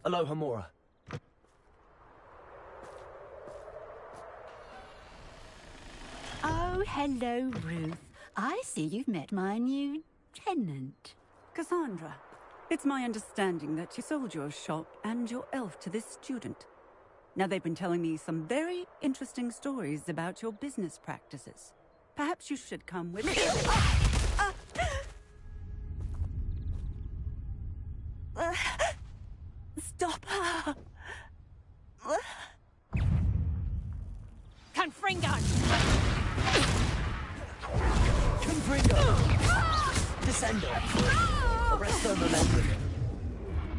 Aloha Mora. Oh, hello, Ruth. I see you've met my new tenant. Cassandra, it's my understanding that you sold your shop and your elf to this student. Now, they've been telling me some very interesting stories about your business practices. Perhaps you should come with me. Stop her! Confringo! Confringo! Descendo! Arresto Momentum!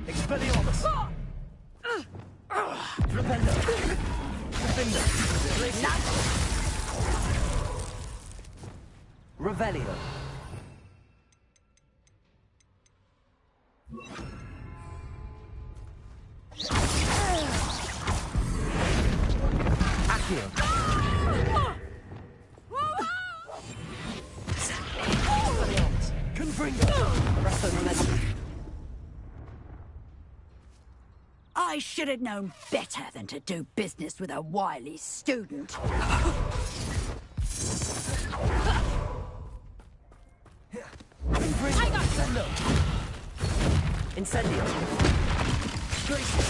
Expelliarmus! Flipendo! Defendo! Revelio! Accio! Confringo! Arresto Momentum! I should have known better than to do business with a wily student. Confringo! Incendio! Incendio! Tracy!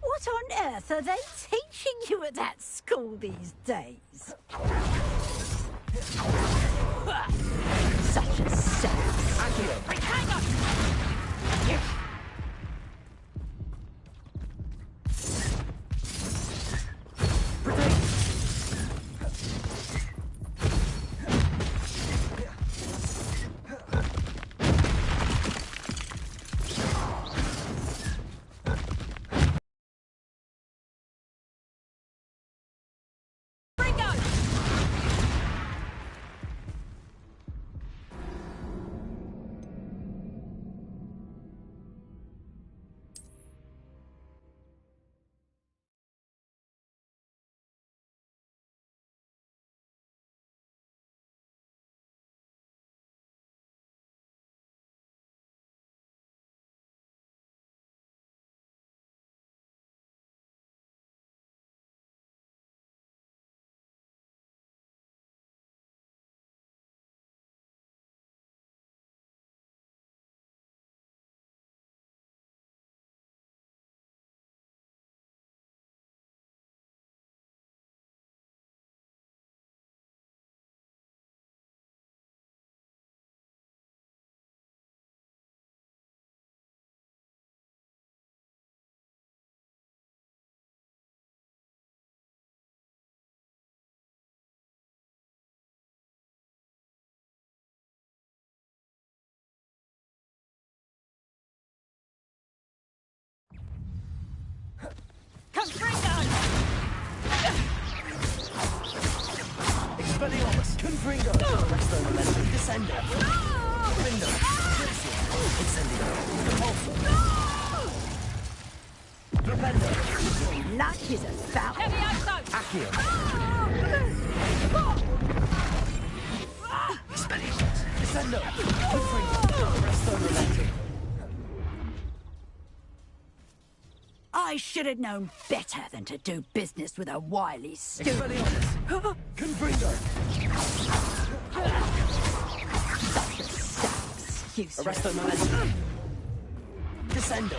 What on earth are they teaching you at that school these days? Such a sass. Hang on! Expelliarmus! Confringo! Arresto Momentum! Descendo! Defendo! Incendio! Repulso! Flipendo! Luck is about... Accio! should have known better than to do business with a wily student. Expelliarmus! Confringo! Such a sad excuse. Arresto momentum! Descendo!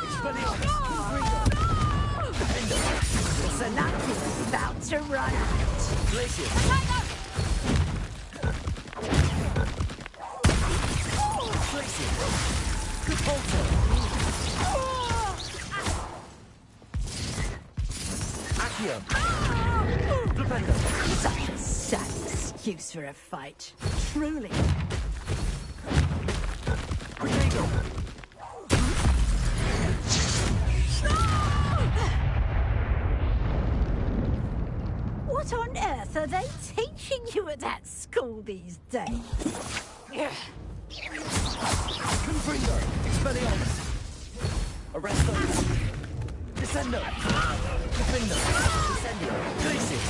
Expelliarmus! Confringo! Defendo! The luck is about to run out. Glacius! Glacius! Catapulta! Accio! Flipendo! Such a sad excuse for a fight. Truly. Protego! What on earth are they teaching you at that school these days? Confringo! Expelliarmus! Arresto! Descendo! Defendo! Descendio! Glacius!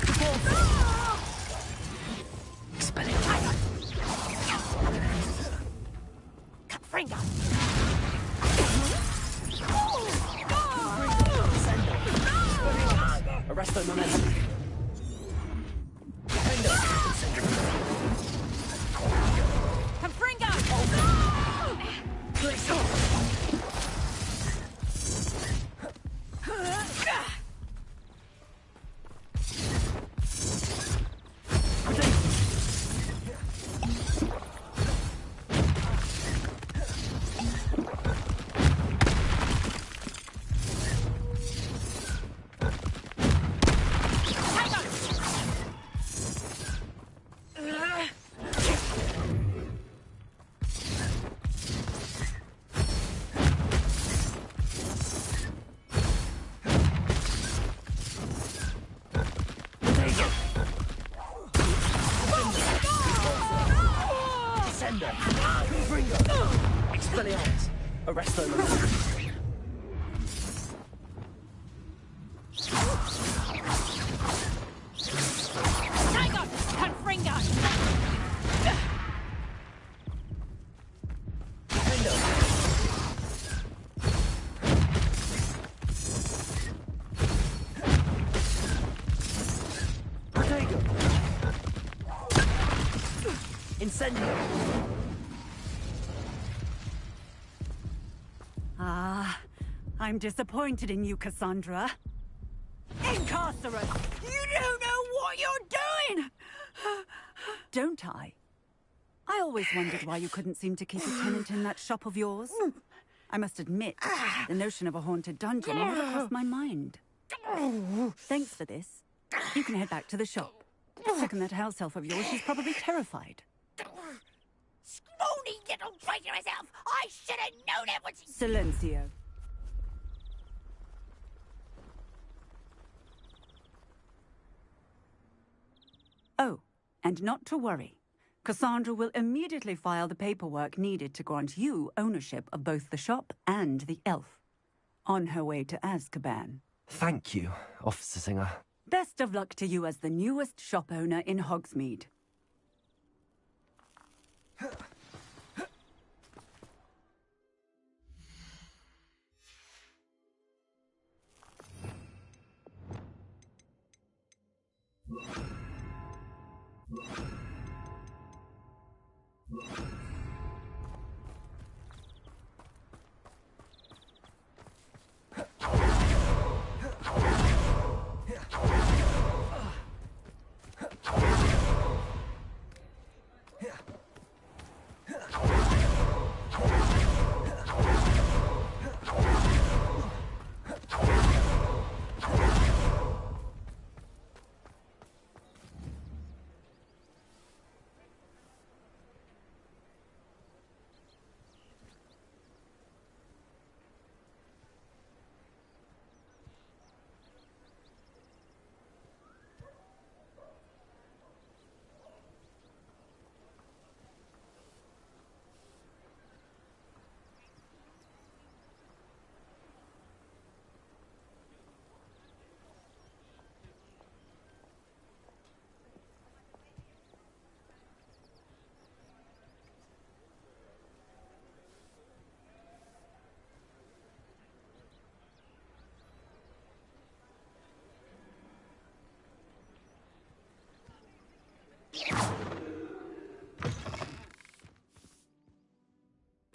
Catapulta! Expelliarmus! Confringo! Descendo! Expelliarmus! Arresto momentum! Defendo! Confringo! Glacius! Expelliarmus! Arresto momentum! Confringo! Defendo! Protego! Incendio! Ah, I'm disappointed in you, Cassandra. Incarcerate! You don't know what you're doing! Don't I? I always wondered why you couldn't seem to keep a tenant in that shop of yours. I must admit, the notion of a haunted dungeon never crossed my mind. Thanks for this. You can head back to the shop. Second that house elf of yours, she's probably terrified. Scrawny little traitor herself! I should have known it was... Silencio. Oh, and not to worry. Cassandra will immediately file the paperwork needed to grant you ownership of both the shop and the elf. On her way to Azkaban. Thank you, Officer Singer. Best of luck to you as the newest shop owner in Hogsmeade.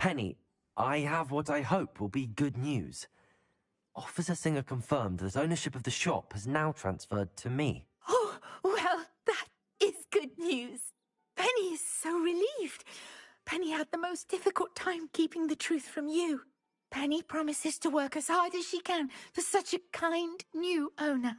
Penny, I have what I hope will be good news. Officer Singer confirmed that ownership of the shop has now transferred to me. Oh, well, that is good news. Penny is so relieved. Penny had the most difficult time keeping the truth from you. Penny promises to work as hard as she can for such a kind new owner.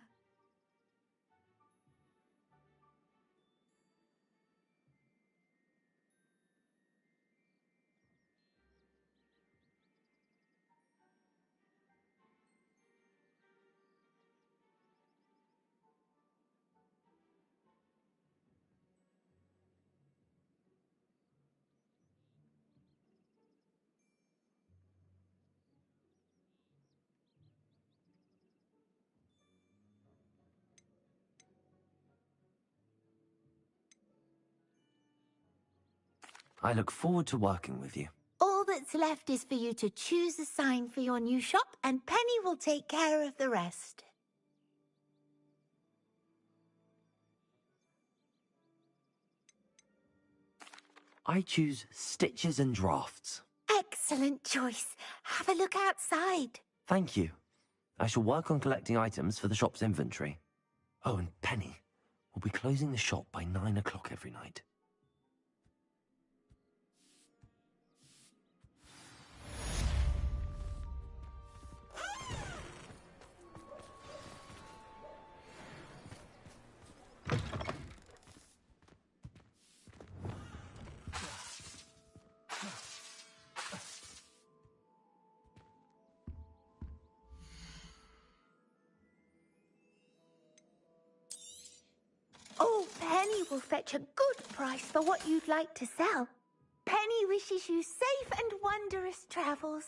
I look forward to working with you. All that's left is for you to choose a sign for your new shop, and Penny will take care of the rest. I choose Stitches and Drafts. Excellent choice. Have a look outside. Thank you. I shall work on collecting items for the shop's inventory. Oh, and Penny, we'll be closing the shop by 9 o'clock every night. Oh, Penny will fetch a good price for what you'd like to sell. Penny wishes you safe and wondrous travels.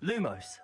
Lumos.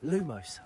Lumos.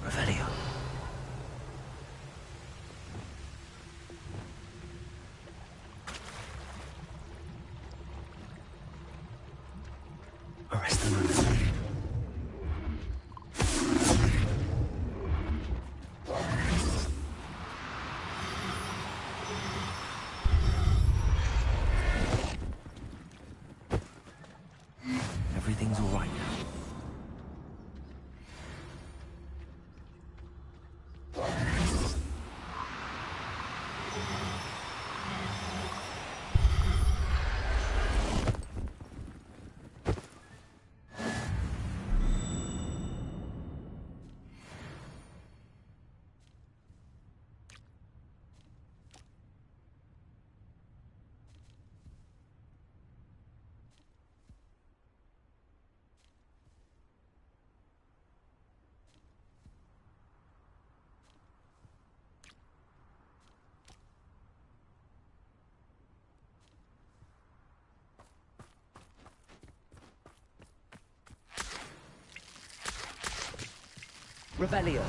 Revelio. Arrest the moment. Everything's all right now. Revelio.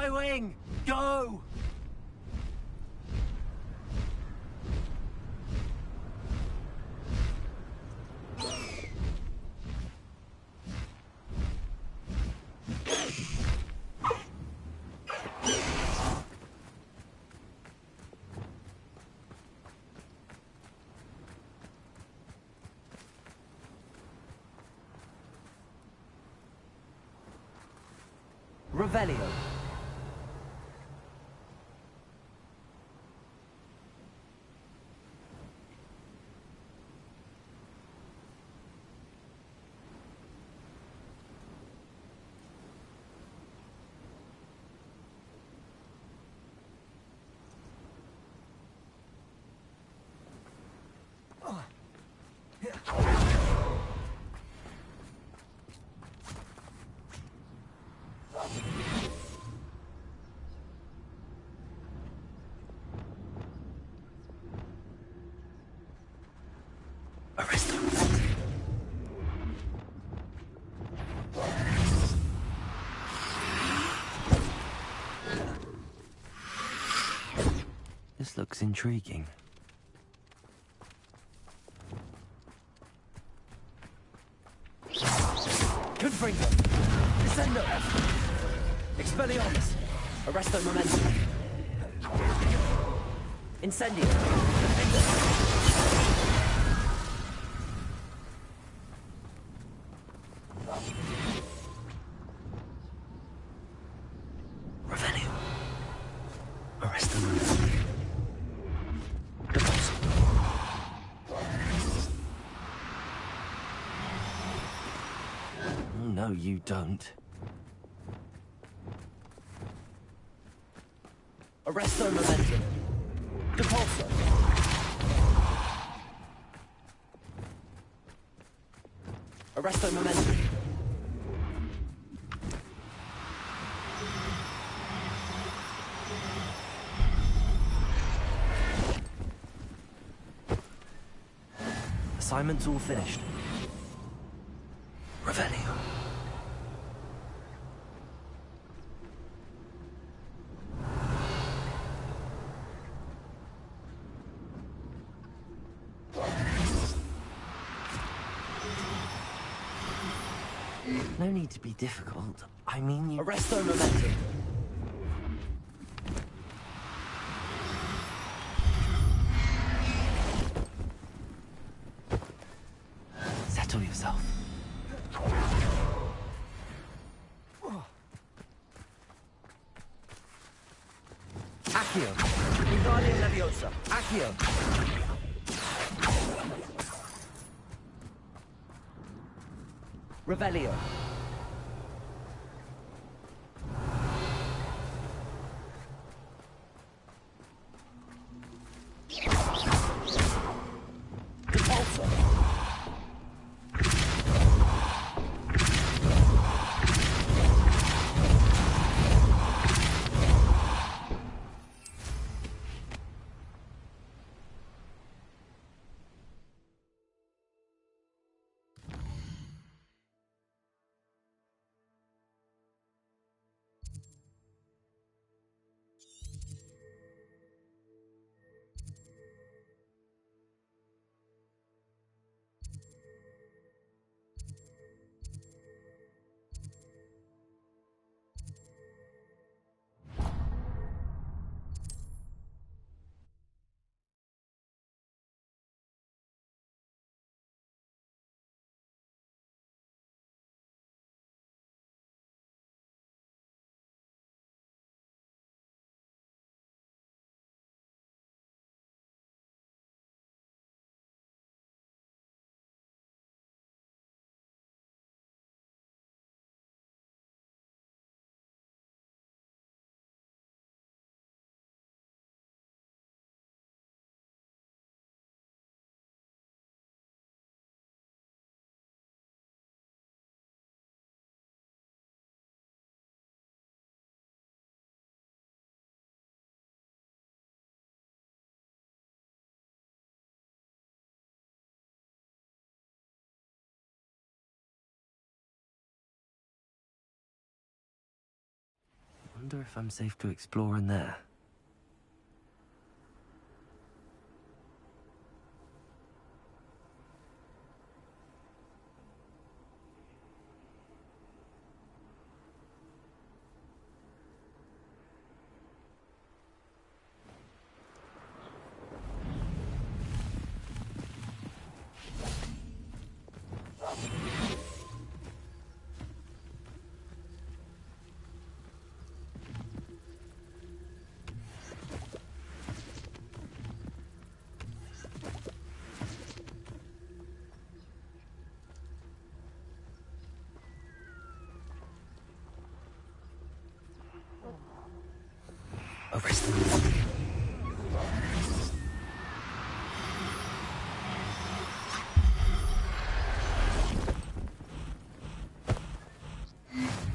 My wing! Go! Revelio. Arresto. This looks intriguing. Confringo. Descendo. Expelliarmus. Arresto momentum. Incendio. Revelio. Arresto momentum. Deposit. No, you don't. Arresto momentum. Depulso. Arresto momentum. Assignment's all finished. Revelio. No need to be difficult. I mean, you... Arresto momentum. Settle yourself. Accio. Wingardium Leviosa. Accio. Revelio. Depulso. wonder if I'm safe to explore in there. Arrest them.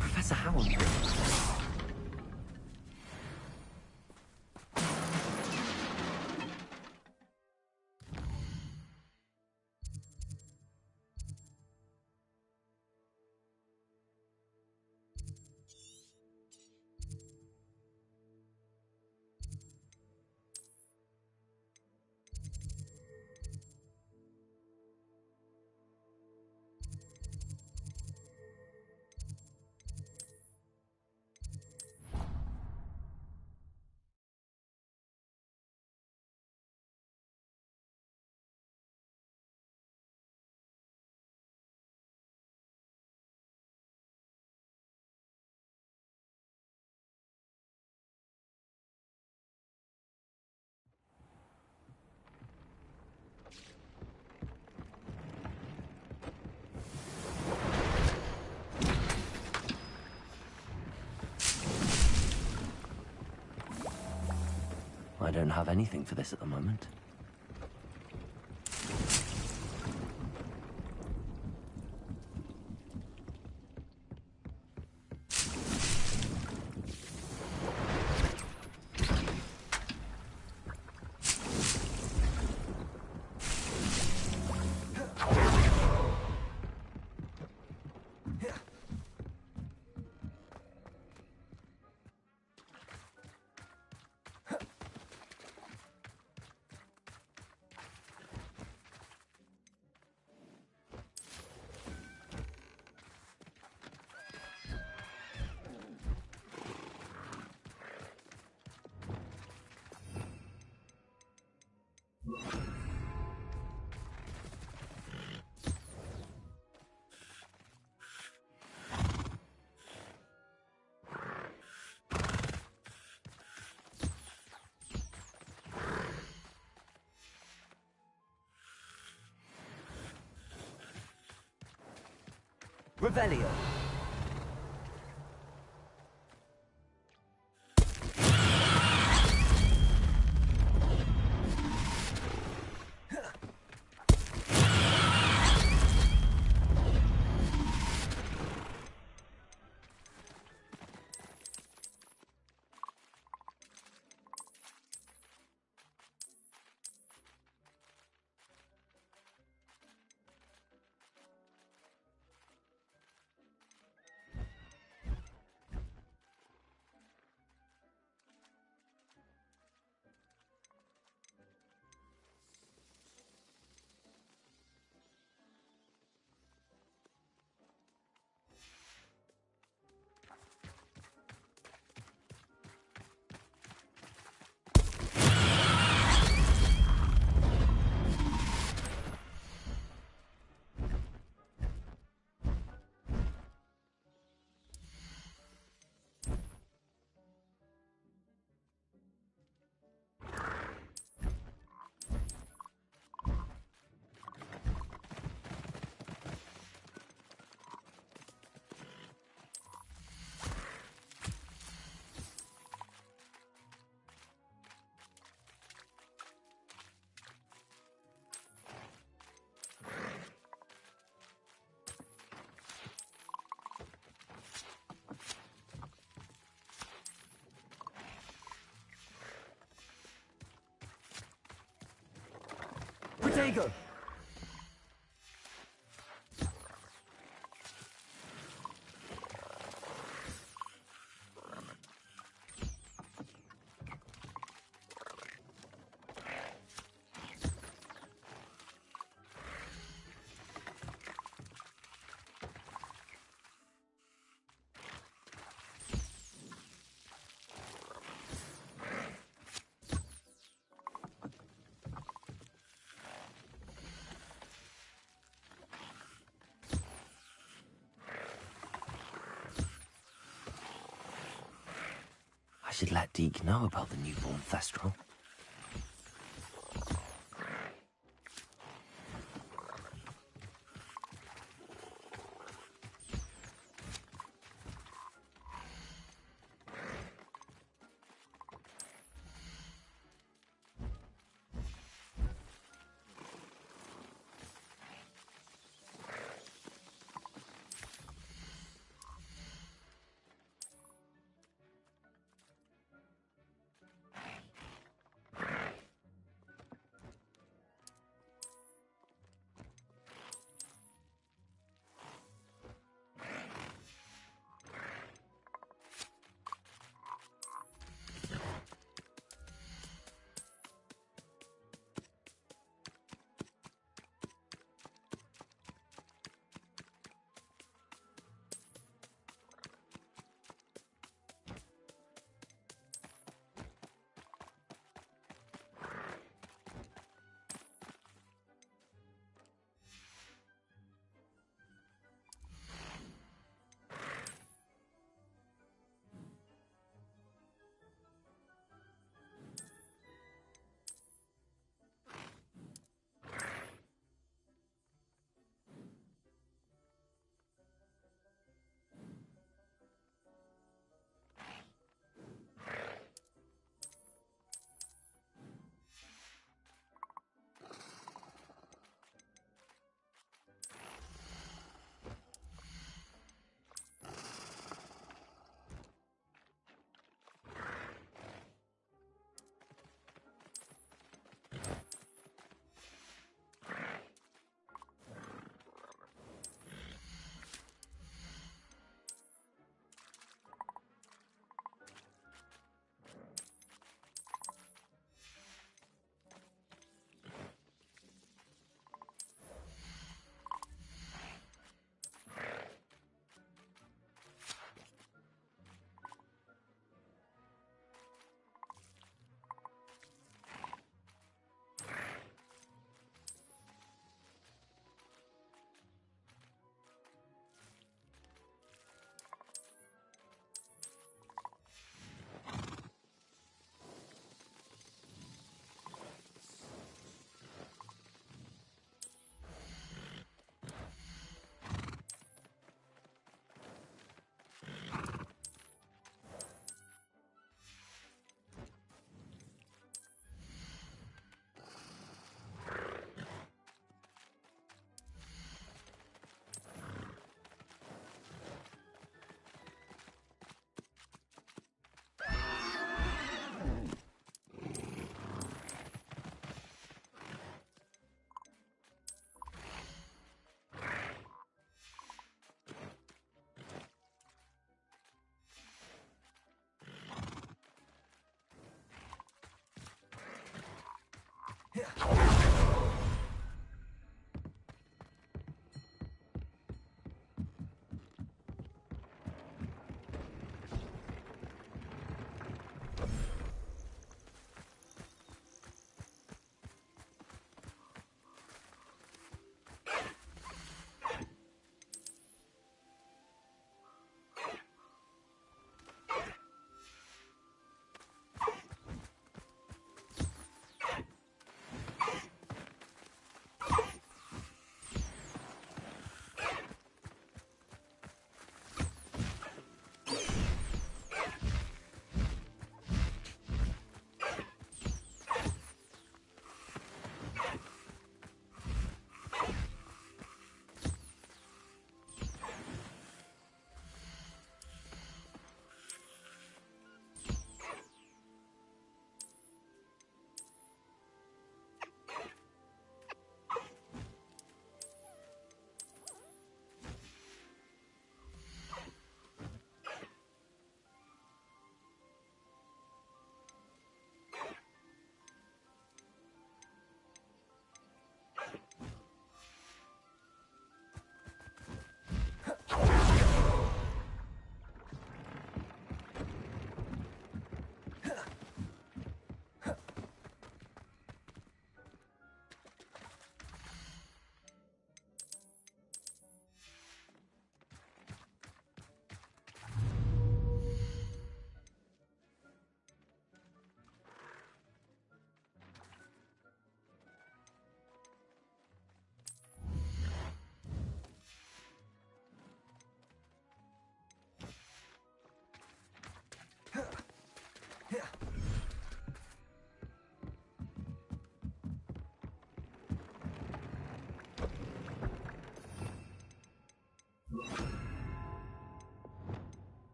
Professor Howard. I don't have anything for this at the moment. Revelio. Protego. should let Deke know about the newborn Thestral.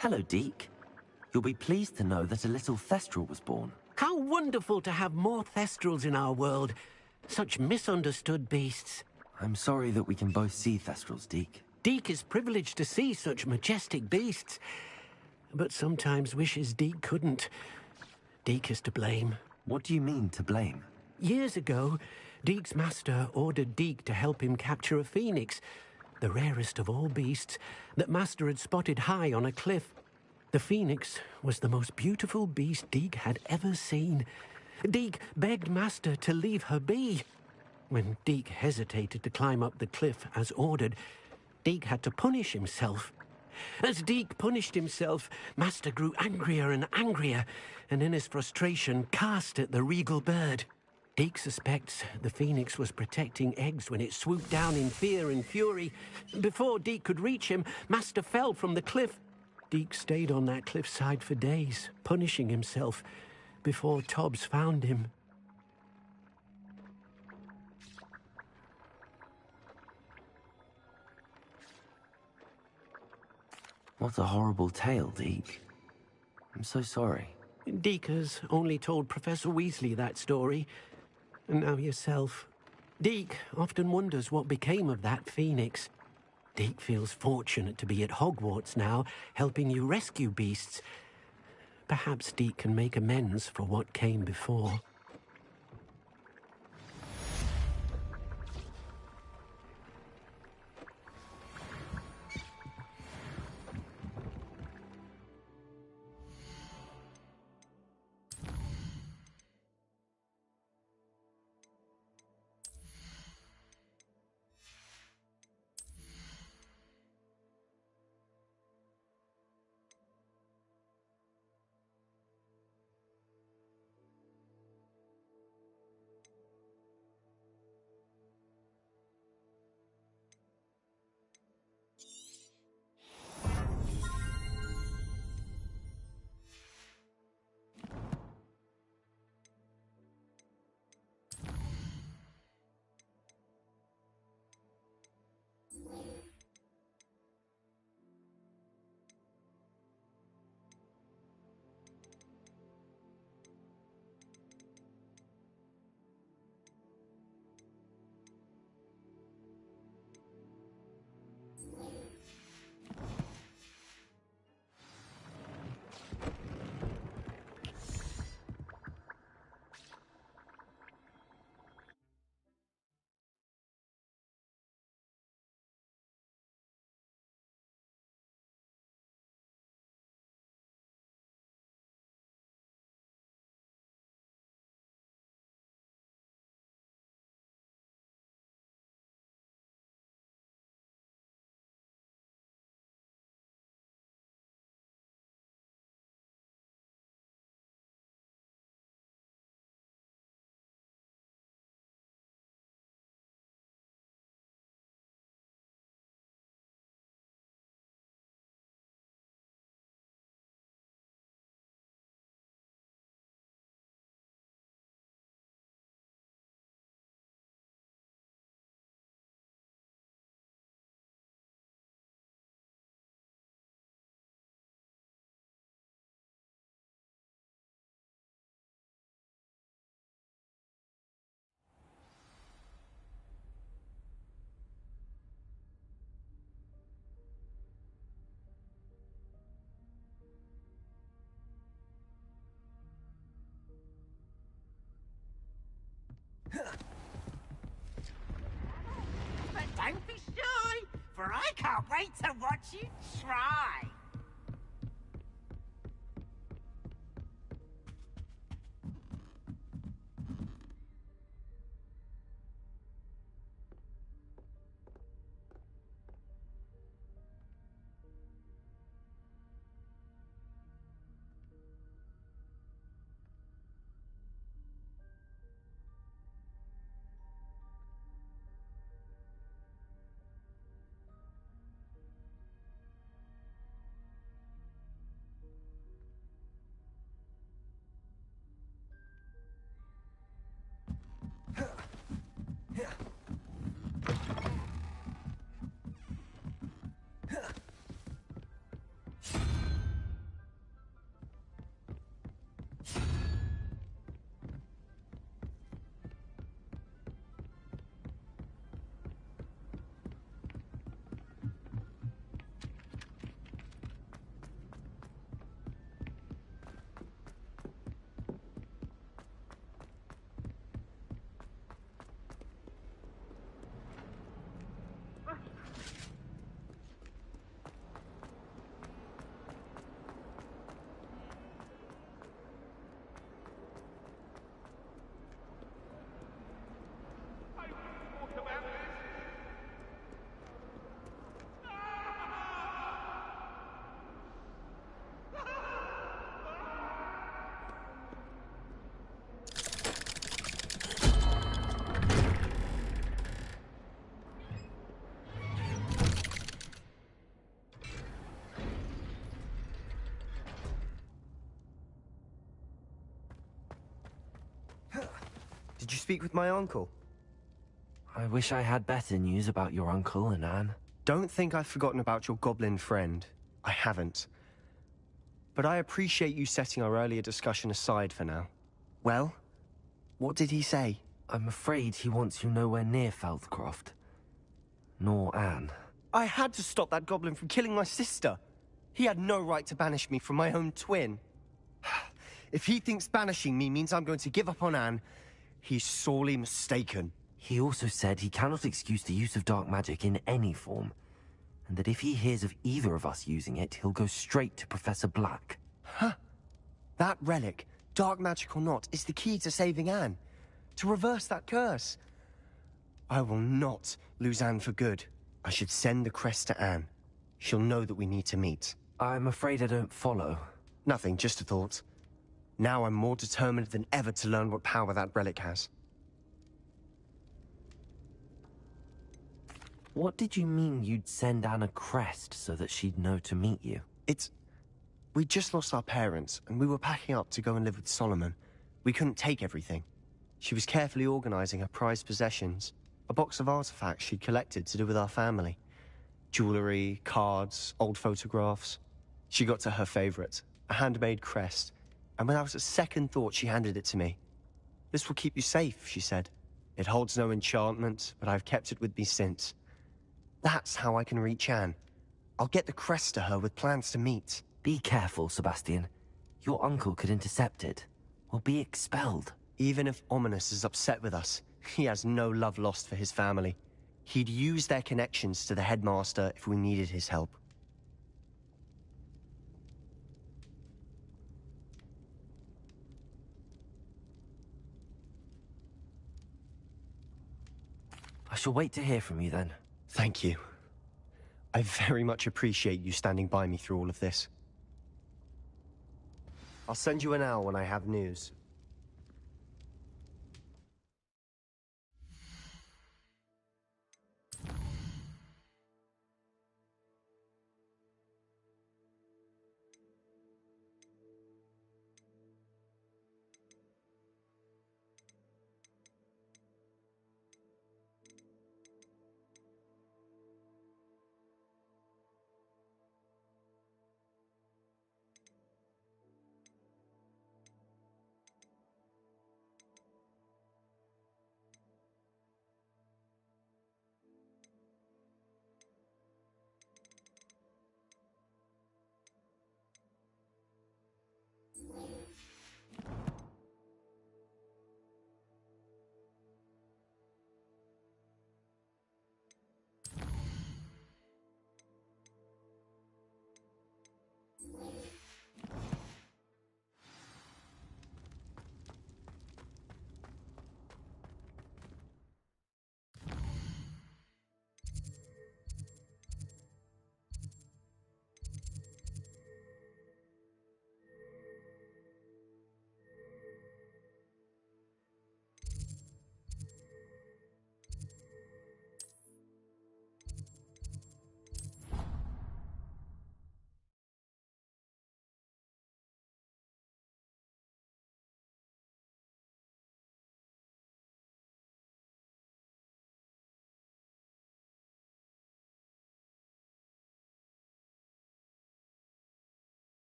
Hello, Deke. You'll be pleased to know that a little Thestral was born. How wonderful to have more Thestrals in our world. Such misunderstood beasts. I'm sorry that we can both see Thestrals, Deke. Deke is privileged to see such majestic beasts, but sometimes wishes Deke couldn't. Deke is to blame. What do you mean, to blame? Years ago, Deke's master ordered Deke to help him capture a phoenix, the rarest of all beasts, that master had spotted high on a cliff. The phoenix was the most beautiful beast Deke had ever seen. Deke begged master to leave her be. When Deke hesitated to climb up the cliff as ordered, Deke had to punish himself. As Deke punished himself, master grew angrier and angrier, and in his frustration cast at the regal bird. Deke suspects the phoenix was protecting eggs when it swooped down in fear and fury. Before Deke could reach him, master fell from the cliff. Deke stayed on that cliffside for days, punishing himself, before Tobbs found him. What a horrible tale, Deke. I'm so sorry. Deke has only told Professor Weasley that story, and now yourself. Deke often wonders what became of that phoenix. Deke feels fortunate to be at Hogwarts now, helping you rescue beasts. Perhaps Deke can make amends for what came before. But don't be shy, for I can't wait to watch you try. Did you speak with my uncle? I wish I had better news about your uncle and Anne. Don't think I've forgotten about your goblin friend. I haven't. But I appreciate you setting our earlier discussion aside for now. Well, what did he say? I'm afraid he wants you nowhere near Feldcroft. Nor Anne. I had to stop that goblin from killing my sister. He had no right to banish me from my own twin. If he thinks banishing me means I'm going to give up on Anne, he's sorely mistaken. He also said he cannot excuse the use of dark magic in any form, and that if he hears of either of us using it, he'll go straight to Professor Black. Huh. That relic, dark magic or not, is the key to saving Anne. To reverse that curse. I will not lose Anne for good. I should send the crest to Anne. She'll know that we need to meet. I'm afraid I don't follow. Nothing, just a thought. Now I'm more determined than ever to learn what power that relic has. What did you mean you'd send Anne a crest so that she'd know to meet you? We just lost our parents, and we were packing up to go and live with Solomon. We couldn't take everything. She was carefully organizing her prized possessions. A box of artifacts she'd collected to do with our family. Jewelry, cards, old photographs. She got to her favorite, a handmade crest, and without a second thought she handed it to me. This will keep you safe, she said. It holds no enchantment, but I've kept it with me since. That's how I can reach Anne. I'll get the crest to her with plans to meet. Be careful, Sebastian. Your uncle could intercept it. We'll be expelled. Even if Ominous is upset with us, he has no love lost for his family. He'd use their connections to the headmaster if we needed his help. I shall wait to hear from you then. Thank you. I very much appreciate you standing by me through all of this. I'll send you an owl when I have news.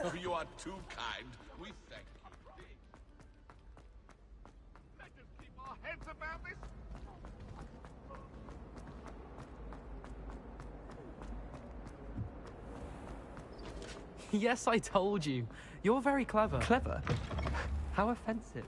Oh, you are too kind. We thank you. Let us keep our heads about this. Yes, I told you. You're very clever. Clever? How offensive.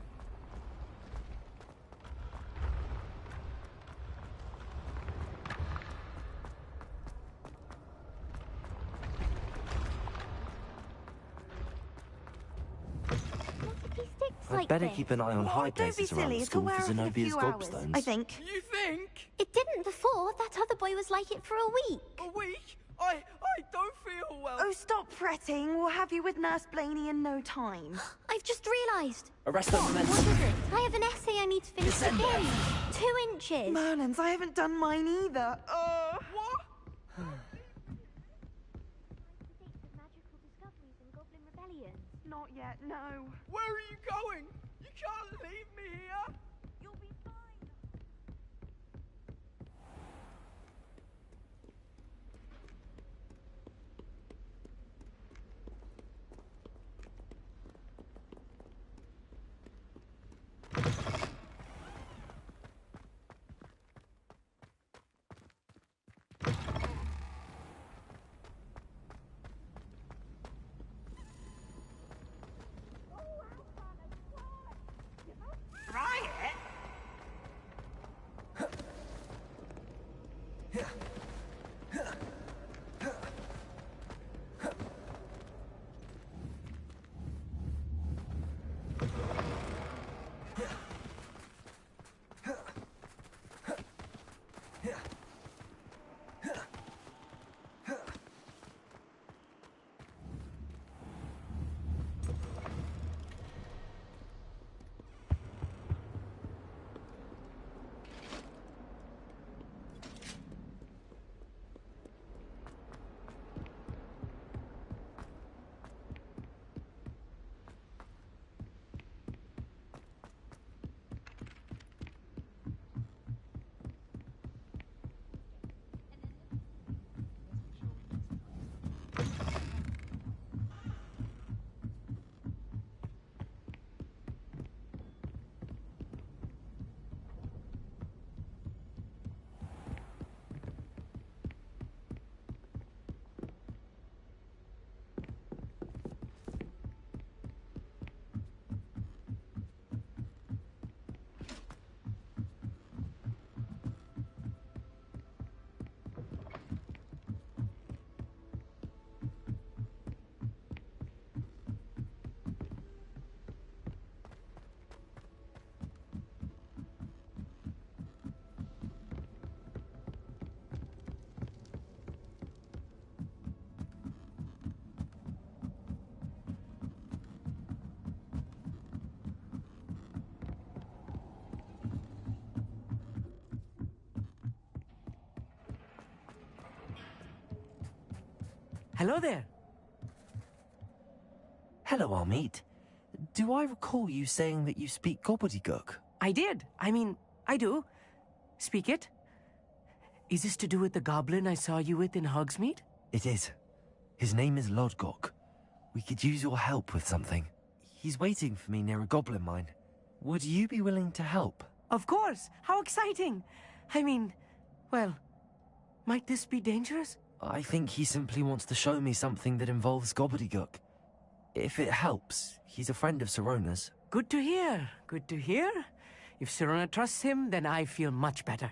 I'd better keep an eye on high Don't be places around silly. the It'll school wear for off in a Zenobia's few hours, gobstones. I think. You think? It didn't before. That other boy was like it for a week. A week? I don't feel well. Oh, stop fretting. We'll have you with Nurse Blaney in no time. I've just realised. Arrest them, What is it? I have an essay I need to finish Descend today. 2 inches. Merlins, I haven't done mine either. What? Magical discoveries and goblin rebellions. Not yet, no. Where are you going? You can't leave me here. You'll be fine. Try it. Hello there. Hello, Armeet. Do I recall you saying that you speak gobbledygook? I did. I do. Speak it. Is this to do with the goblin I saw you with in Hogsmeade? It is. His name is Lodgok. We could use your help with something. He's waiting for me near a goblin mine. Would you be willing to help? Of course. How exciting. Well, might this be dangerous? I think he simply wants to show me something that involves gobbledygook. If it helps, he's a friend of Sirona's. Good to hear. Good to hear. If Sirona trusts him, then I feel much better.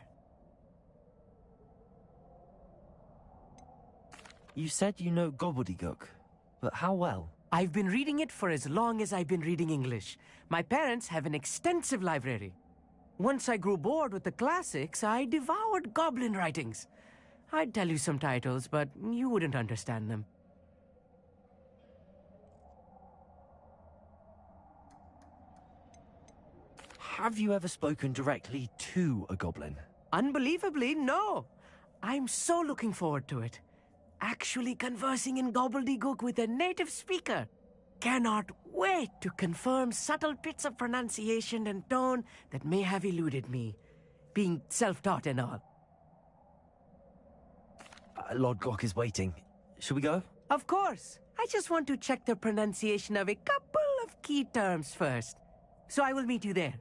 You said you know gobbledygook, but how well? I've been reading it for as long as I've been reading English. My parents have an extensive library. Once I grew bored with the classics, I devoured goblin writings. I'd tell you some titles, but you wouldn't understand them. Have you ever spoken directly to a goblin? Unbelievably, no. I'm so looking forward to it. Actually conversing in gobbledygook with a native speaker. Cannot wait to confirm subtle bits of pronunciation and tone that may have eluded me, being self-taught and all. Lodgok is waiting. Shall we go? Of course. I just want to check the pronunciation of a couple of key terms first. So I will meet you there.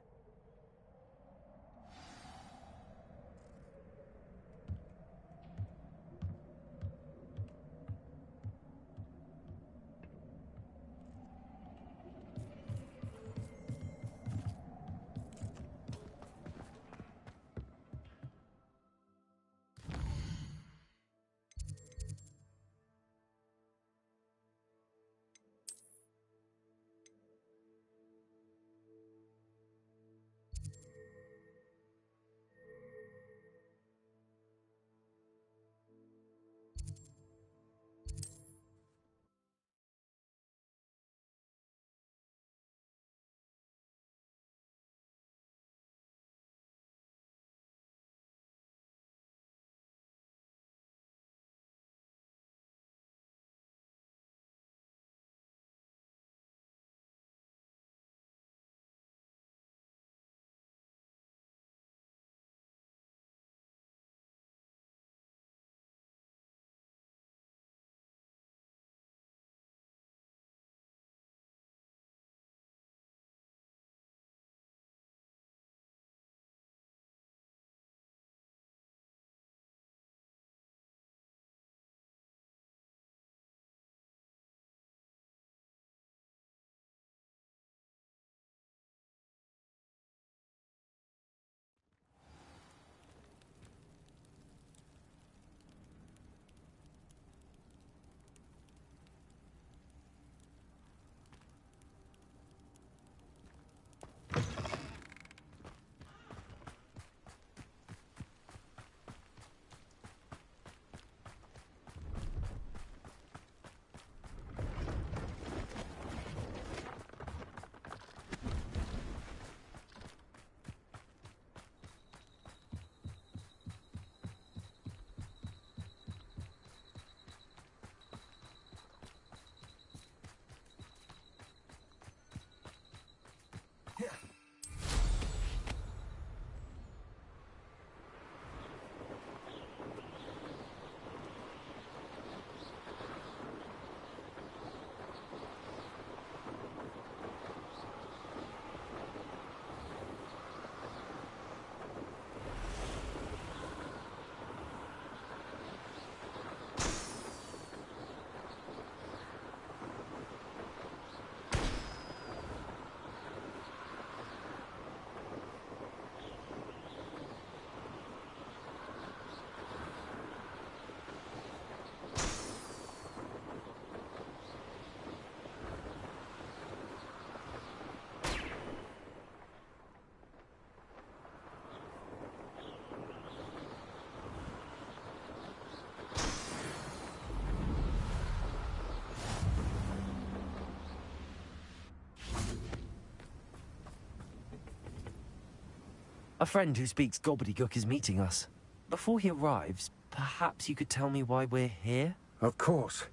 A friend who speaks gobbledygook is meeting us. Before he arrives, perhaps you could tell me why we're here? Of course.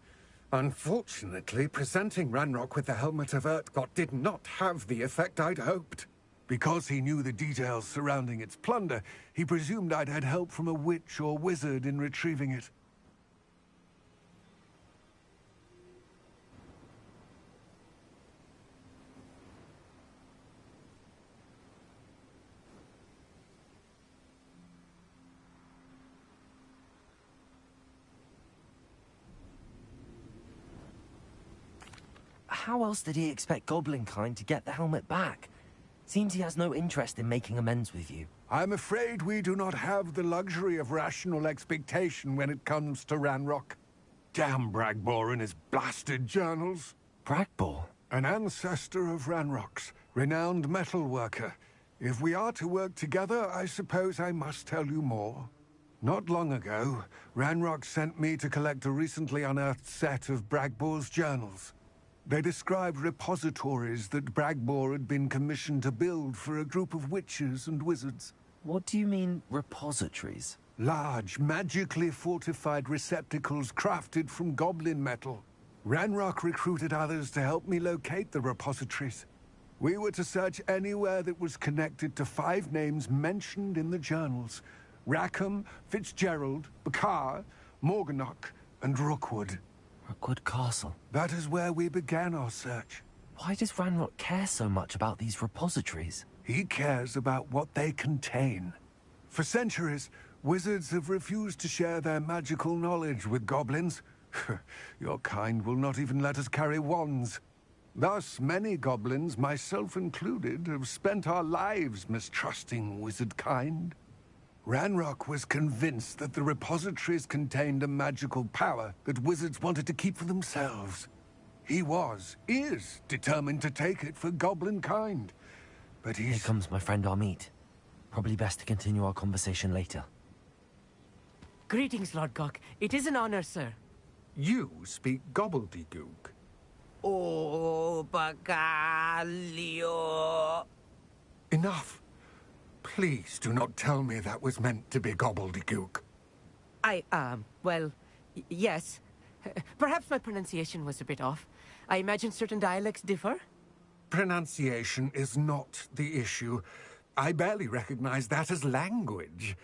Unfortunately, presenting Ranrock with the Helmet of Urtkot did not have the effect I'd hoped. Because he knew the details surrounding its plunder, he presumed I'd had help from a witch or wizard in retrieving it. How else did he expect Goblinkind to get the helmet back? Seems he has no interest in making amends with you. I'm afraid we do not have the luxury of rational expectation when it comes to Ranrock. Damn Bragbor and his blasted journals. Bragbor? An ancestor of Ranrock's, renowned metal worker. If we are to work together, I suppose I must tell you more. Not long ago, Ranrock sent me to collect a recently unearthed set of Bragbor's journals. They described repositories that Bragbor had been commissioned to build for a group of witches and wizards. What do you mean, repositories? Large, magically fortified receptacles crafted from goblin metal. Ranrock recruited others to help me locate the repositories. We were to search anywhere that was connected to 5 names mentioned in the journals: Rackham, Fitzgerald, Bakar, Morganach, and Rookwood. Rookwood Castle. That is where we began our search. Why does Ranrock care so much about these repositories? He cares about what they contain. For centuries, wizards have refused to share their magical knowledge with goblins. Your kind will not even let us carry wands. Thus, many goblins, myself included, have spent our lives mistrusting wizard kind. Ranrock was convinced that the repositories contained a magical power that wizards wanted to keep for themselves. He is determined to take it for goblin kind. But Here comes my friend Amit. Probably best to continue our conversation later. Greetings, Lord Gok. It is an honor, sir. You speak gobbledygook. Oh, Bacalio. Enough. Please do not tell me that was meant to be gobbledygook. Well, yes. Perhaps my pronunciation was a bit off. I imagine certain dialects differ? Pronunciation is not the issue. I barely recognize that as language.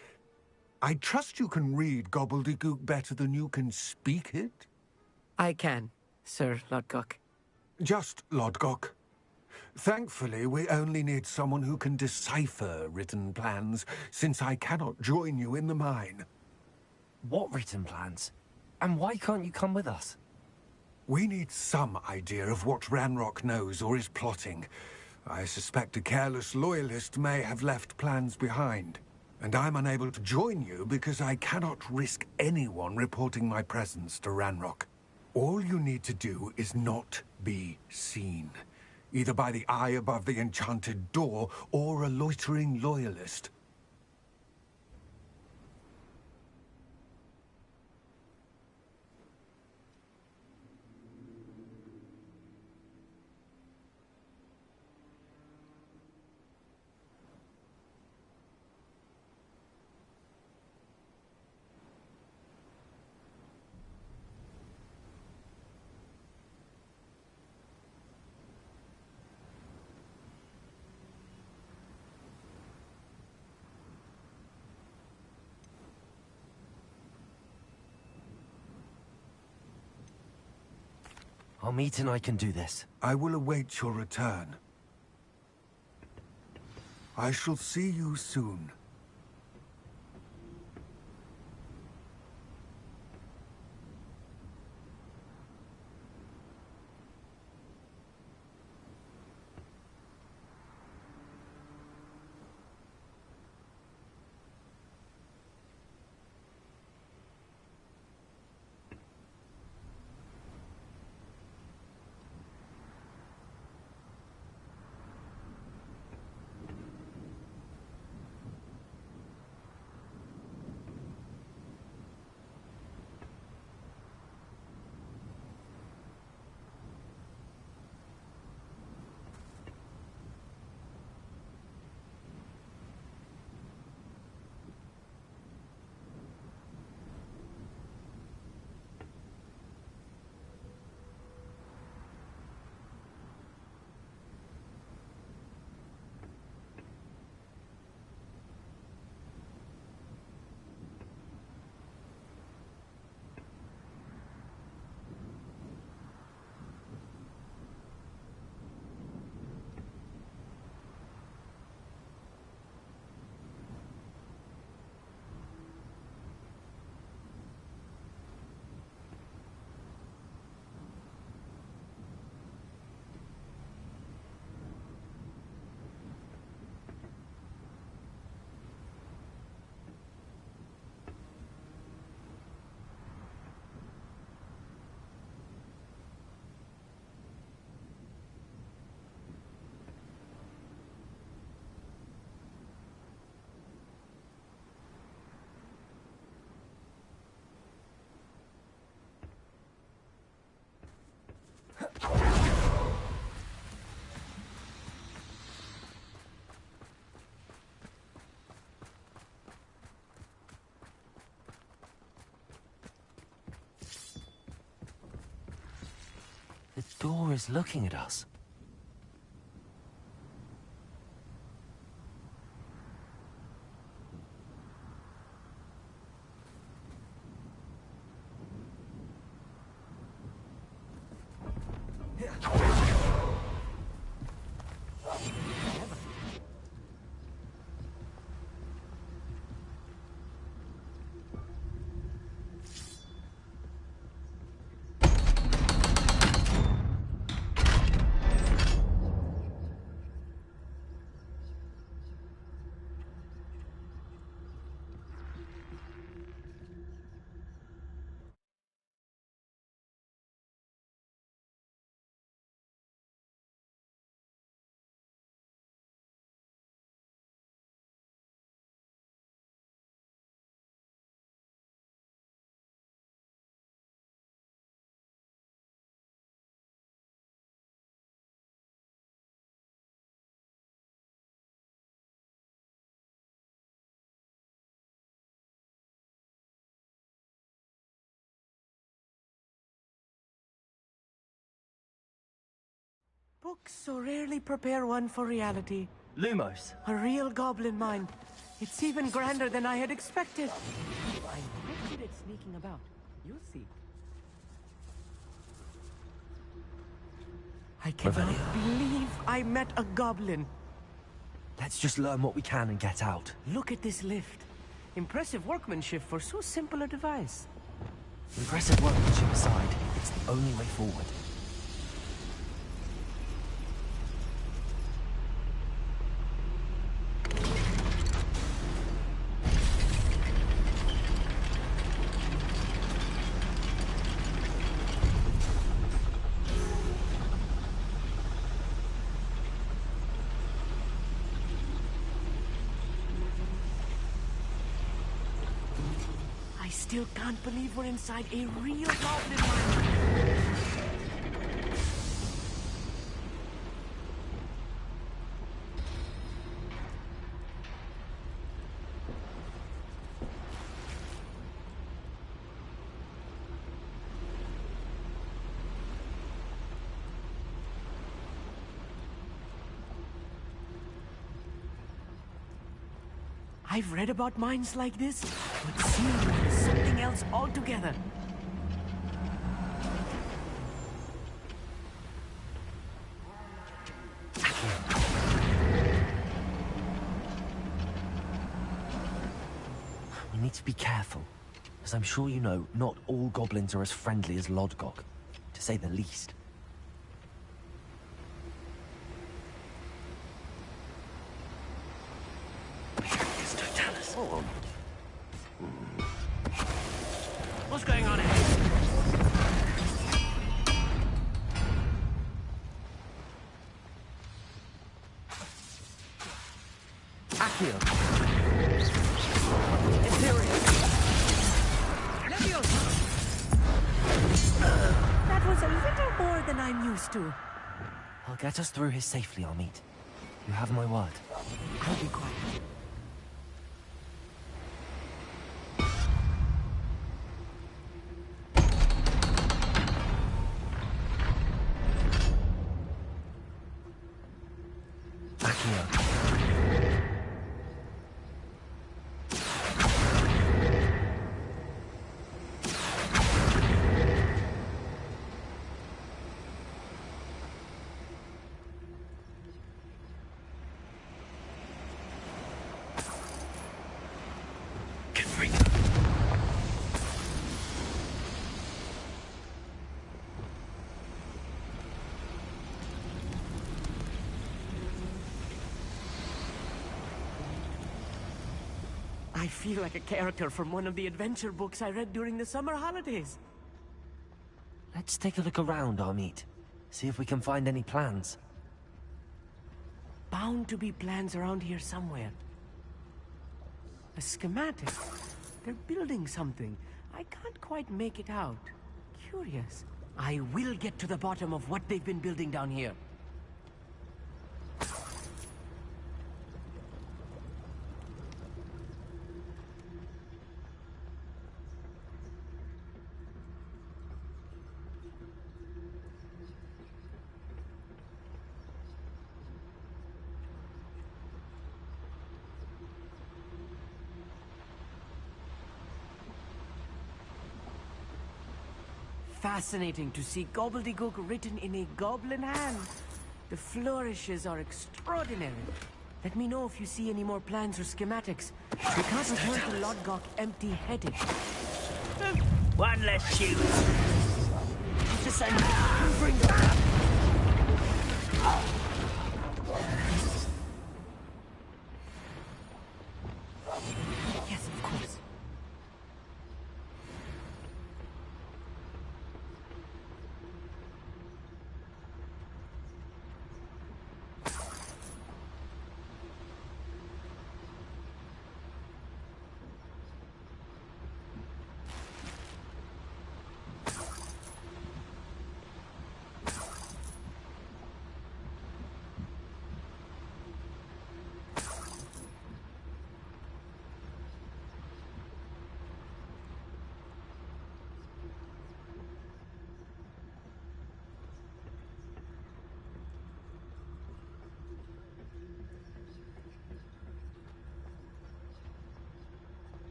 I trust you can read gobbledygook better than you can speak it? I can, Sir Lodgok. Just Lodgok. Thankfully, we only need someone who can decipher written plans, since I cannot join you in the mine. What written plans? And why can't you come with us? We need some idea of what Ranrock knows or is plotting. I suspect a careless loyalist may have left plans behind. And I'm unable to join you because I cannot risk anyone reporting my presence to Ranrock. All you need to do is not be seen, either by the eye above the enchanted door or a loitering loyalist. Amit and I can do this. I will await your return. I shall see you soon. The door is looking at us. Books so rarely prepare one for reality. Lumos. A real goblin mind. It's even grander than I had expected. I'm quite good at sneaking about. You'll see. I cannot believe I met a goblin. Let's just learn what we can and get out. Look at this lift. Impressive workmanship for so simple a device. Impressive workmanship aside, it's the only way forward. I still can't believe we're inside a real goblin mine. I've read about mines like this, but seeing them is something else altogether. We need to be careful. As I'm sure you know, not all goblins are as friendly as Lodgok, to say the least. What's going on here? Accio. That was a little more than I'm used to. I'll get us through here safely, Amit. You have my word. I'll be quiet. I feel like a character from one of the adventure books I read during the summer holidays. Let's take a look around, Amit. See if we can find any plans. Bound to be plans around here somewhere. A schematic. They're building something. I can't quite make it out. Curious. I will get to the bottom of what they've been building down here. fascinating to see gobbledygook written in a goblin hand. The flourishes are extraordinary. Let me know if you see any more plans or schematics. We can't return to Lodgok empty-headed. One less shoot. Just send bring them. Yes, of course.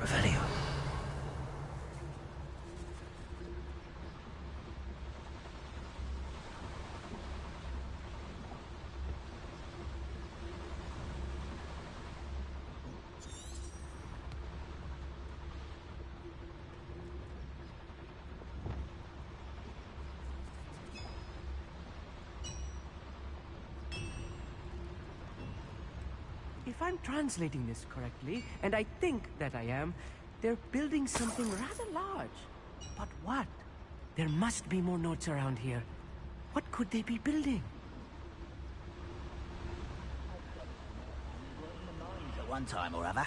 Revelio. If I'm translating this correctly, and I think that I am, they're building something rather large. But what? There must be more notes around here. What could they be building? At one time or other.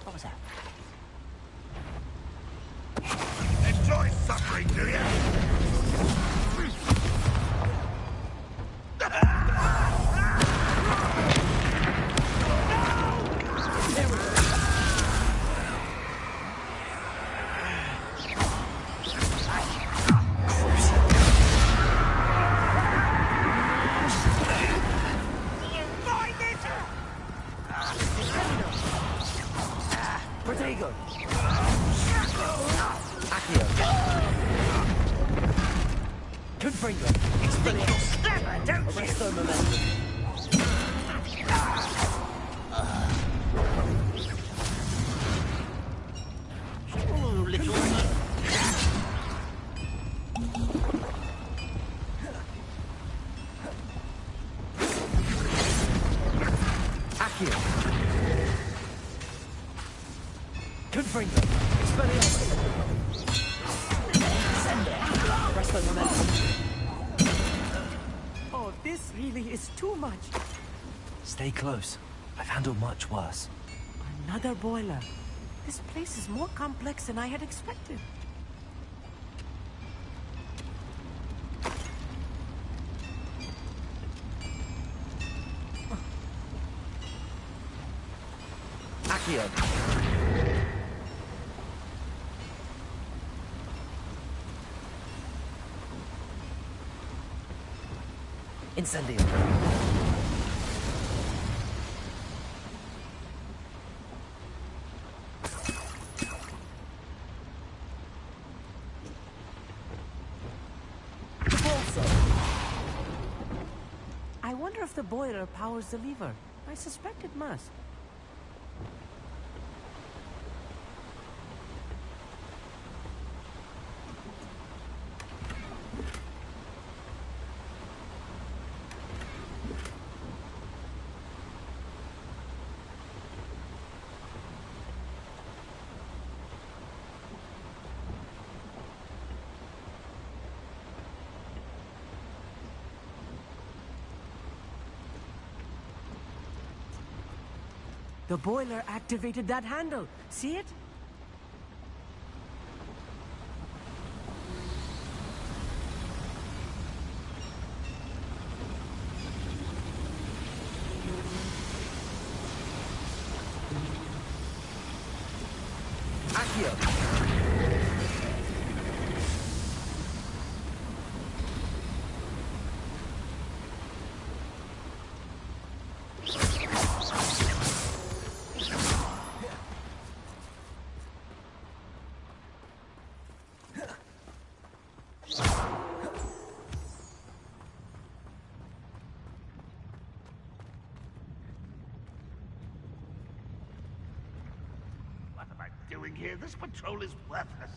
What was that? Enjoy suffering, do you? Protego. Accio. Confringo. Clever, don't you? Arresto momentum. Oh, little... Accio. Confringo. Expelliarmus. Sender. Arresto momentum. Oh, this really is too much. Stay close. I've handled much worse. Another boiler. This place is more complex than I had expected. Accio. Incendio. I wonder if the boiler powers the lever. I suspect it must. The boiler activated that handle. See it? Accio. doing here? This patrol is worthless.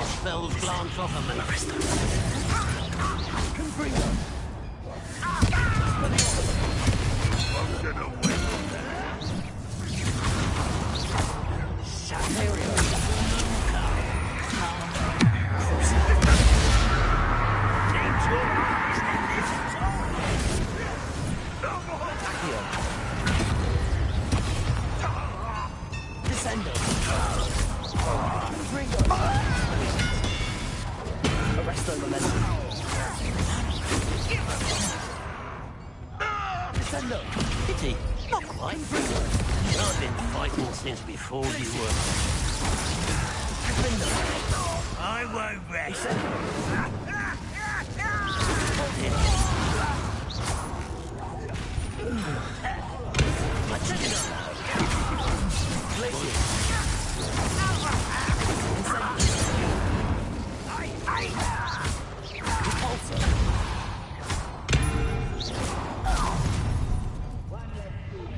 Spells glance off of them. Can bring them. I'm gonna win there. Pity. Not quite. I've been fighting since before you were. I won't rest.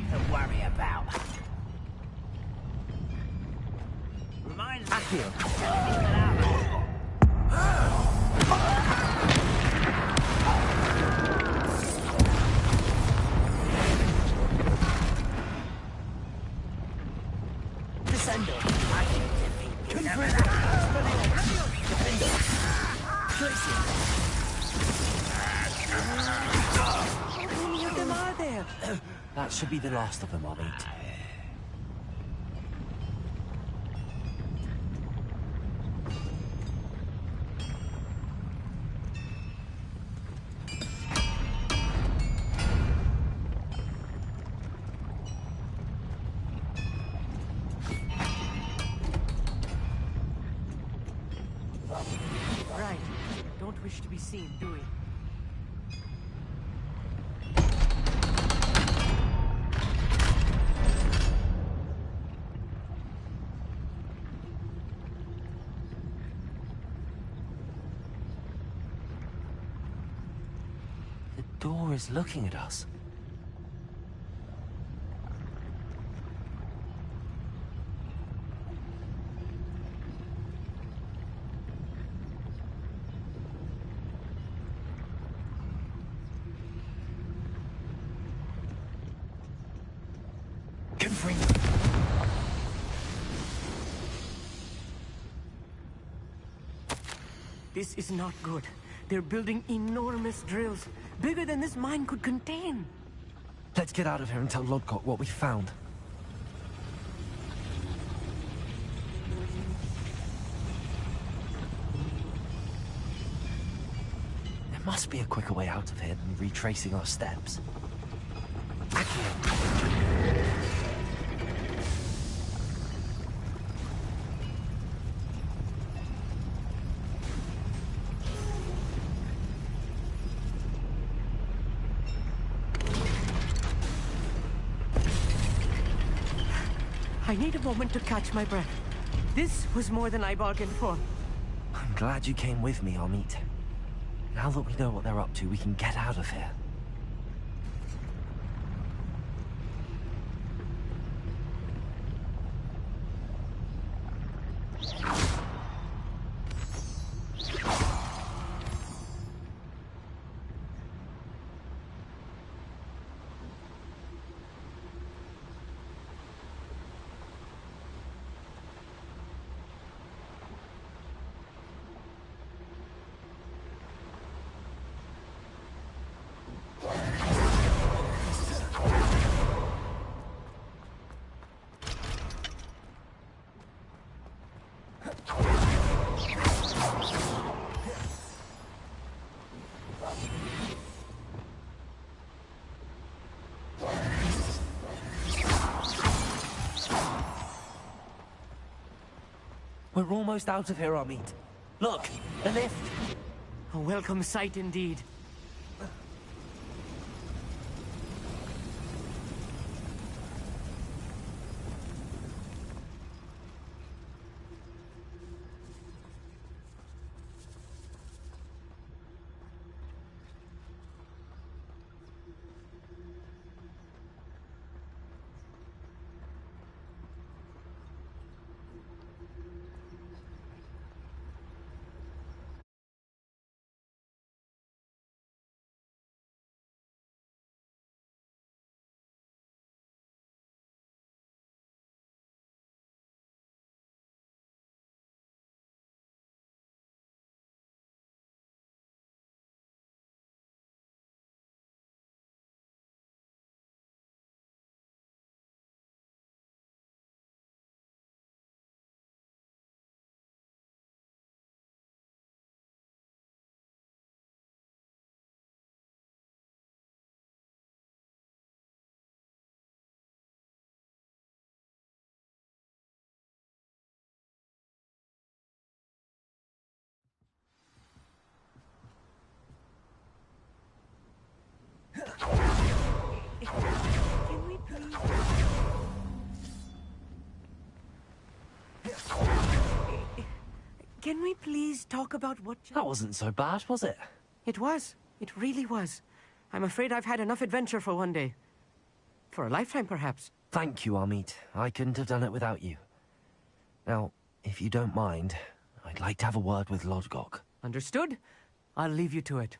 To worry about. Reminds me. Descendo. I can defeat you. Never Defendo. Tracy. How many of them are there? That should be the last of them I'll eat. Right. Don't wish to be seen, do we? The door is looking at us. This is not good. They're building enormous drills, bigger than this mine could contain. Let's get out of here and tell Lodcock what we found. There must be a quicker way out of here than retracing our steps. I need a moment to catch my breath. This was more than I bargained for. I'm glad you came with me, Amit. Now that we know what they're up to, we can get out of here. We're almost out of here, Amit. Look, the lift. A welcome sight indeed. Can we please talk about what... That wasn't so bad, was it? It was. It really was. I'm afraid I've had enough adventure for one day. For a lifetime, perhaps. Thank you, Amit. I couldn't have done it without you. Now, if you don't mind, I'd like to have a word with Lodgok. Understood? I'll leave you to it.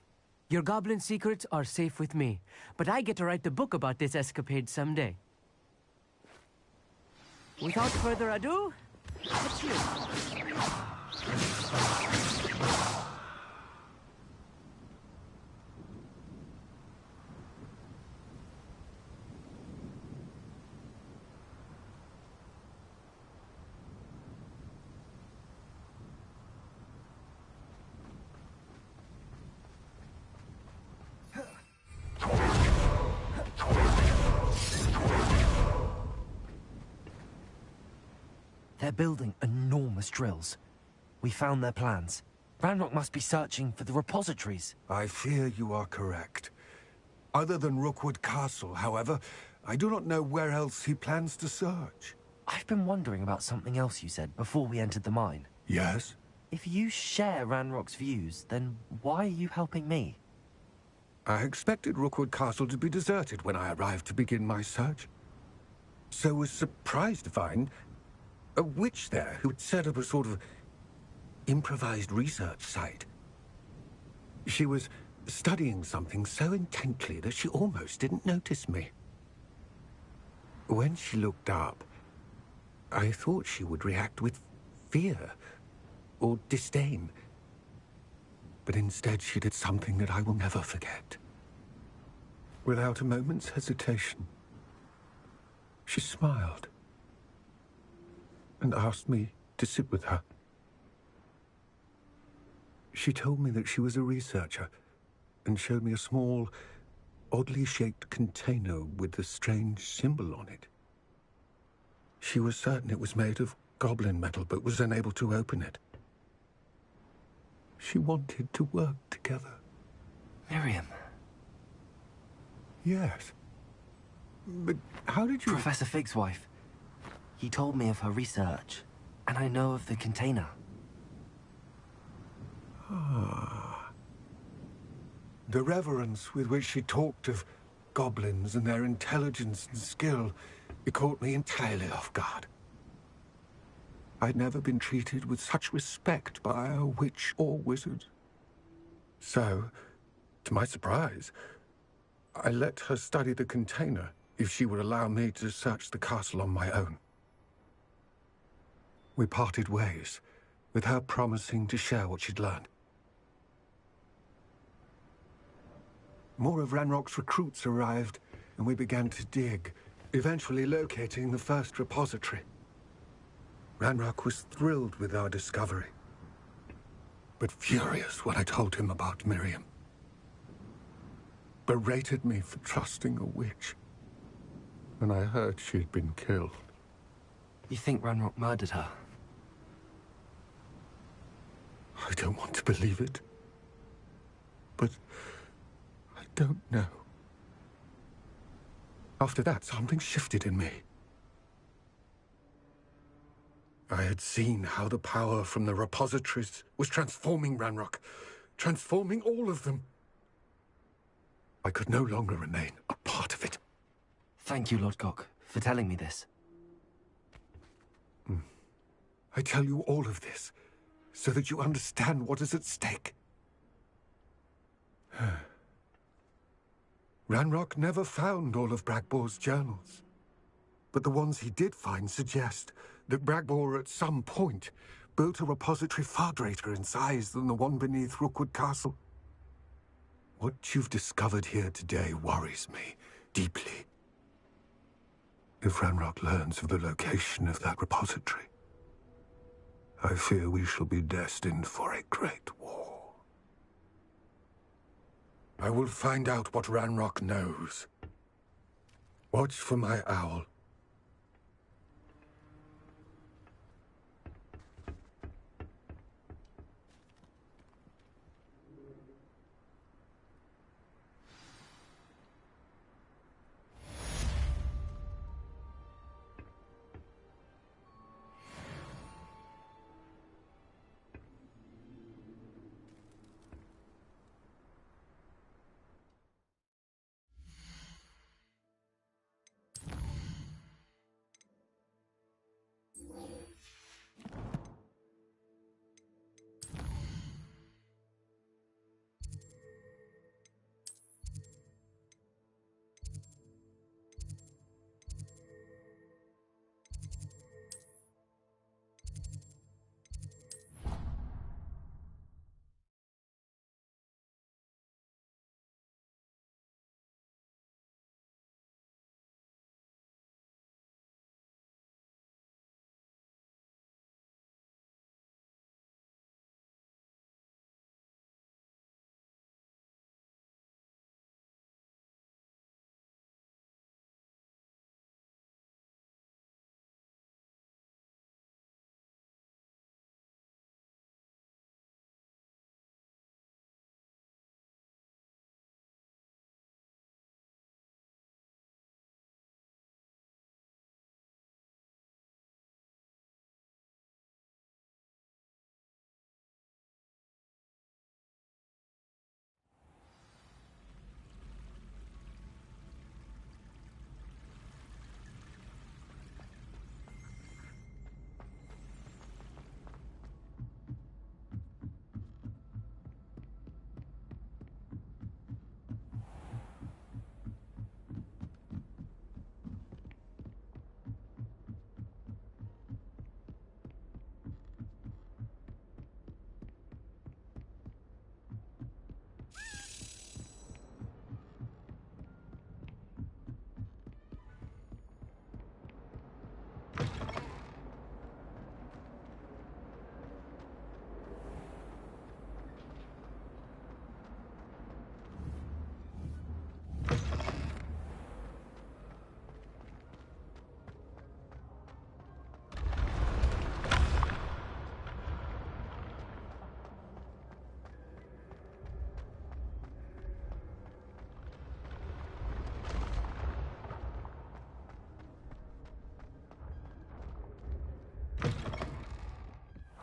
Your goblin secrets are safe with me, but I get to write the book about this escapade someday. Without further ado, let's hear it. They're building enormous drills. We found their plans. Ranrock must be searching for the repositories. I fear you are correct. Other than Rookwood Castle, however, I do not know where else he plans to search. I've been wondering about something else you said before we entered the mine. Yes? If you share Ranrock's views, then why are you helping me? I expected Rookwood Castle to be deserted when I arrived to begin my search. So was surprised to find a witch there who had set up a sort of improvised research site. She was studying something so intently that she almost didn't notice me. When she looked up, I thought she would react with fear or disdain. But instead she did something that I will never forget. Without a moment's hesitation, she smiled and asked me to sit with her. She told me that she was a researcher and showed me a small, oddly shaped container with a strange symbol on it. She was certain it was made of goblin metal, but was unable to open it. She wanted to work together. Miriam. Yes. But how did you... Professor Fig's wife. He told me of her research, and I know of the container. Ah. The reverence with which she talked of goblins and their intelligence and skill, it caught me entirely off guard. I'd never been treated with such respect by a witch or wizard. So, to my surprise, I let her study the container if she would allow me to search the castle on my own. We parted ways, with her promising to share what she'd learned. More of Ranrock's recruits arrived, and we began to dig, eventually locating the first repository. Ranrock was thrilled with our discovery, but furious when I told him about Miriam. Berated me for trusting a witch when I heard she'd been killed. You think Ranrock murdered her? I don't want to believe it, but I don't know. After that, something shifted in me. I had seen how the power from the repositories was transforming Ranrock, transforming all of them. I could no longer remain a part of it. Thank you, Lord Cock, for telling me this. I tell you all of this so that you understand what is at stake. Ranrock never found all of Bragbor's journals, but the ones he did find suggest that Bragbor at some point built a repository far greater in size than the one beneath Rookwood Castle. What you've discovered here today worries me deeply. If Ranrock learns of the location of that repository, I fear we shall be destined for a great war. I will find out what Ranrock knows. Watch for my owl.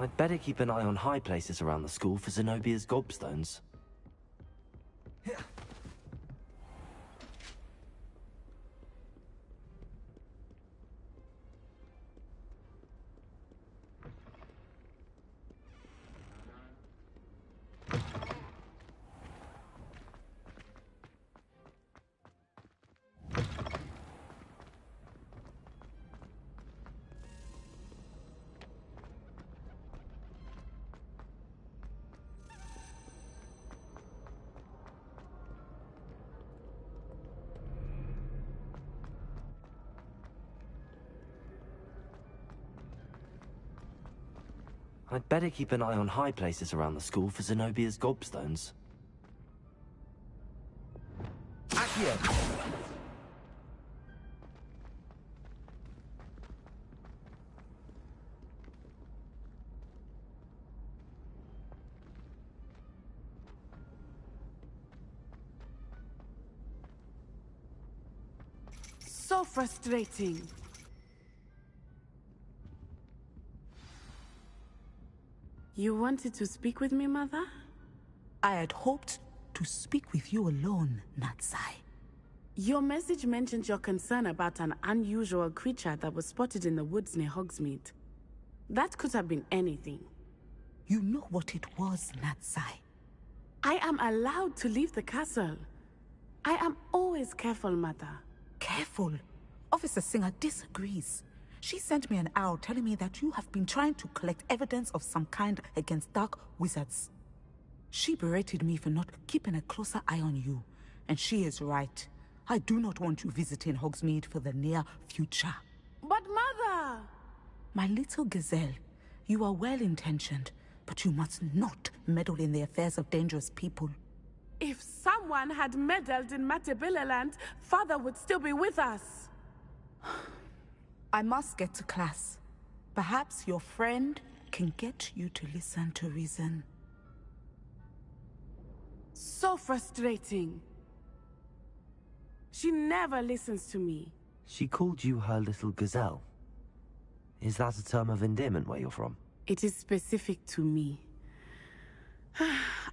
I'd better keep an eye on high places around the school for Zenobia's gobstones. I'd better keep an eye on high places around the school for Zenobia's gobstones. Accio! So frustrating. You wanted to speak with me, Mother? I had hoped to speak with you alone, Natsai. Your message mentioned your concern about an unusual creature that was spotted in the woods near Hogsmeade. That could have been anything. You know what it was, Natsai. I am allowed to leave the castle. I am always careful, Mother. Careful? Officer Singer disagrees. She sent me an owl telling me that you have been trying to collect evidence of some kind against dark wizards. She berated me for not keeping a closer eye on you, and she is right. I do not want you visiting Hogsmeade for the near future. But Mother! My little gazelle, you are well-intentioned, but you must not meddle in the affairs of dangerous people. If someone had meddled in Matabeleland, Father would still be with us. I must get to class. Perhaps your friend can get you to listen to reason. So frustrating. She never listens to me. She called you her little gazelle. Is that a term of endearment where you're from? It is specific to me.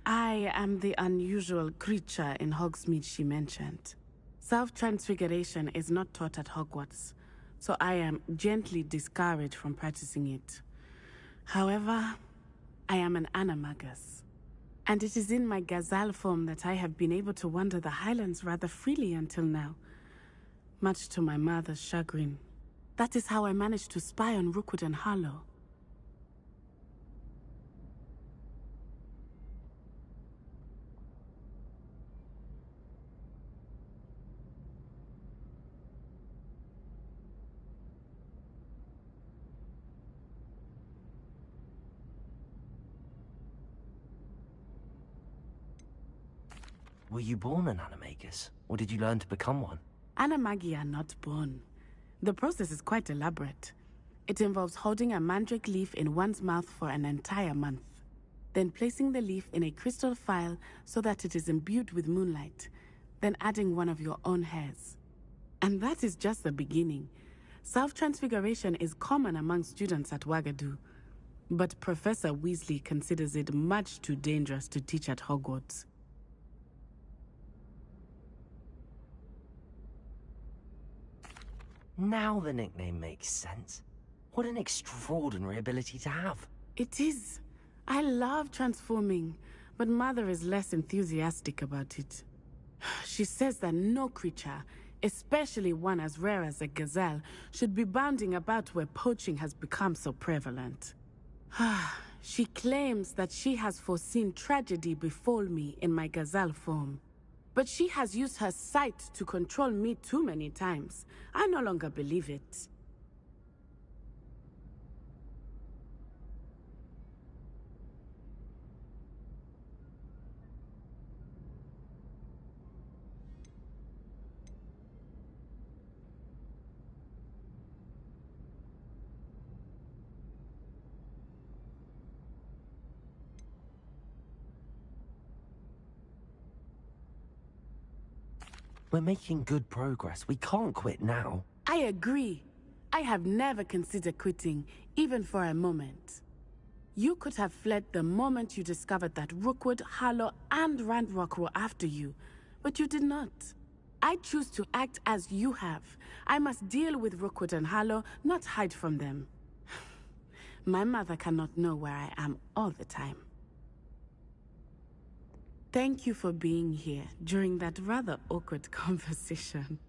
I am the unusual creature in Hogsmeade she mentioned. Self-transfiguration is not taught at Hogwarts, so I am gently discouraged from practicing it. However, I am an animagus, and it is in my gazelle form that I have been able to wander the Highlands rather freely until now, much to my mother's chagrin. That is how I managed to spy on Rookwood and Harlow. Were you born an animagus, or did you learn to become one? Animagi are not born. The process is quite elaborate. It involves holding a mandrake leaf in one's mouth for an entire month, then placing the leaf in a crystal phial so that it is imbued with moonlight, then adding one of your own hairs. And that is just the beginning. Self-transfiguration is common among students at Wagadu, but Professor Weasley considers it much too dangerous to teach at Hogwarts. Now the nickname makes sense. What an extraordinary ability to have. It is. I love transforming, but Mother is less enthusiastic about it. She says that no creature, especially one as rare as a gazelle, should be bounding about where poaching has become so prevalent. She claims that she has foreseen tragedy befall me in my gazelle form. But she has used her sight to control me too many times. I no longer believe it. We're making good progress. We can't quit now. I agree. I have never considered quitting, even for a moment. You could have fled the moment you discovered that Rookwood, Harlow, and Ranrock were after you, but you did not. I choose to act as you have. I must deal with Rookwood and Harlow, not hide from them. My mother cannot know where I am all the time. Thank you for being here during that rather awkward conversation.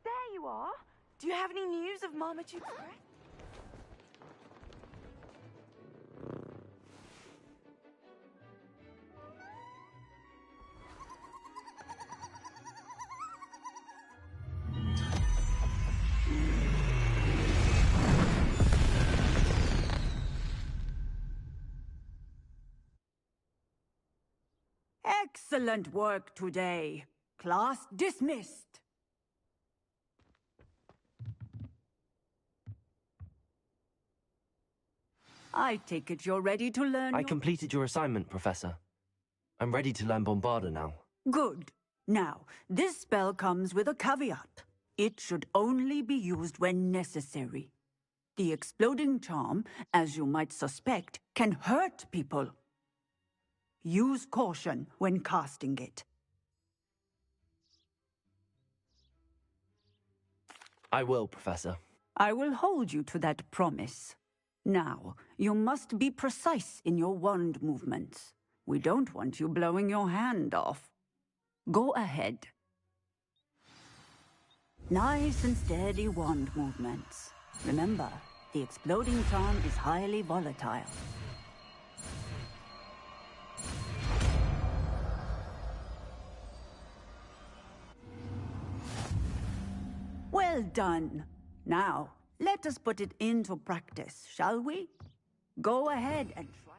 There you are. Do you have any news of Marmaduke's breath? Excellent work today. Class dismissed. I take it you're ready to learn. I completed your assignment, Professor. I'm ready to learn Bombarda now. Good. Now, this spell comes with a caveat. It should only be used when necessary. The exploding charm, as you might suspect, can hurt people. Use caution when casting it. I will, Professor. I will hold you to that promise. Now, you must be precise in your wand movements. We don't want you blowing your hand off. Go ahead. Nice and steady wand movements. Remember, the exploding charm is highly volatile. Well done. Now, let us put it into practice, shall we? Go ahead and try.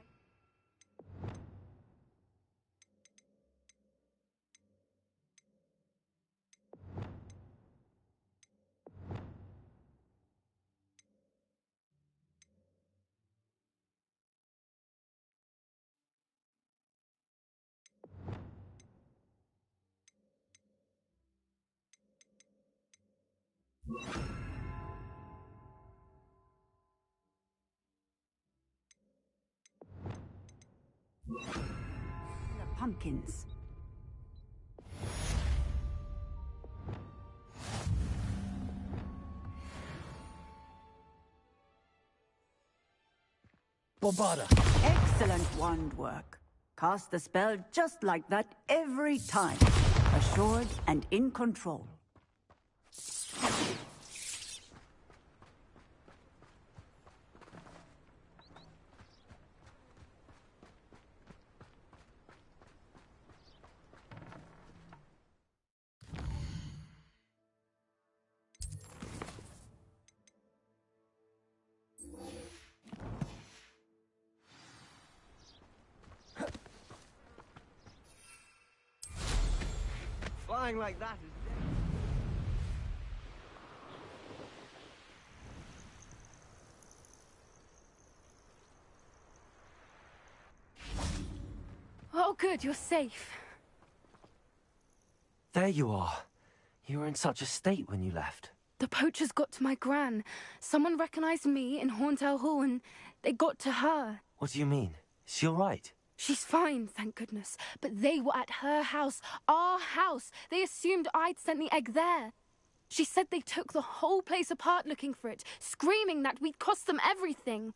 The pumpkins. Bombarda! Excellent wand work. Cast the spell just like that every time. Assured and in control. Dying like that is... Oh, good, you're safe. There you are. You were in such a state when you left. The poachers got to my gran. Someone recognized me in Horntail Hall and they got to her. What do you mean? Is she all right? She's fine, thank goodness. But they were at her house, our house. They assumed I'd sent the egg there. She said they took the whole place apart looking for it, screaming that we'd cost them everything.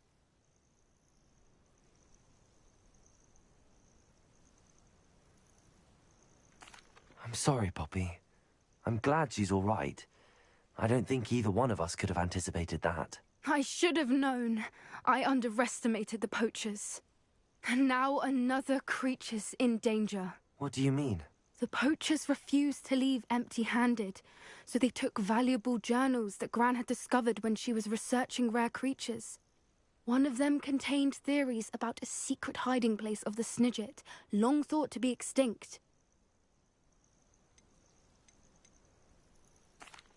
I'm sorry, Poppy. I'm glad she's all right. I don't think either one of us could have anticipated that. I should have known. I underestimated the poachers. And now another creature's in danger. What do you mean? The poachers refused to leave empty-handed, so they took valuable journals that Gran had discovered when she was researching rare creatures. One of them contained theories about a secret hiding place of the Snidget, long thought to be extinct.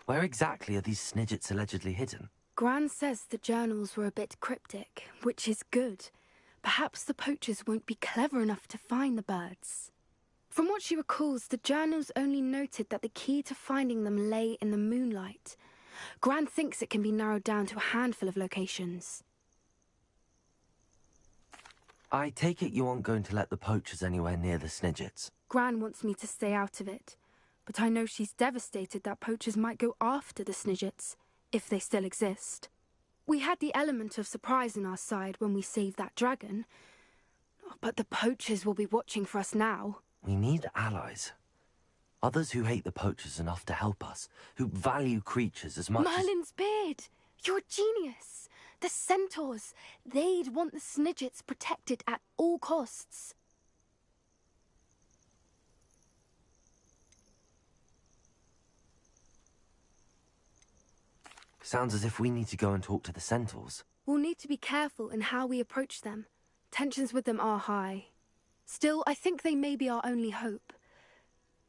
Where exactly are these Snidgets allegedly hidden? Gran says the journals were a bit cryptic, which is good. Perhaps the poachers won't be clever enough to find the birds. From what she recalls, the journals only noted that the key to finding them lay in the moonlight. Gran thinks it can be narrowed down to a handful of locations. I take it you aren't going to let the poachers anywhere near the Snidgets. Gran wants me to stay out of it, but I know she's devastated that poachers might go after the Snidgets, if they still exist. We had the element of surprise on our side when we saved that dragon, but the poachers will be watching for us now. We need allies. Others who hate the poachers enough to help us, who value creatures as much Merlin's beard! You're a genius! The centaurs! They'd want the Snidgets protected at all costs. Sounds as if we need to go and talk to the centaurs. We'll need to be careful in how we approach them. Tensions with them are high. Still, I think they may be our only hope.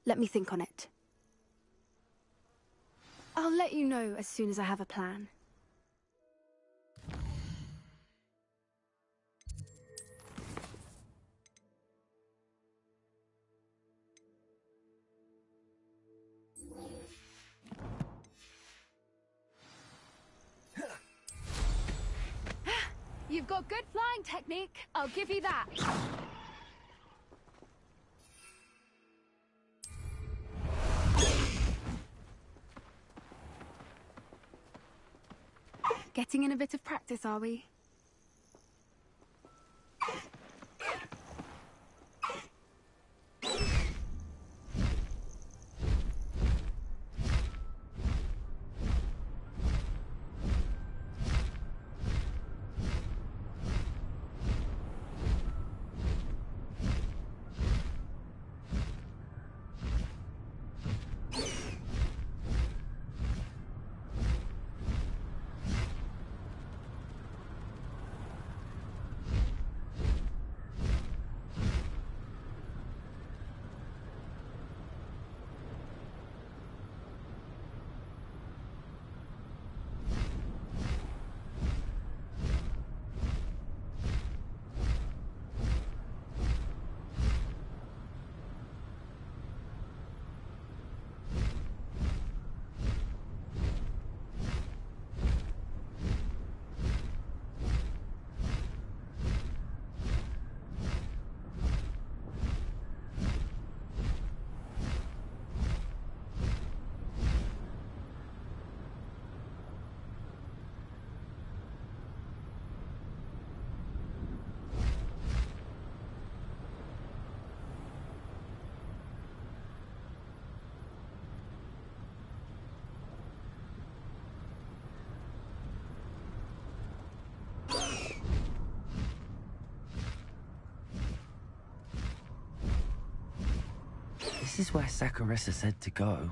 Let me think on it. I'll let you know as soon as I have a plan. You've got good flying technique, I'll give you that. Getting in a bit of practice, are we? This is where Saccharissa said to go.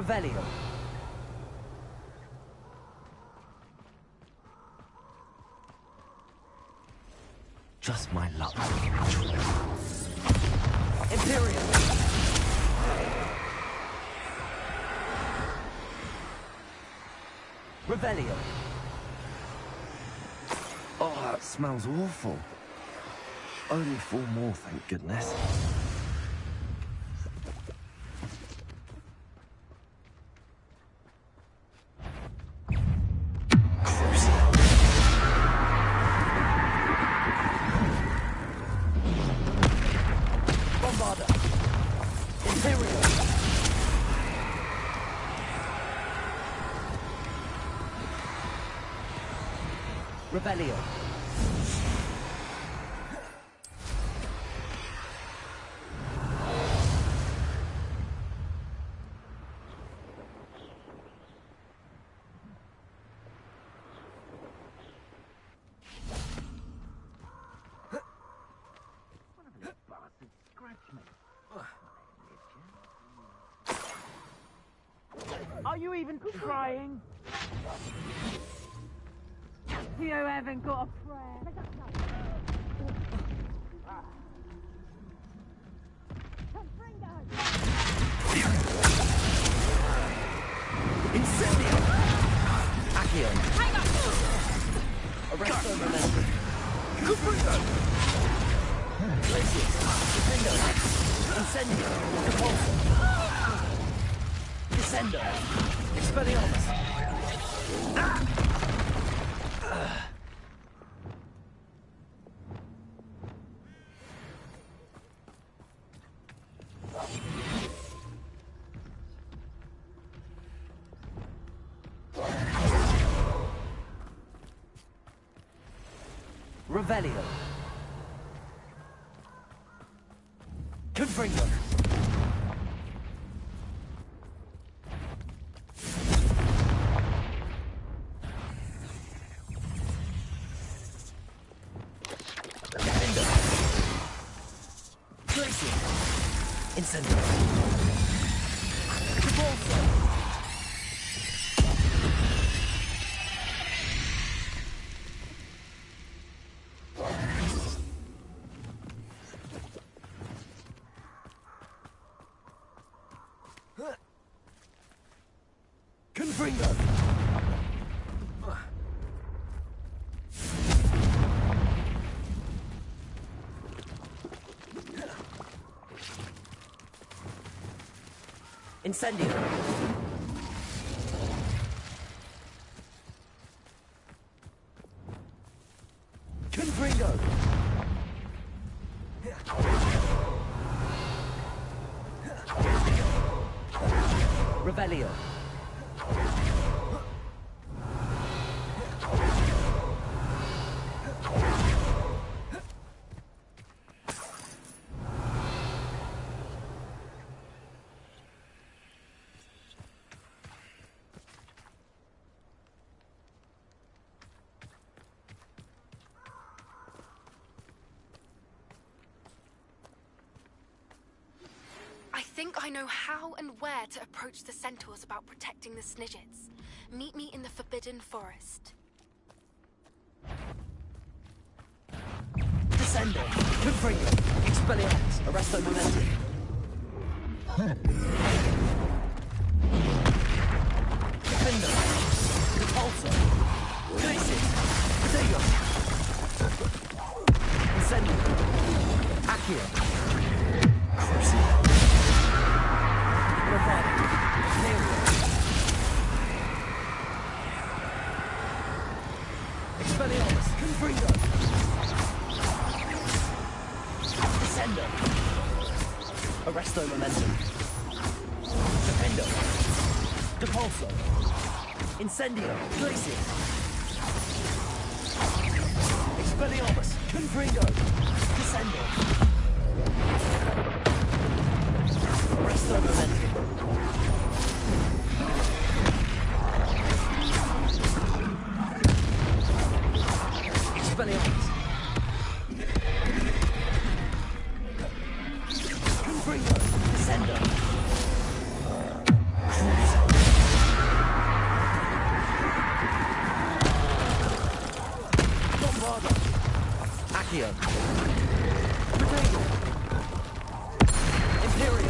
Revelio. Just my luck. Imperial. Revelio. Oh, that smells awful. Only 4 more, thank goodness. Revelio. Are you even trying? You haven't got a prayer. Incendio! Accio. Hang on! Arresto momentum. Cuprido! Glacius. Defendo. Incendio. Repulsor. Descendo. Expelliarmus. Revelio. Confringo. Defendo. Glacier. Incendio. Repulsor. Confringo! Incendio! Confringo! Revelio! I think I know how and where to approach the centaurs about protecting the Snidgets. Meet me in the Forbidden Forest. Descendo! Confringo! Expelliarmus! Arresto momentum! Defendo! Repulsor! Glacius! Protego! Incendio! Accio! Crucio! Bravado! Nero! Expelliarmus! Confringo! Descendo! Arresto momentum! Defendo! Depulso! Incendio! Glacius! Expelliarmus! Confringo! Descendo! Arresto momentum! Expelliarmus! Confringo! Descendo! Cruiser! Accio. Imperium.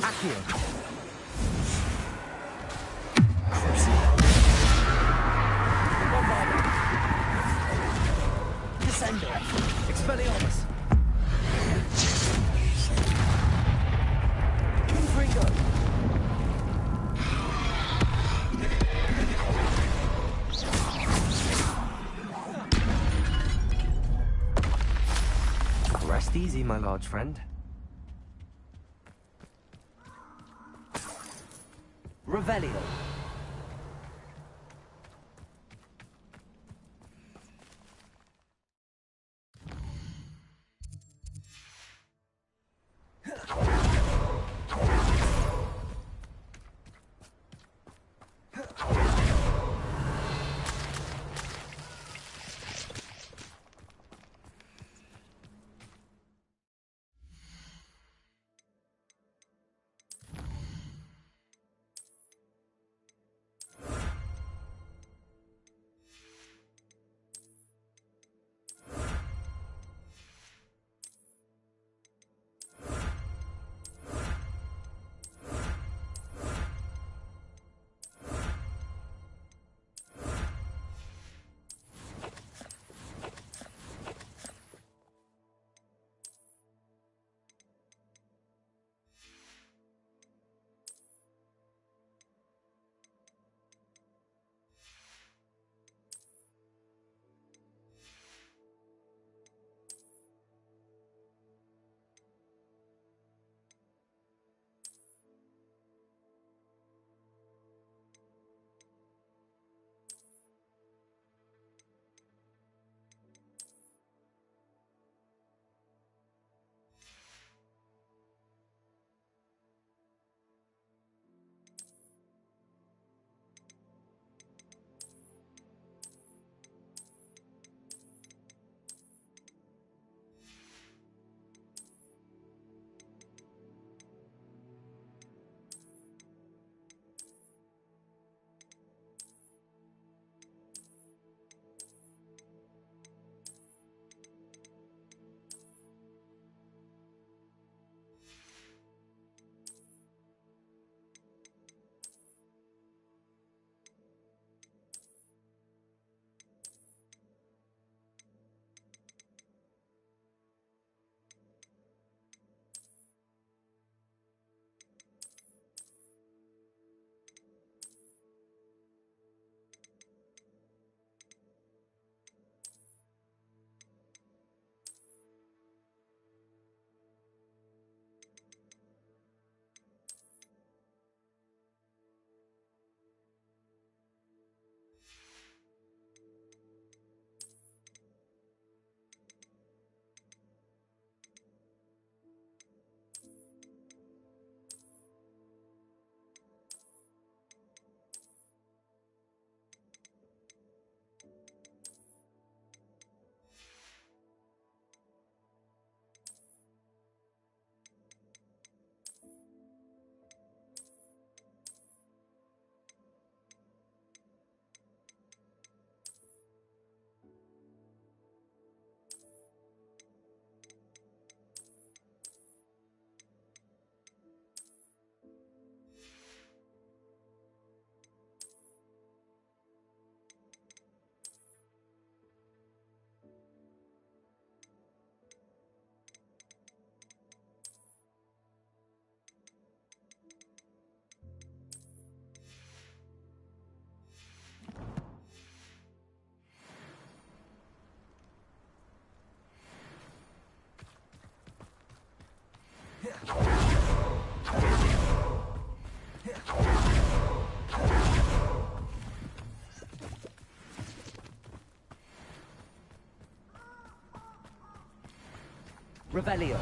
Accio. Descendo. Expelliarmus. Confringo. Rest easy, my large friend. Revelio. Revelio.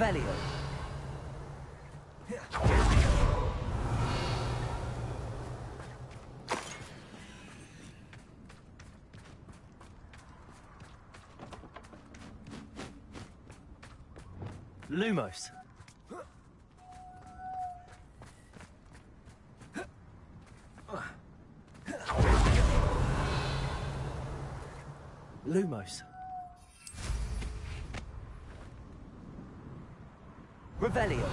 Revelio. Lumos. Lumos. Revelio.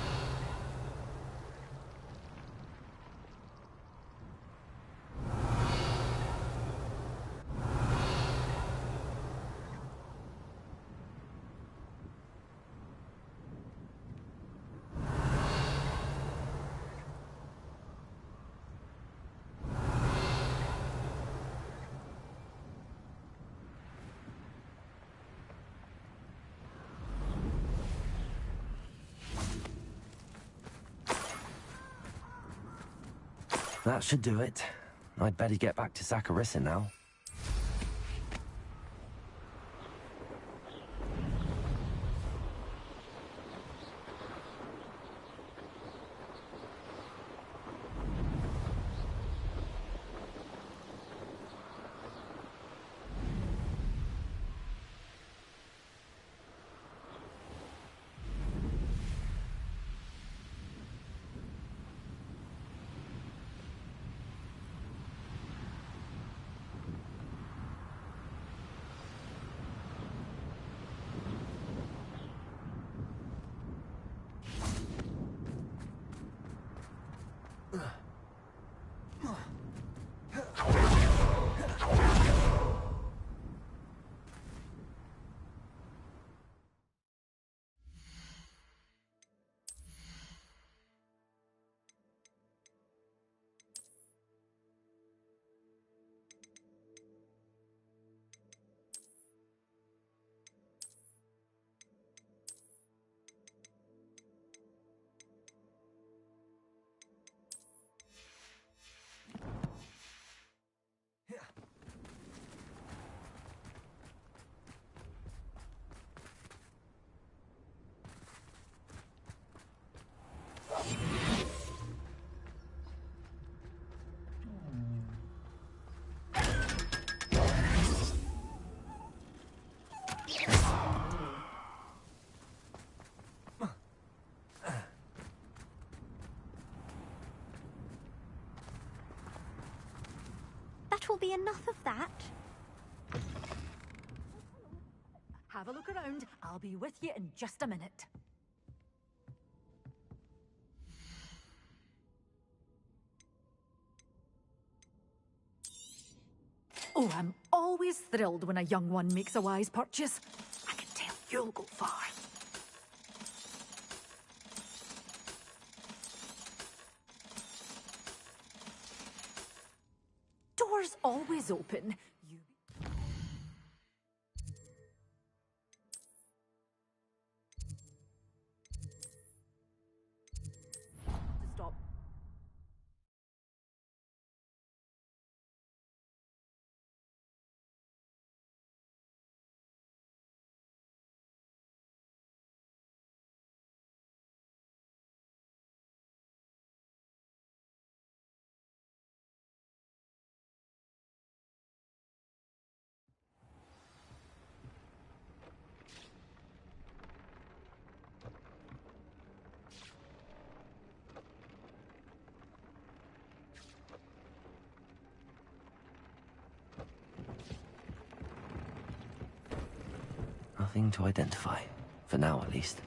That should do it. I'd better get back to Zacharissa now. That will be enough of that. Have a look around. I'll be with you in just a minute. Oh, I'm always thrilled when a young one makes a wise purchase. I can tell you'll go far. Doors always open. You... Stop. Nothing to identify. For now, at least.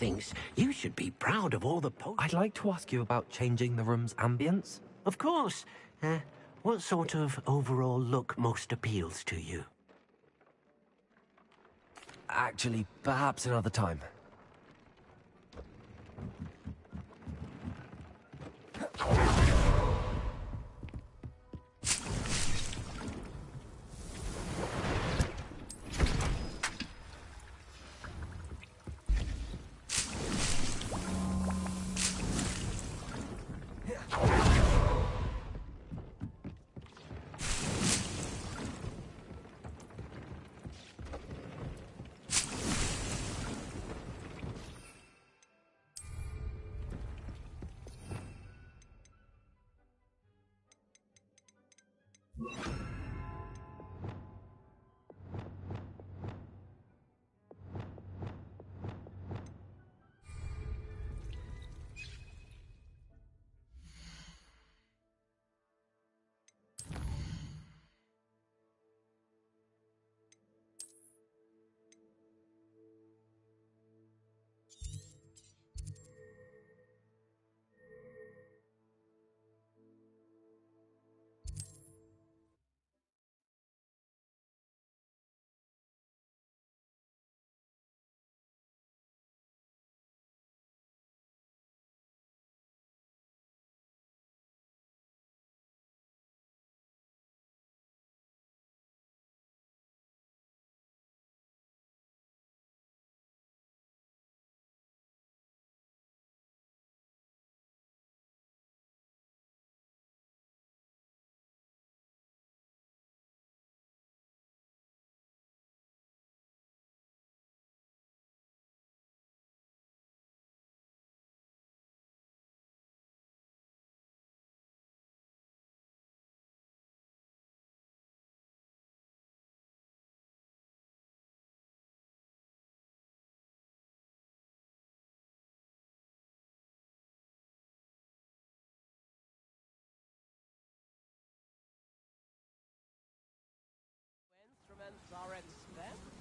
thinks you should be proud of all the I'd like to ask you about changing the room's ambience. Of course. What sort of overall look most appeals to you? Actually, perhaps another time. Instruments are expensive.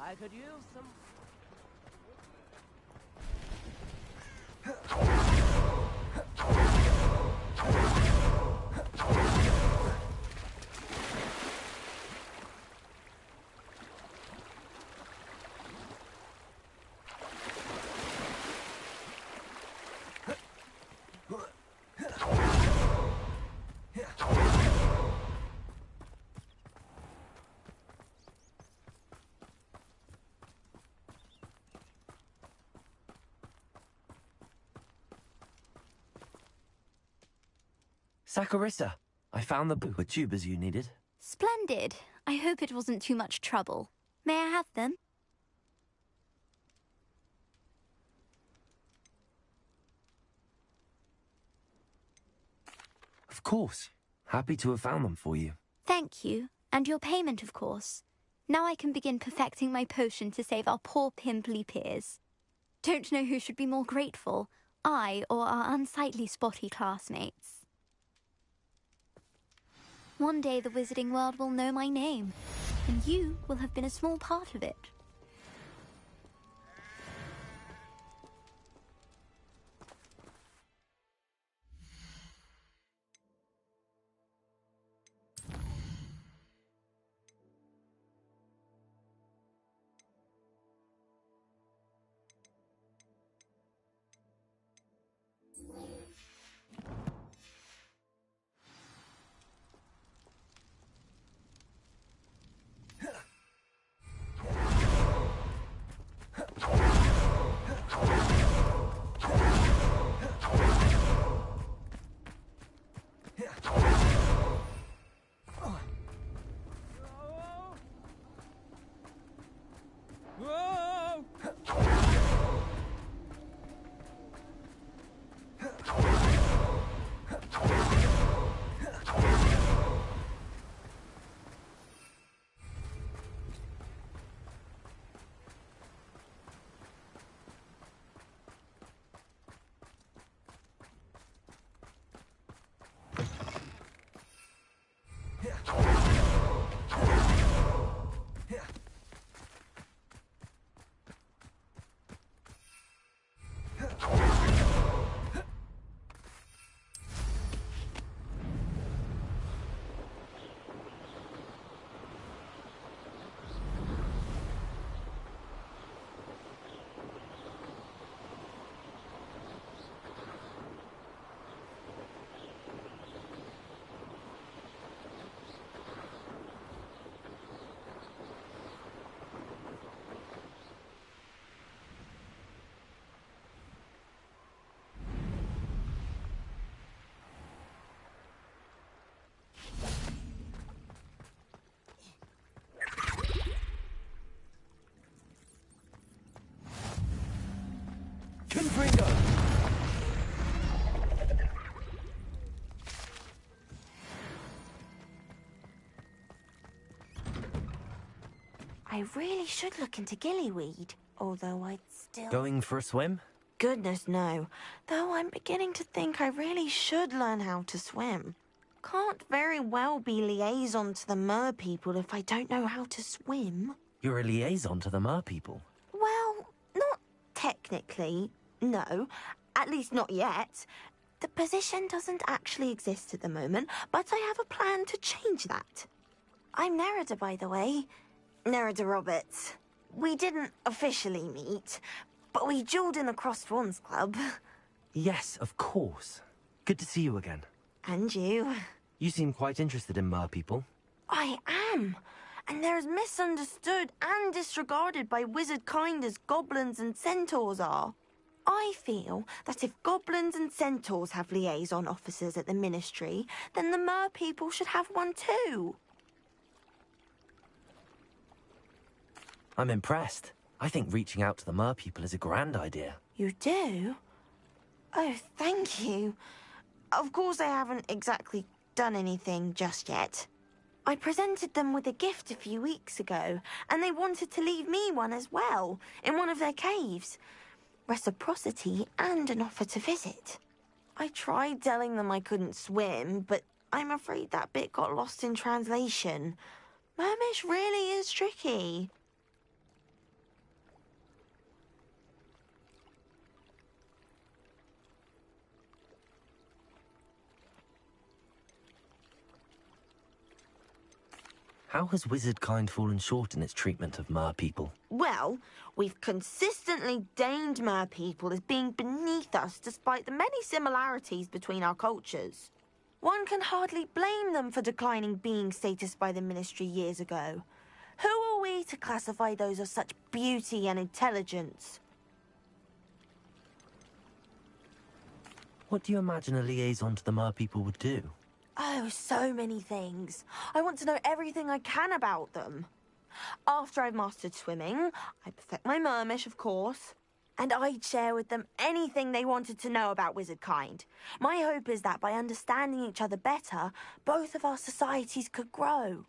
I could use some... Saccharissa, I found the booper tubers you needed. Splendid. I hope it wasn't too much trouble. May I have them? Of course. Happy to have found them for you. Thank you. And your payment, of course. Now I can begin perfecting my potion to save our poor pimply peers. Don't know who should be more grateful, I or our unsightly spotty classmates. One day the wizarding world will know my name, and you will have been a small part of it. Confringo! I really should look into gillyweed, although I'd still... Going for a swim? Goodness, no. Though I'm beginning to think I really should learn how to swim. Can't very well be liaison to the mer people if I don't know how to swim. You're a liaison to the mer people. Well, not technically, no. At least not yet. The position doesn't actually exist at the moment, but I have a plan to change that. I'm Nerida, by the way. Nerida Roberts. We didn't officially meet, but we duelled in the Crossed Swans Club. Yes, of course. Good to see you again. And you. You seem quite interested in mer people. I am. And they're as misunderstood and disregarded by wizard kind as goblins and centaurs are. I feel that if goblins and centaurs have liaison officers at the Ministry, then the mer people should have one too. I'm impressed. I think reaching out to the mer people is a grand idea. You do? Oh, thank you. Of course I haven't exactly done anything just yet. I presented them with a gift a few weeks ago, and they wanted to leave me one as well, in one of their caves. Reciprocity and an offer to visit. I tried telling them I couldn't swim, but I'm afraid that bit got lost in translation. Mermish really is tricky. How has wizard kind fallen short in its treatment of mer people? Well, we've consistently deemed mer people as being beneath us despite the many similarities between our cultures. One can hardly blame them for declining being status by the Ministry years ago. Who are we to classify those of such beauty and intelligence? What do you imagine a liaison to the mer people would do? Oh, so many things. I want to know everything I can about them. After I've mastered swimming, I perfect my mermish, of course, and I'd share with them anything they wanted to know about wizard kind. My hope is that by understanding each other better, both of our societies could grow.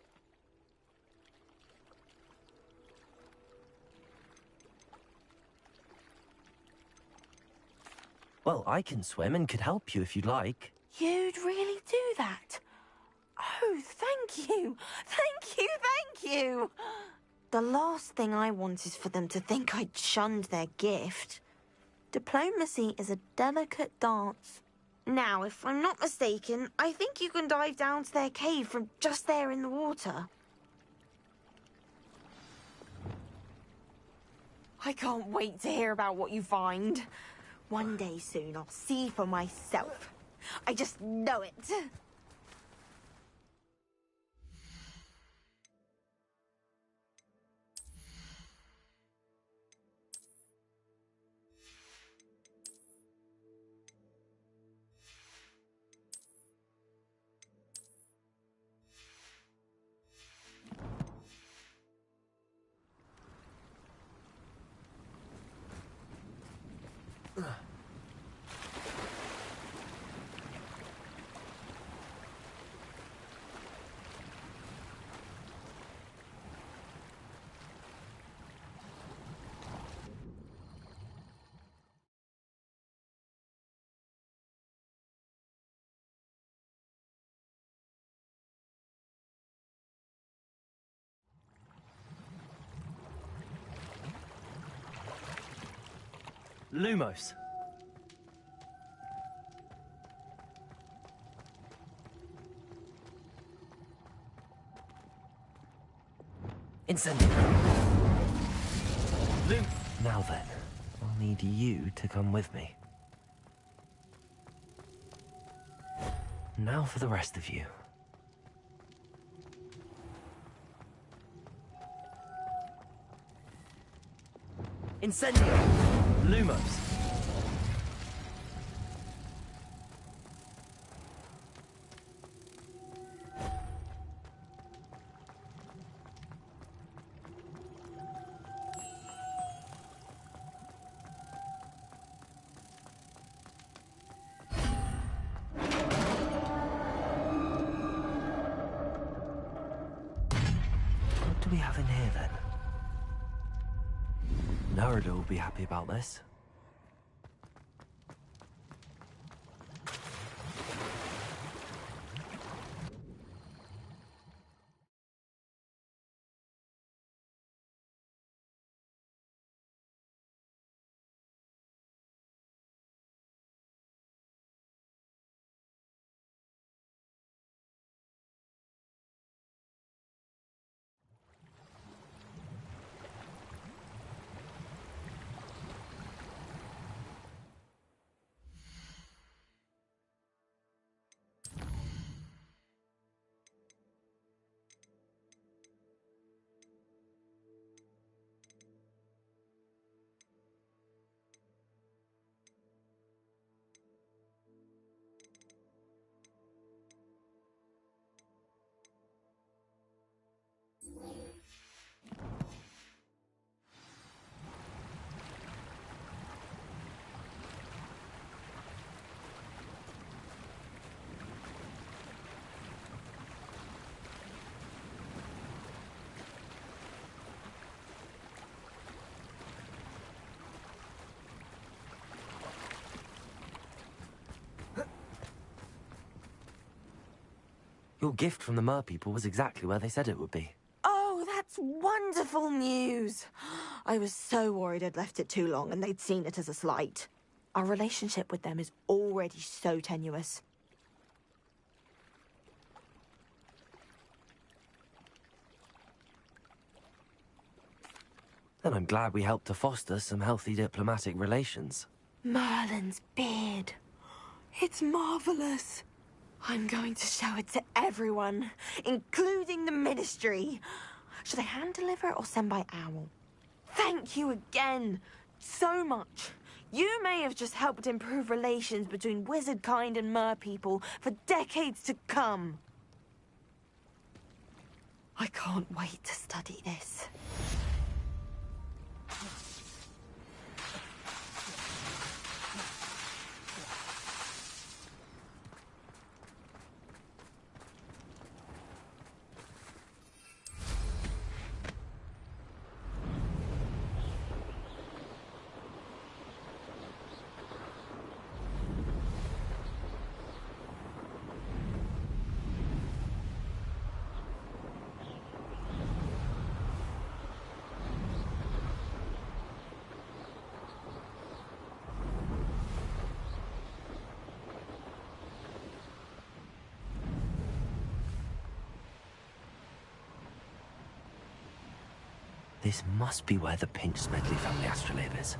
Well, I can swim and could help you if you'd like. You'd really do that? Oh, thank you! Thank you, thank you! The last thing I want is for them to think I'd shunned their gift. Diplomacy is a delicate dance. Now, if I'm not mistaken, I think you can dive down to their cave from just there in the water. I can't wait to hear about what you find. One day soon, I'll see for myself. I just know it. Lumos. Incendio. Now then, I'll need you to come with me. Now for the rest of you. Incendio! Lumos. Merida will be happy about this. Your gift from the Mer people was exactly where they said it would be. Oh, that's wonderful news. I was so worried I'd left it too long and they'd seen it as a slight. Our relationship with them is already so tenuous. Then I'm glad we helped to foster some healthy diplomatic relations. Merlin's beard. It's marvelous. I'm going to show it to everyone, including the Ministry. Should I hand deliver it or send by owl? Thank you again so much. You may have just helped improve relations between wizard kind and mer people for decades to come. I can't wait to study this. This must be where the Pinch Smedley family astrolabe is.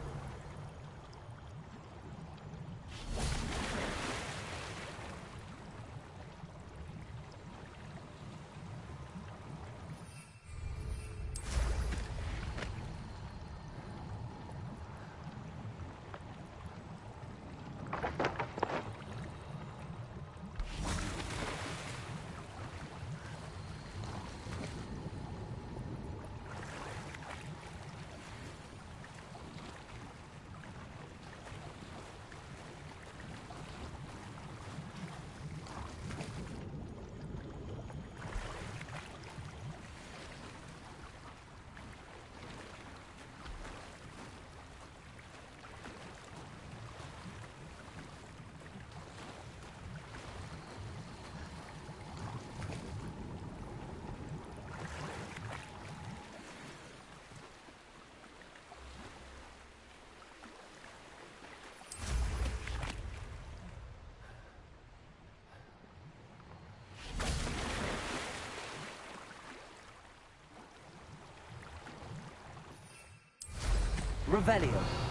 Revelio.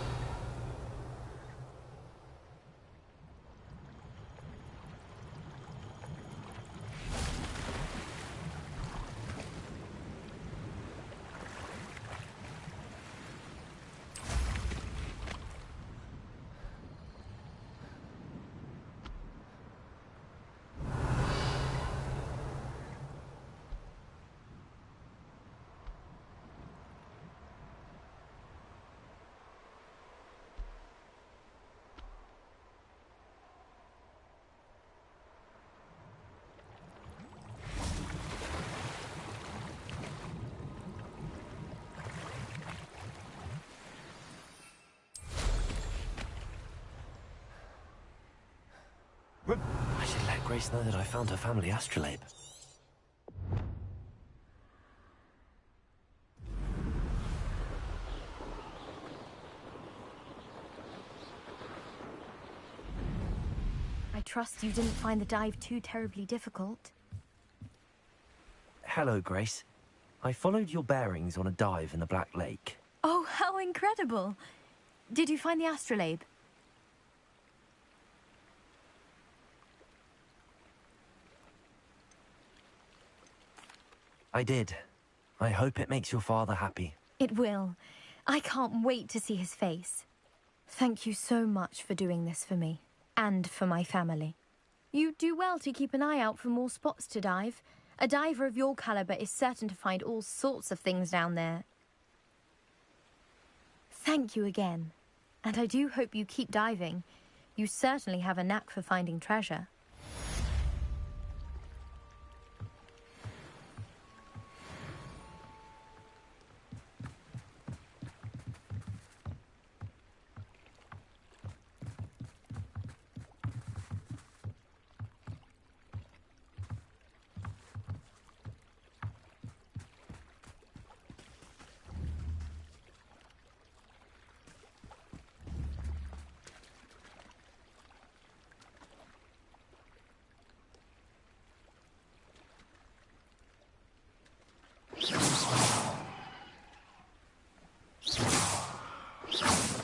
Grace know that I found her family astrolabe? I trust you didn't find the dive too terribly difficult. Hello, Grace. I followed your bearings on a dive in the Black Lake. Oh, how incredible! Did you find the astrolabe? I did. I hope it makes your father happy. It will. I can't wait to see his face. Thank you so much for doing this for me, and for my family. You do well to keep an eye out for more spots to dive. A diver of your caliber is certain to find all sorts of things down there. Thank you again. And I do hope you keep diving. You certainly have a knack for finding treasure.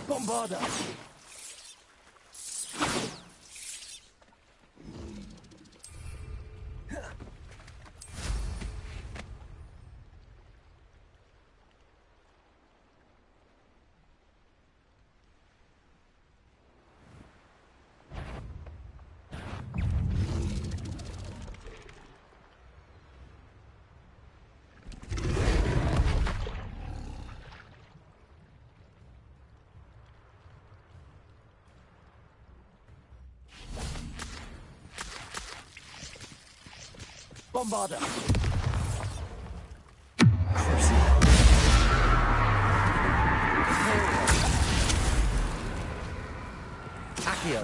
Bombarda! Bombarda! Accio!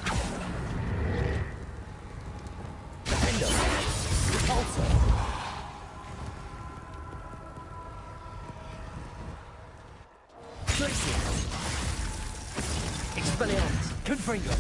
Defender! Repulsor! Tracy! Expelliarmus! Confringo!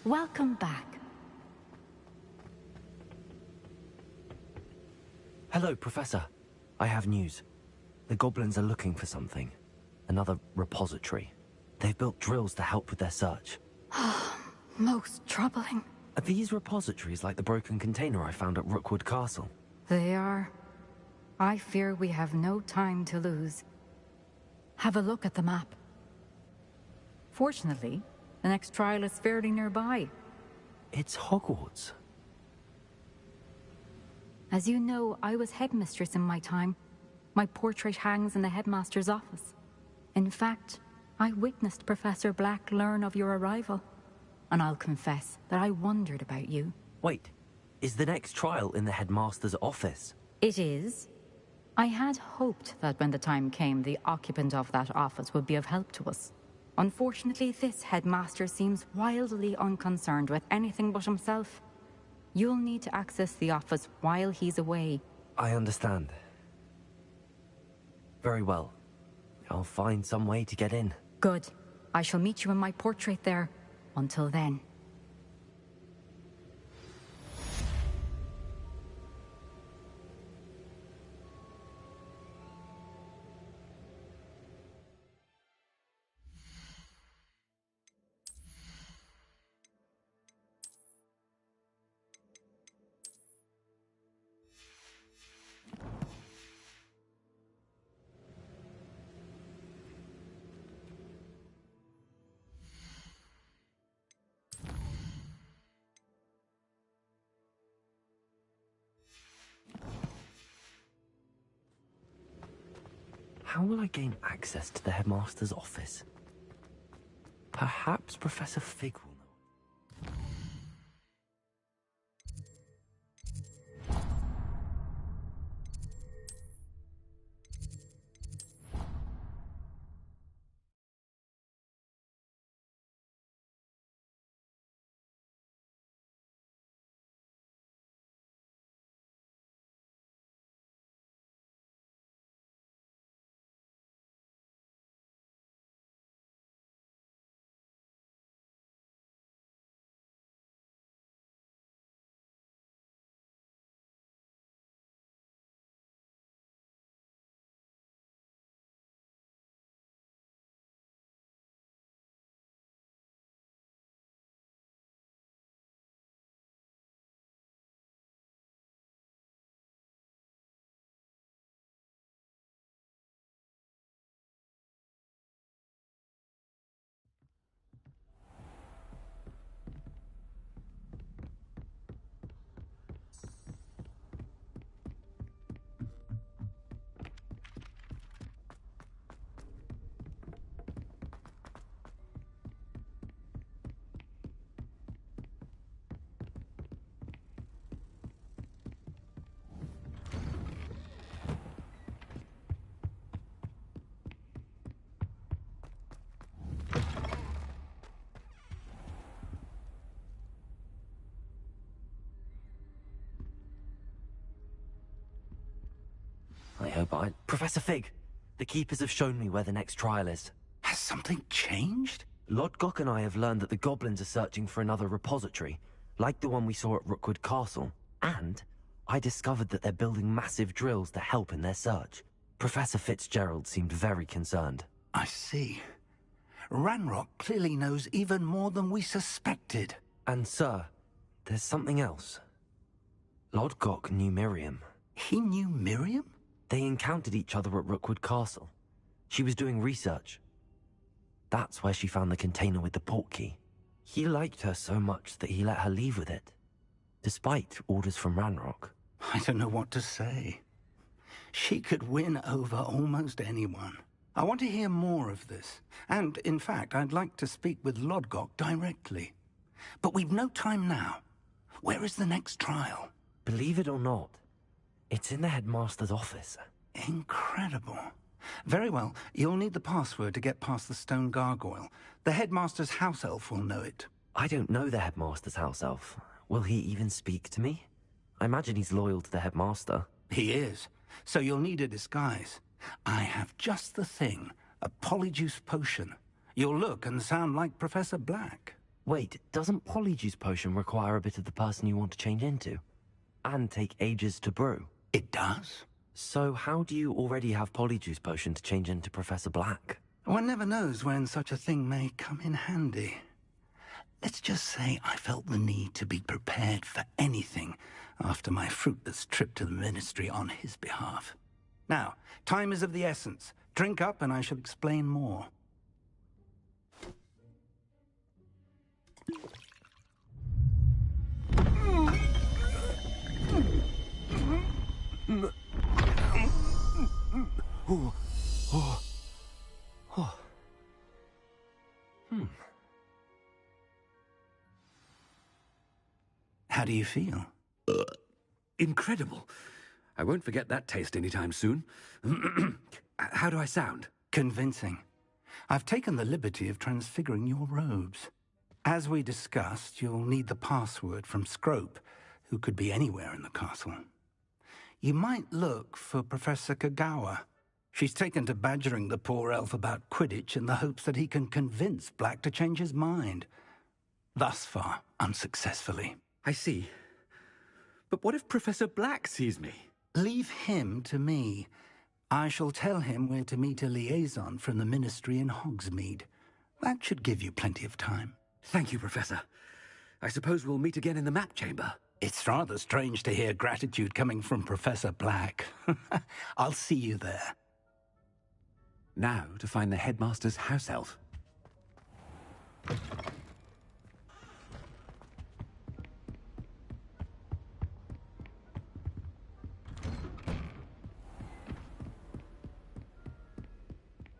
Welcome back. Hello, Professor. I have news. The goblins are looking for something. Another repository. They've built drills to help with their search. Most troubling. Are these repositories like the broken container I found at Rookwood Castle? They are. I fear we have no time to lose. Have a look at the map. Fortunately, the next trial is fairly nearby. It's Hogwarts. As you know, I was headmistress in my time. My portrait hangs in the headmaster's office. In fact, I witnessed Professor Black learn of your arrival. And I'll confess that I wondered about you. Wait, is the next trial in the headmaster's office? It is. I had hoped that when the time came, the occupant of that office would be of help to us. Unfortunately, this headmaster seems wildly unconcerned with anything but himself. You'll need to access the office while he's away. I understand. Very well. I'll find some way to get in. Good. I shall meet you in my portrait there. Until then. How will I gain access to the headmaster's office? Perhaps Professor Fig will know. I hope I... Professor Fig! The Keepers have shown me where the next trial is. Has something changed? Lodgok and I have learned that the goblins are searching for another repository, like the one we saw at Rookwood Castle. And I discovered that they're building massive drills to help in their search. Professor Fitzgerald seemed very concerned. I see. Ranrock clearly knows even more than we suspected. And sir, there's something else. Lodgok knew Miriam. He knew Miriam? They encountered each other at Rookwood Castle. She was doing research. That's where she found the container with the portkey. He liked her so much that he let her leave with it, despite orders from Ranrock. I don't know what to say. She could win over almost anyone. I want to hear more of this. And, in fact, I'd like to speak with Lodgok directly. But we've no time now. Where is the next trial? Believe it or not, it's in the headmaster's office. Incredible. Very well. You'll need the password to get past the stone gargoyle. The headmaster's house elf will know it. I don't know the headmaster's house elf. Will he even speak to me? I imagine he's loyal to the headmaster. He is. So you'll need a disguise. I have just the thing. A polyjuice potion. You'll look and sound like Professor Black. Wait, doesn't Polyjuice Potion require a bit of the person you want to change into? And take ages to brew? It does. So how do you already have Polyjuice Potion to change into Professor Black? One never knows when such a thing may come in handy. Let's just say I felt the need to be prepared for anything after my fruitless trip to the Ministry on his behalf. Now, time is of the essence. Drink up and I shall explain more. How do you feel? Incredible. I won't forget that taste anytime soon. How do I sound? Convincing. I've taken the liberty of transfiguring your robes. As we discussed, you'll need the password from Scrope, who could be anywhere in the castle. You might look for Professor Kagawa. She's taken to badgering the poor elf about Quidditch in the hopes that he can convince Black to change his mind. Thus far, unsuccessfully. I see. But what if Professor Black sees me? Leave him to me. I shall tell him we're to meet a liaison from the Ministry in Hogsmeade. That should give you plenty of time. Thank you, Professor. I suppose we'll meet again in the map chamber. It's rather strange to hear gratitude coming from Professor Black. I'll see you there. Now to find the headmaster's house elf.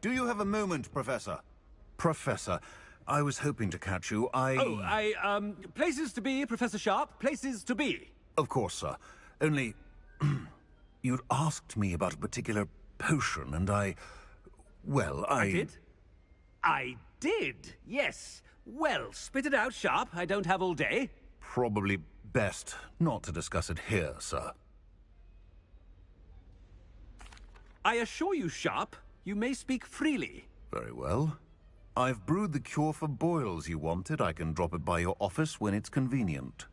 Do you have a moment, Professor? Professor, I was hoping to catch you. Places to be, Professor Sharp. Places to be. Of course, sir. Only, you'd asked me about a particular potion, and I did? I did, yes. Well, spit it out, Sharp. I don't have all day. Probably best not to discuss it here, sir. I assure you, Sharp, you may speak freely. Very well. I've brewed the cure for boils you wanted. I can drop it by your office when it's convenient.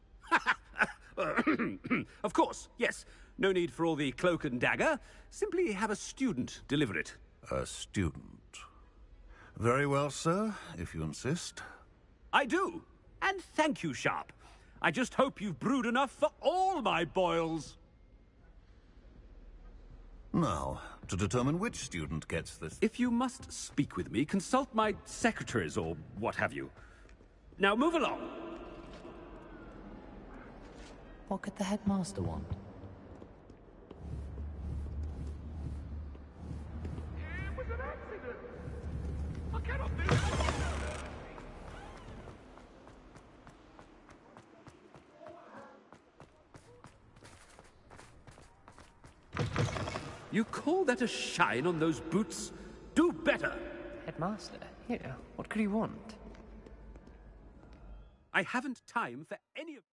Of course, yes. No need for all the cloak and dagger. Simply have a student deliver it. A student. Very well, sir, if you insist. I do. And thank you, Sharp. I just hope you've brewed enough for all my boils. Now, to determine which student gets this... If you must speak with me, consult my secretaries or what have you. Now move along. What could the headmaster want? It was an accident. I cannot believe it. You call that a shine on those boots? Do better! Headmaster? Here, what could he want? I haven't time for any of...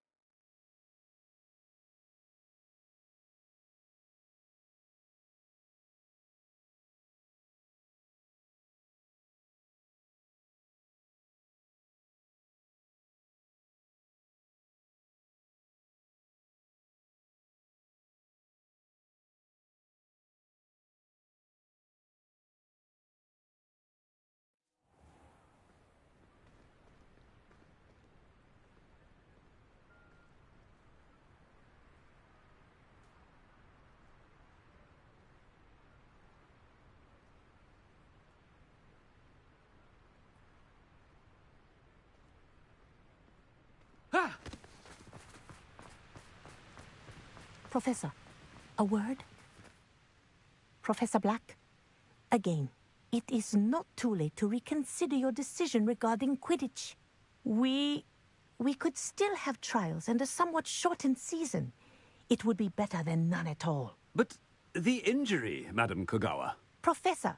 Professor, a word? Professor Black, again, it is not too late to reconsider your decision regarding Quidditch. We could still have trials and a somewhat shortened season. It would be better than none at all. But the injury, Madam Kogawa. Professor,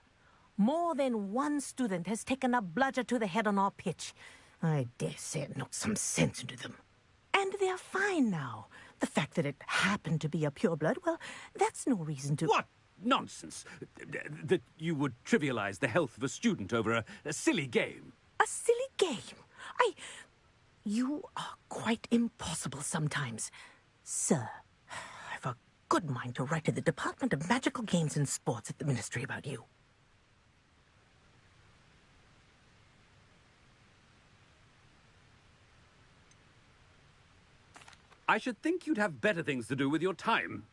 more than one student has taken a bludger to the head on our pitch. I dare say it knocked some sense into them. And they're fine now. The fact that it happened to be a pureblood, well, that's no reason to... What nonsense! That you would trivialize the health of a student over a silly game. A silly game? You are quite impossible sometimes. Sir, I've a good mind to write to the Department of Magical Games and Sports at the Ministry about you. I should think you'd have better things to do with your time.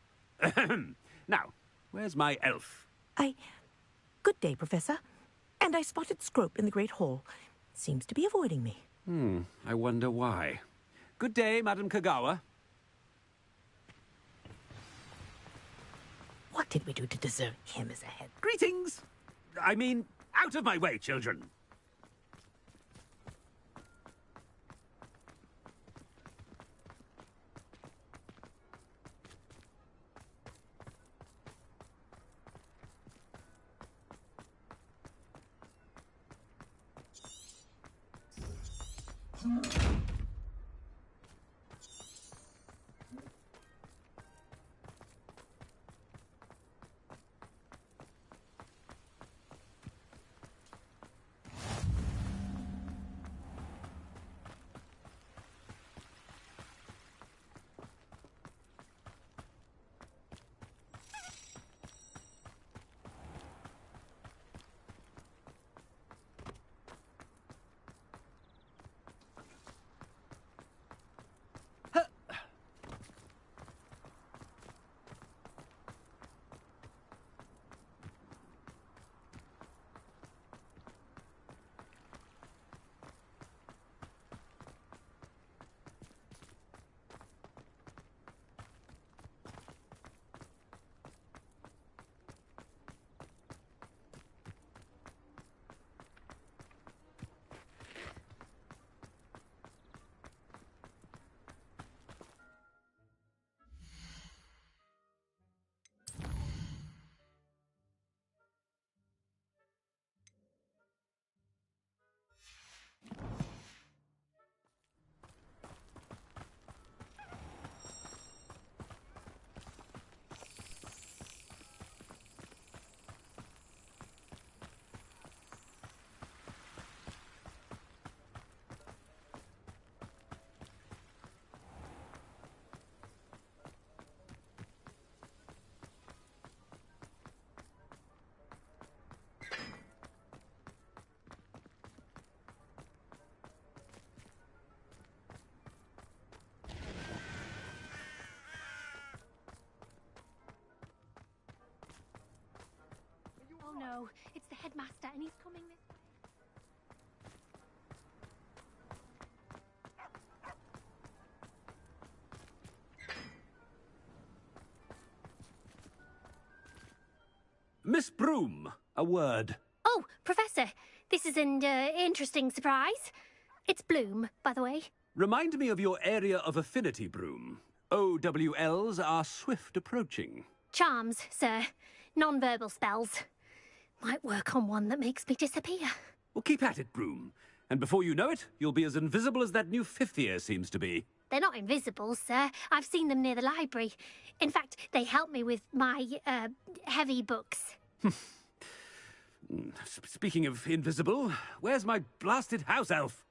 Now, where's my elf? Good day, Professor. And I spotted Scrope in the Great Hall. Seems to be avoiding me. I wonder why. Good day, Madam Kagawa. What did we do to deserve him as a head? Greetings! I mean, out of my way, children. Oh no, it's the headmaster and he's coming this way. Miss Broom, a word. Oh, Professor, this is an interesting surprise. It's Bloom, by the way. Remind me of your area of affinity, Broom. OWLs are swift approaching. Charms, sir. Non-verbal spells. Might work on one that makes me disappear. Well, keep at it, Broom. And before you know it, you'll be as invisible as that new fifth year seems to be. They're not invisible, sir. I've seen them near the library. In fact, they help me with my, heavy books. Speaking of invisible, where's my blasted house elf?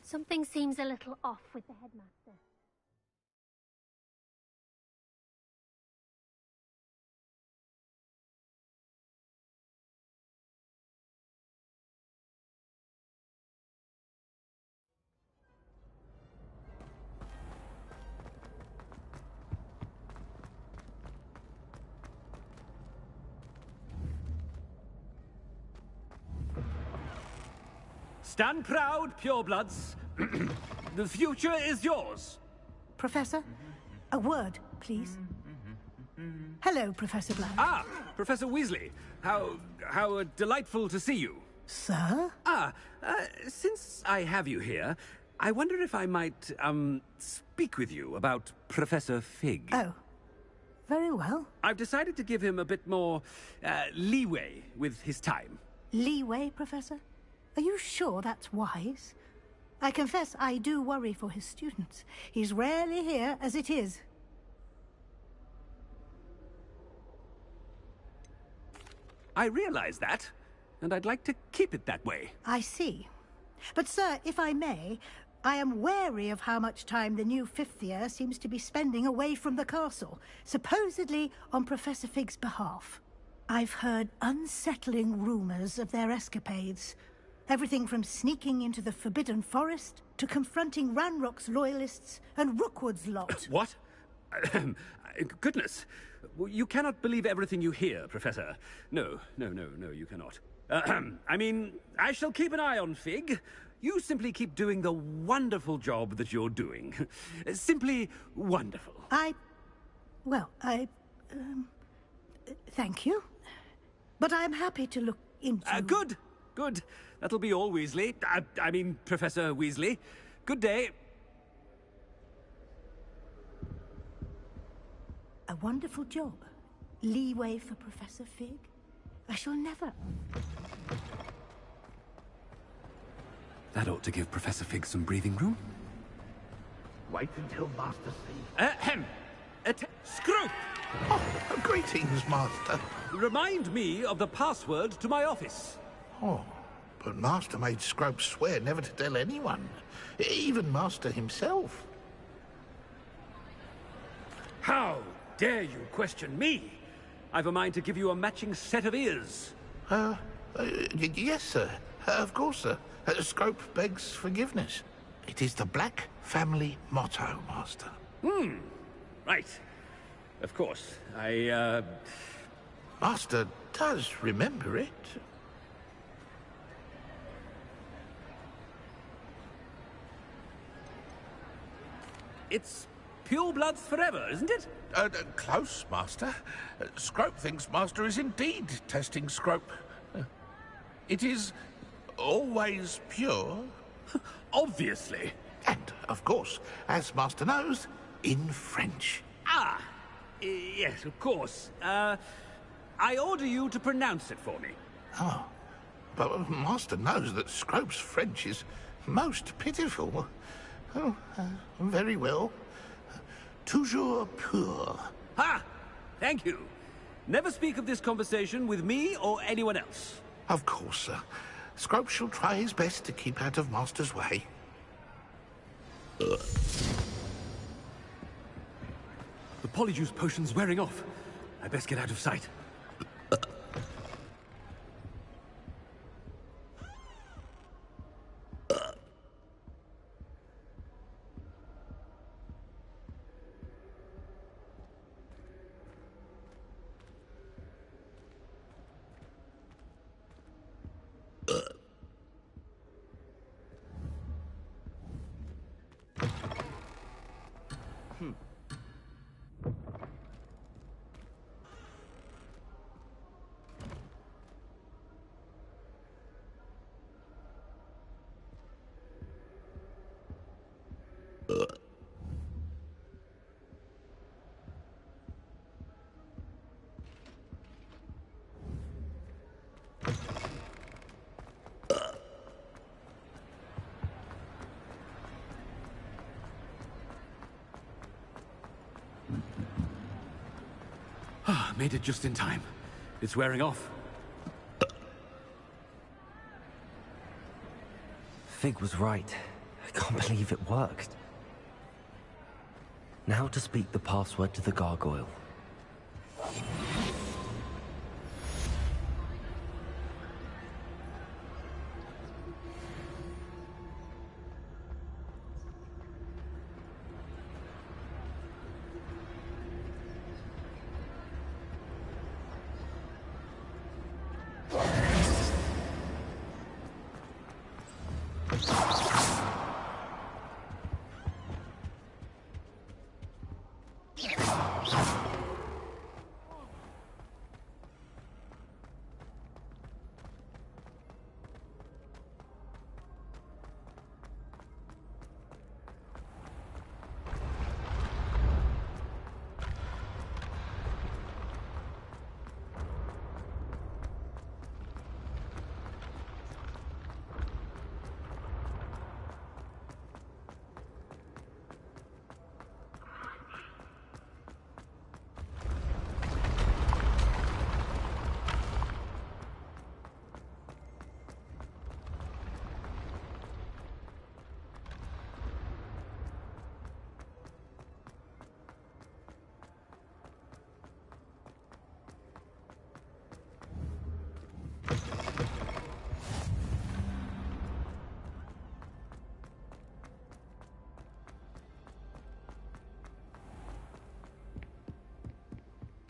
Something seems a little off with the headmaster. Stand proud, purebloods. The future is yours. Professor, a word, please. Hello, Professor Black. Ah, Professor Weasley. How delightful to see you. Sir? Since I have you here, I wonder if I might, speak with you about Professor Fig. Oh, very well. I've decided to give him a bit more, leeway with his time. Leeway, Professor? Are you sure that's wise? I confess I do worry for his students. He's rarely here as it is. I realize that. and I'd like to keep it that way. I see. But, sir, if I may, I am wary of how much time the new fifth year seems to be spending away from the castle, supposedly on Professor Fig's behalf. I've heard unsettling rumors of their escapades. Everything from sneaking into the Forbidden Forest to confronting Ranrock's loyalists and Rookwood's lot. What? Goodness. You cannot believe everything you hear, Professor. No, you cannot. I mean, I shall keep an eye on Fig. You simply keep doing the wonderful job that you're doing. Simply wonderful. Thank you. But I'm happy to look into... Good. That'll be all, Weasley. I mean, Professor Weasley. Good day. A wonderful job. Leeway for Professor Fig. I shall never... That ought to give Professor Fig some breathing room. Wait until Master sees. Scroop! Oh, greetings, Master. Remind me of the password to my office. Oh, but Master made Scrope swear never to tell anyone, even Master himself. How dare you question me? I've a mind to give you a matching set of ears. Yes, sir. Of course, sir. Scrope begs forgiveness. It is the Black family motto, Master. Right. Of course. Master does remember it. It's purebloods forever, isn't it? Close, Master. Scrope thinks Master is indeed testing Scrope. It is always pure. Obviously. And, of course, as Master knows, in French. Yes, of course. I order you to pronounce it for me. Oh, but Master knows that Scrope's French is most pitiful. Oh, very well. Toujours pur. Ha! Thank you. Never speak of this conversation with me or anyone else. Of course, sir. Scrope shall try his best to keep out of Master's way. The polyjuice potion's wearing off. I best get out of sight. Made it just in time. It's wearing off. Fig was right. I can't believe it worked. Now to speak the password to the gargoyle.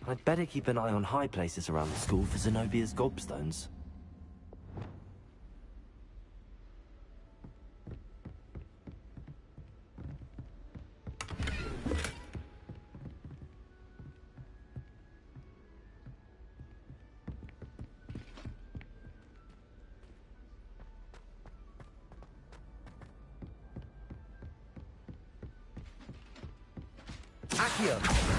I'd better keep an eye on high places around the school for Zenobia's gobstones. Accio!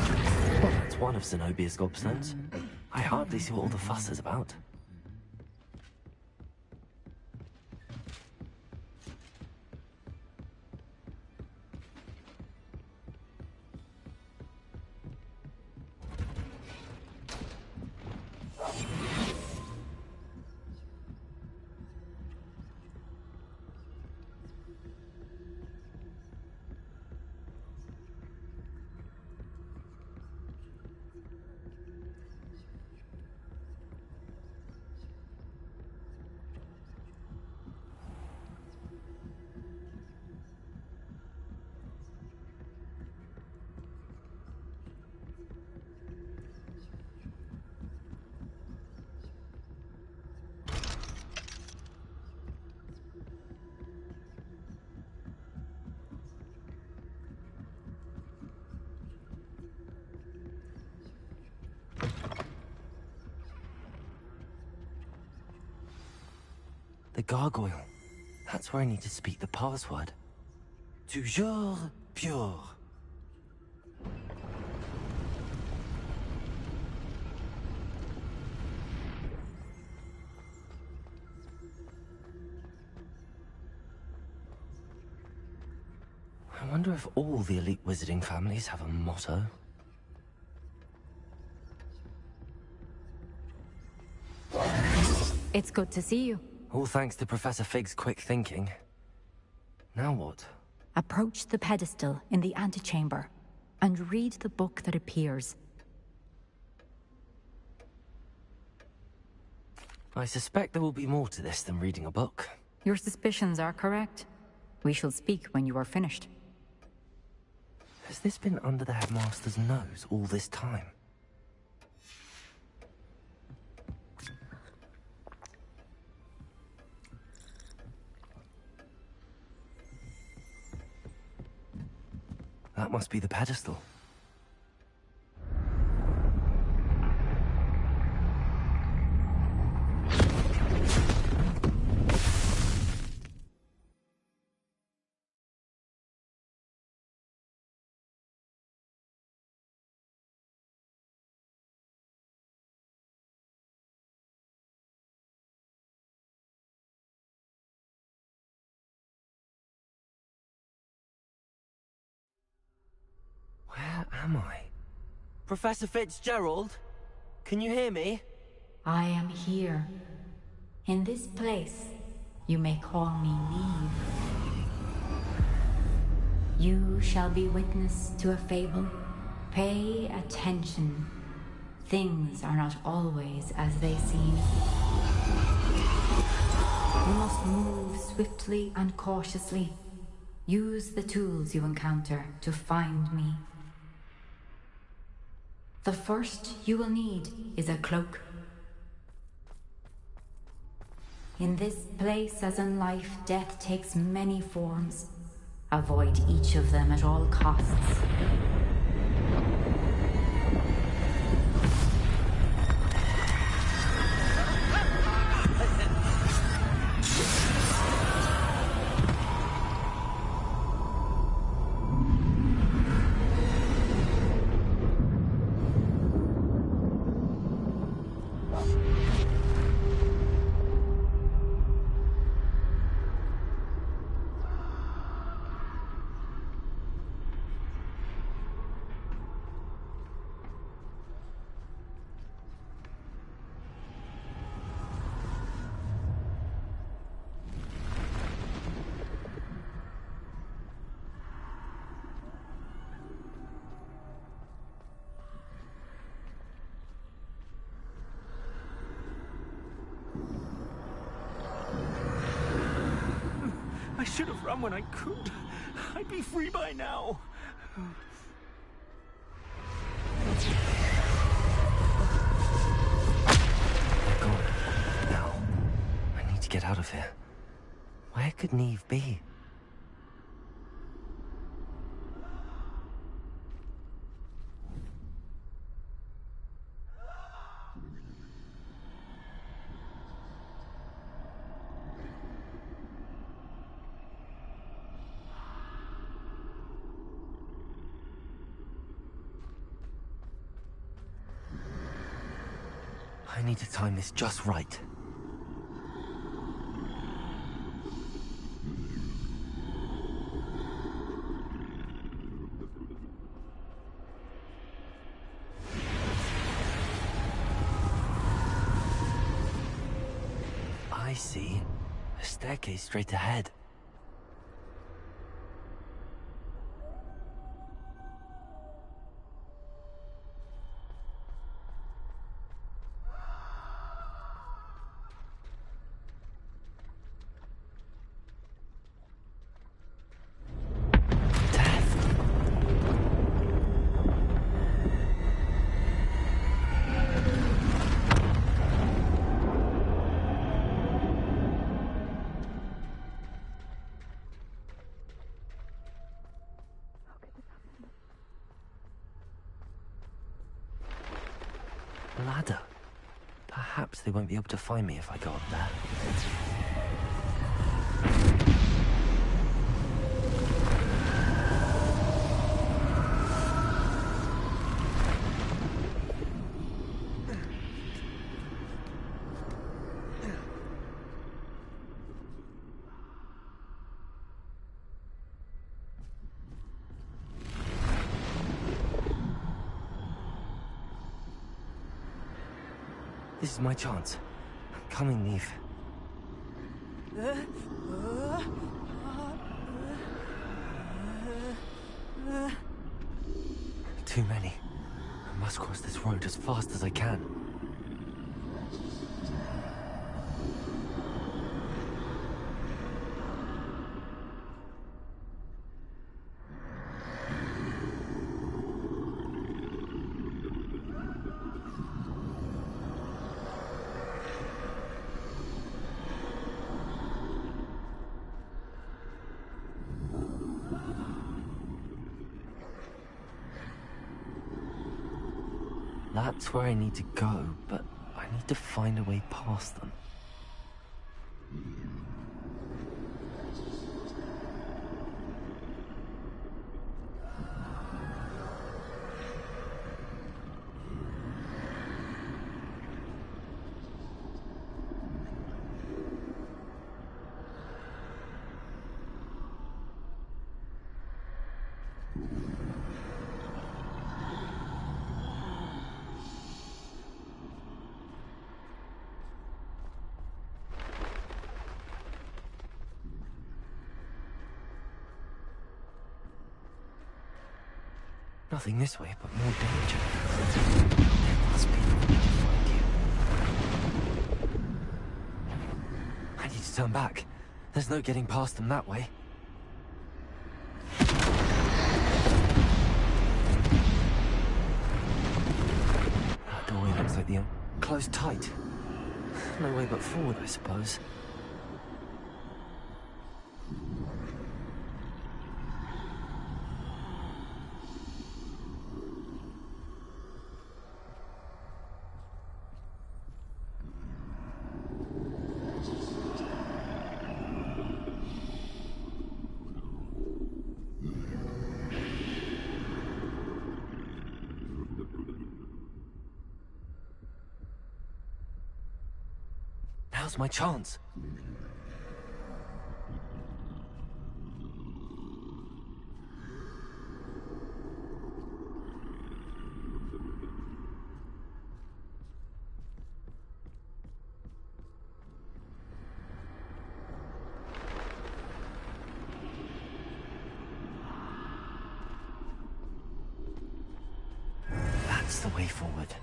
Well, that's one of Zenobia's gobstones. I hardly see what all the fuss is about. The gargoyle. That's where I need to speak the password. Toujours pure. I wonder if all the elite wizarding families have a motto. It's good to see you. All thanks to Professor Fig's quick thinking. Now what? Approach the pedestal in the antechamber and read the book that appears. I suspect there will be more to this than reading a book. Your suspicions are correct. We shall speak when you are finished. Has this been under the headmaster's nose all this time? That must be the pedestal. Where am I? Professor Fitzgerald? Can you hear me? I am here. In this place, you may call me Neve. You shall be witness to a fable. Pay attention. Things are not always as they seem. You must move swiftly and cautiously. Use the tools you encounter to find me. The first you will need is a cloak. In this place, as in life, death takes many forms. Avoid each of them at all costs. I should have run when I could. I'd be free by now. out of here. Where could Neve be? I need to time this just right. I see. A staircase straight ahead. Ladder. Perhaps they won't be able to find me if I go up there. This is my chance. I'm coming, Neve. Too many. I must cross this road as fast as I can. That's where I need to go, but I need to find a way past them. Nothing this way, but more danger. There must be a way to find you. I need to turn back. There's no getting past them that way. That doorway looks like the closed tight. No way but forward, I suppose. Now's my chance. That's the way forward.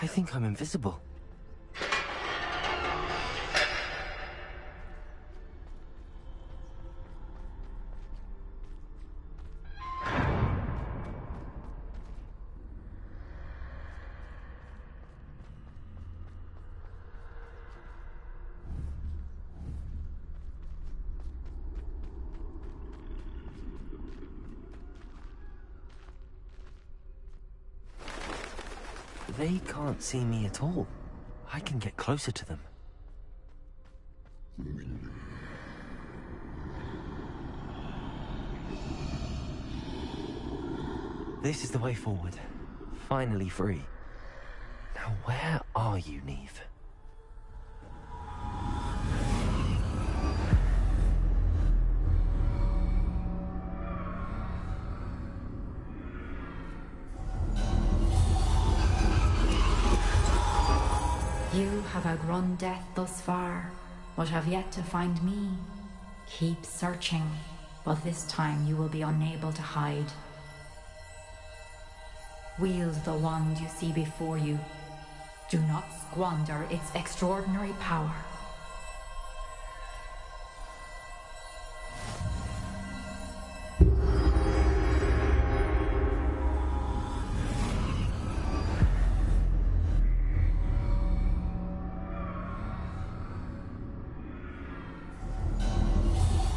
I think I'm invisible. They can't see me at all. I can get closer to them. This is the way forward. Finally free. Now where are you, Neve? You have outrun death thus far, but have yet to find me. Keep searching, but this time you will be unable to hide. Wield the wand you see before you. Do not squander its extraordinary power.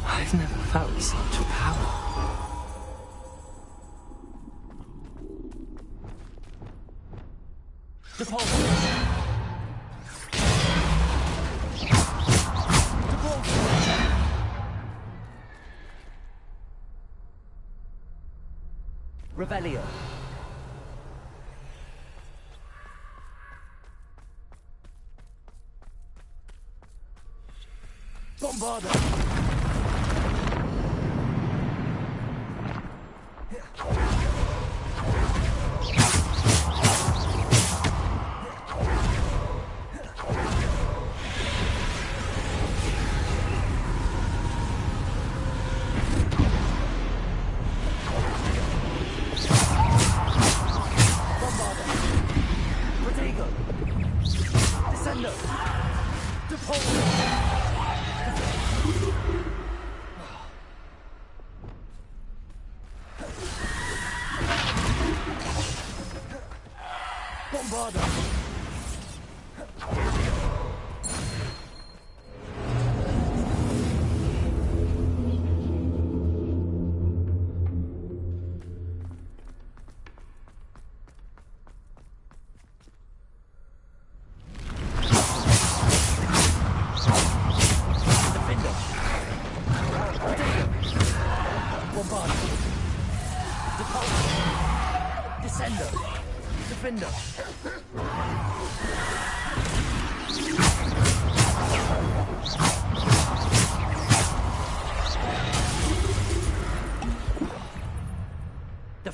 I've never felt such power. Revelio. Bombarda.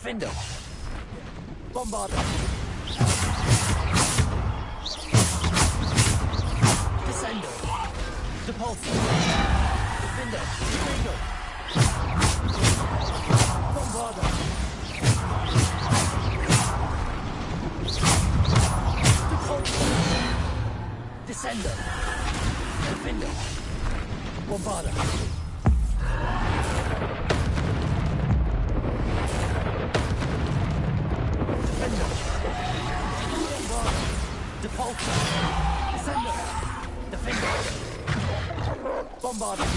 Defender. Bombarder. Descender. Depulsor. Defender. Defender. Bombarder. Depulsor. Descender. Defender. Bombarder. Depulsor. Descender. Defender. Bombarder.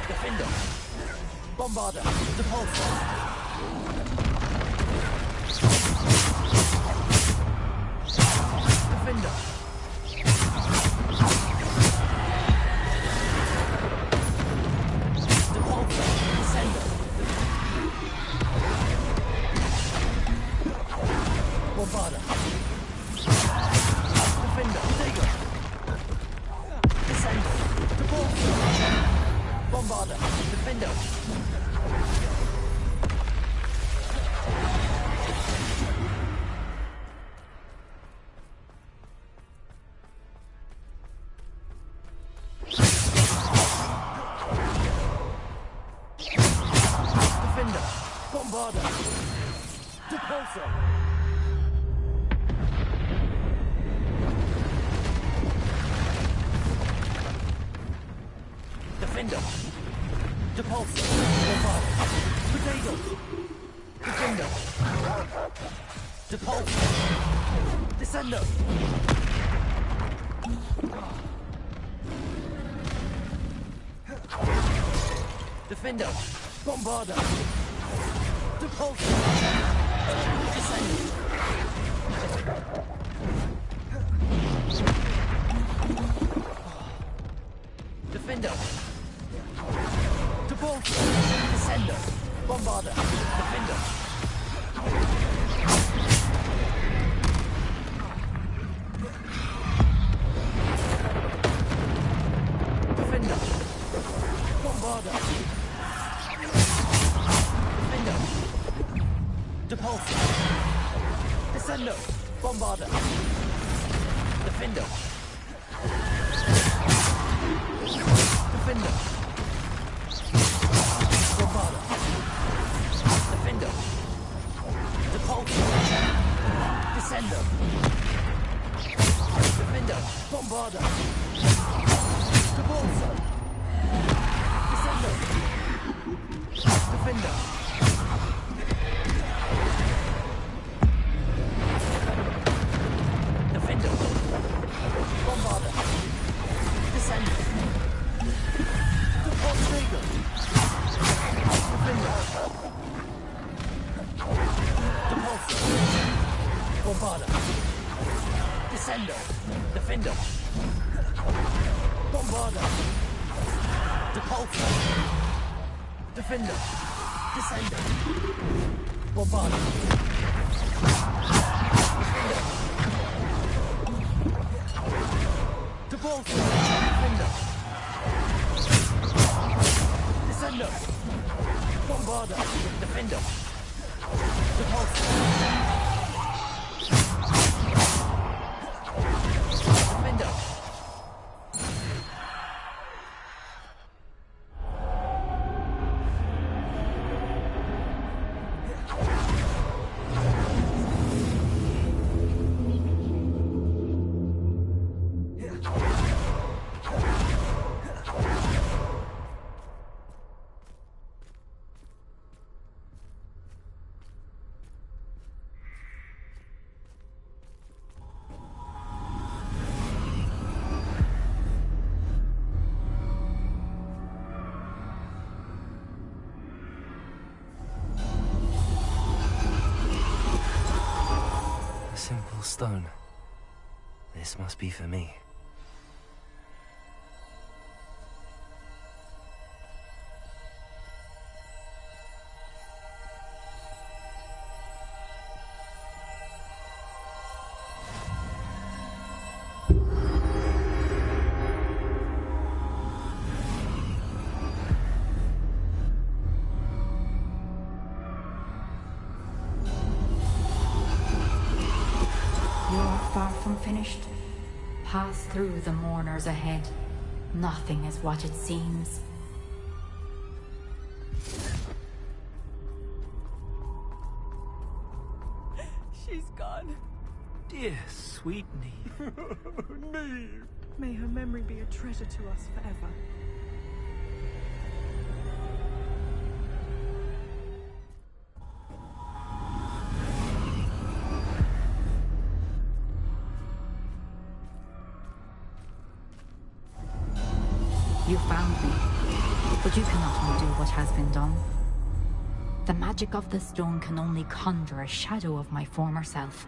Defender. Bombarder. Depulsor. Defender. Depulsor. Descender. Bombarder. Defender. Digger. Descender. Depulsor. Bombarder. Defender. Defender. Bombarder. Depulsor. Defender. Depulsor. Bombarder. Potato. Defender. Depulsor. Descender. Defender. Bombarder. Depulsor. Descender. Defender. Depulsor. Descender. Bombarder. Defender. Defender. Bombarder. Defender. Depulsor. Descender. Bombarder. Defender. Defender. Bombarder. Defender. Depulsor. Descender. Defender. Bombarder. Depulsor. Descender. Defender. Defender. Bombarder. Descender. Depulsor. Defender. Depulsor. Bombarder. Descender. Defender. Bombarder. Depulsor. Defender. Descender. Bombarder. Defender. Depulsor. Defender. Descender. Bombarder. Defender. Depulsor. Defender. Simple stone. This must be for me. Far from finished. Pass through the mourners ahead. Nothing is what it seems. She's gone. Dear sweet Neve. Neve. May her memory be a treasure to us forever. You found me, but you cannot undo what has been done. The magic of the stone can only conjure a shadow of my former self.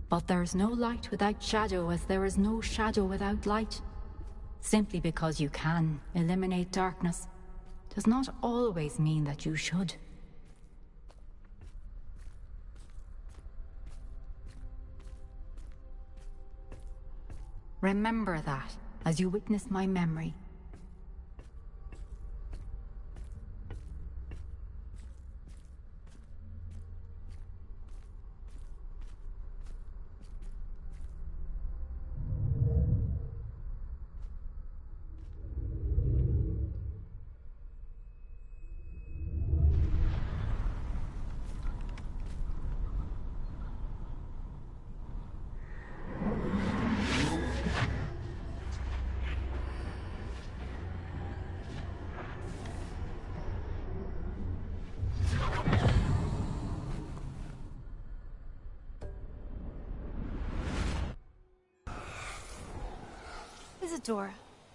But there is no light without shadow, as there is no shadow without light. Simply because you can eliminate darkness does not always mean that you should. Remember that as you witness my memory. Isadora,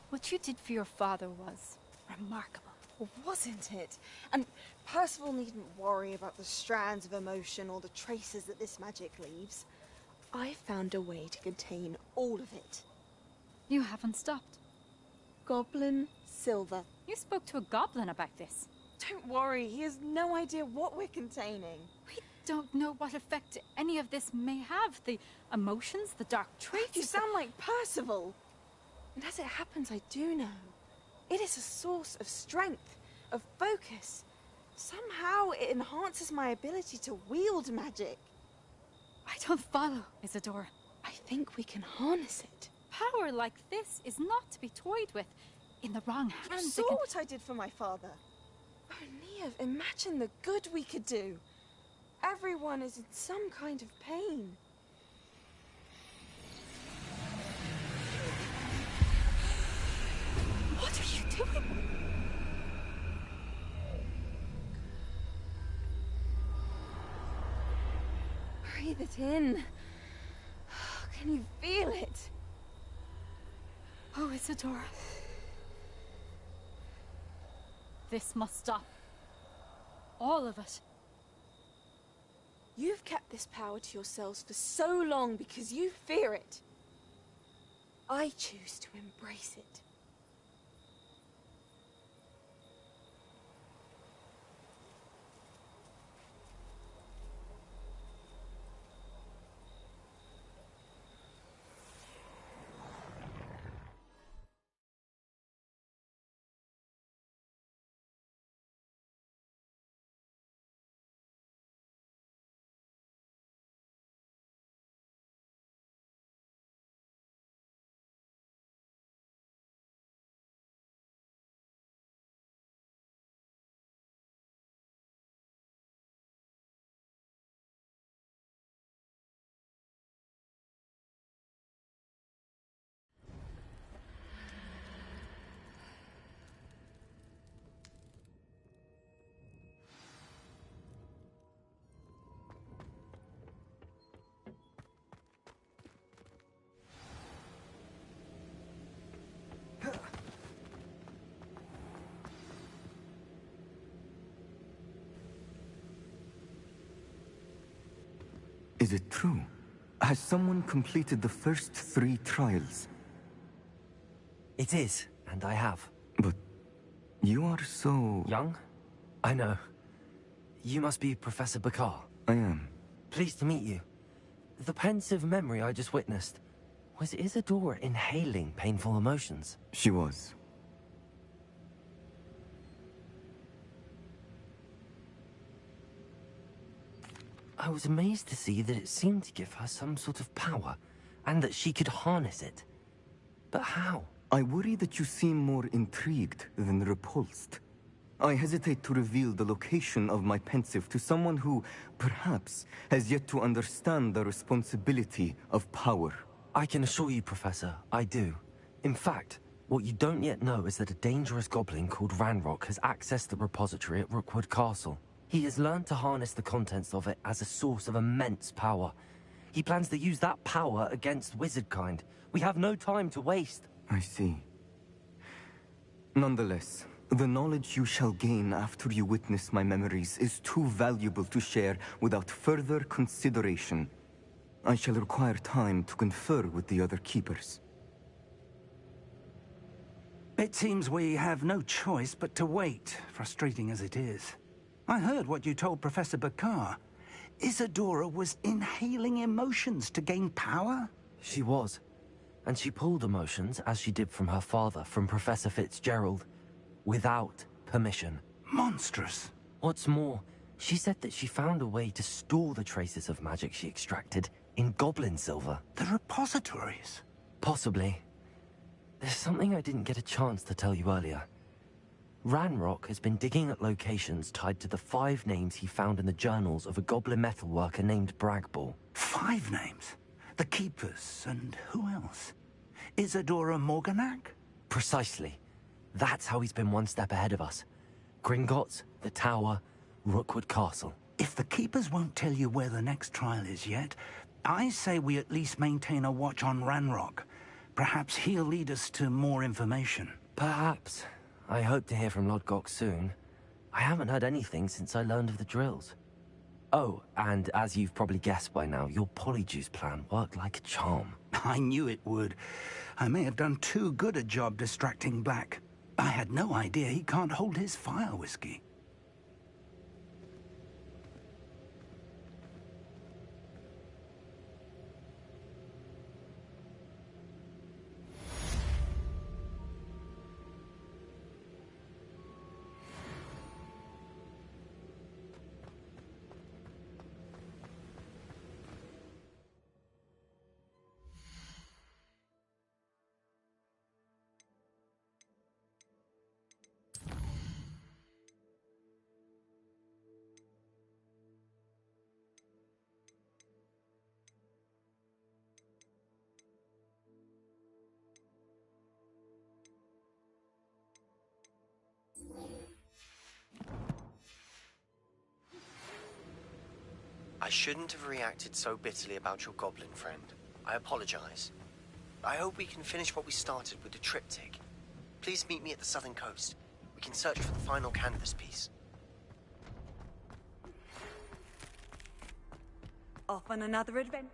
what you did for your father was remarkable. Wasn't it? And Percival needn't worry about the strands of emotion or the traces that this magic leaves. I found a way to contain all of it. You haven't stopped. Goblin Silver. You spoke to a goblin about this. Don't worry, he has no idea what we're containing. We don't know what effect any of this may have. The emotions, the dark traits. You sound like Percival. And as it happens, I do know. It is a source of strength, of focus. Somehow it enhances my ability to wield magic. I don't follow, Isadora. I think we can harness it. Power like this is not to be toyed with. In the wrong hands, You saw what I did for my father. Oh, Neve, imagine the good we could do. Everyone is in some kind of pain. What are you doing? Breathe it in. Can you feel it? Oh, Isadora. This must stop. All of it. You've kept this power to yourselves for so long because you fear it. I choose to embrace it. Is it true? Has someone completed the first 3 trials? It is, and I have. But you are so... young? I know. You must be Professor Bakar. I am. Pleased to meet you. The pensive memory I just witnessed, was Isadora inhaling painful emotions? She was. I was amazed to see that it seemed to give her some sort of power, and that she could harness it. But how? I worry that you seem more intrigued than repulsed. I hesitate to reveal the location of my pensive to someone who, perhaps, has yet to understand the responsibility of power. I can assure you, Professor, I do. In fact, What you don't yet know is that a dangerous goblin called Ranrock has accessed the repository at Rookwood Castle. He has learned to harness the contents of it as a source of immense power. He plans to use that power against wizardkind. We have no time to waste. I see. Nonetheless, the knowledge you shall gain after you witness my memories is too valuable to share without further consideration. I shall require time to confer with the other keepers. It seems we have no choice but to wait, frustrating as it is. I heard what you told Professor Bakar. Isadora was inhaling emotions to gain power? She was. And she pulled emotions, as she did from her father, from Professor Fitzgerald, without permission. Monstrous. What's more, she said that she found a way to store the traces of magic she extracted in goblin silver. The repositories? Possibly. There's something I didn't get a chance to tell you earlier. Ranrock has been digging at locations tied to the 5 names he found in the journals of a goblin metalworker named Bragball. 5 names? The Keepers, and who else? Isadora Morganac? Precisely. That's how he's been one step ahead of us. Gringotts, the Tower, Rookwood Castle. If the Keepers won't tell you where the next trial is yet, I say we at least maintain a watch on Ranrock. Perhaps he'll lead us to more information. Perhaps. I hope to hear from Lodgok soon. I haven't heard anything since I learned of the drills. Oh, and as you've probably guessed by now, your polyjuice plan worked like a charm. I knew it would. I may have done too good a job distracting Black. I had no idea he can't hold his fire whiskey. I shouldn't have reacted so bitterly about your goblin friend. I apologize. I hope we can finish what we started with the triptych. Please meet me at the southern coast. We can search for the final canvas piece. Off on another adventure.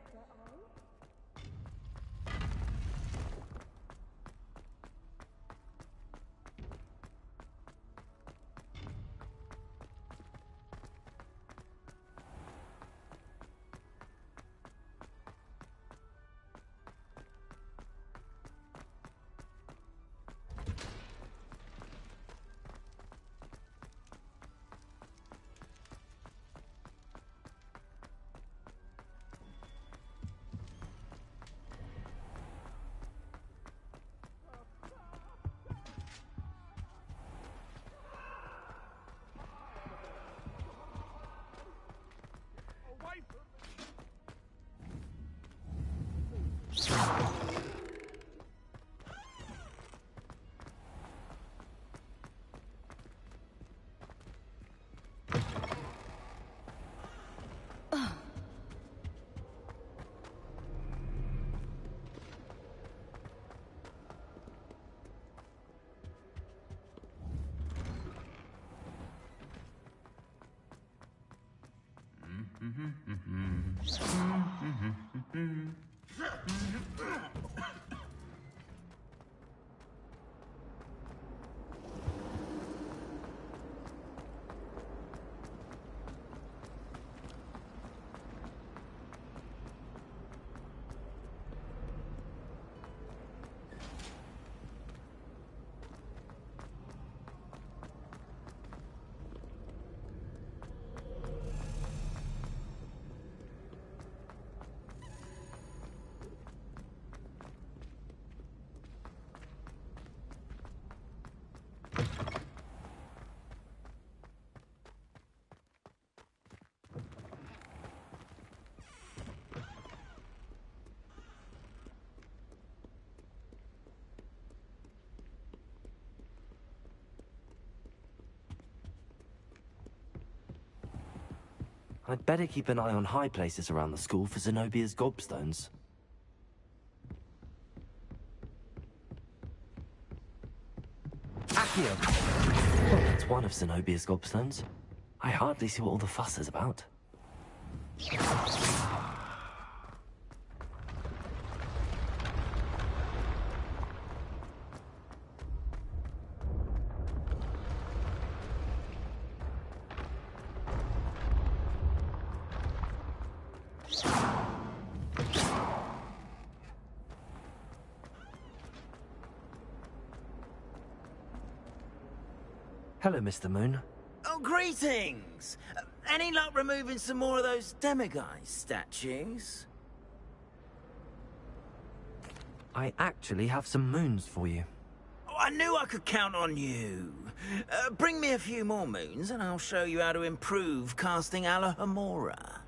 I'd better keep an eye on high places around the school for Zenobia's gobstones. Accio! Well, that's one of Zenobia's gobstones. I hardly see what all the fuss is about. Hello, Mr. Moon. Oh, greetings! Any luck removing some more of those demiguise statues? I actually have some moons for you. Oh, I knew I could count on you. Bring me a few more moons and I'll show you how to improve casting Alohomora.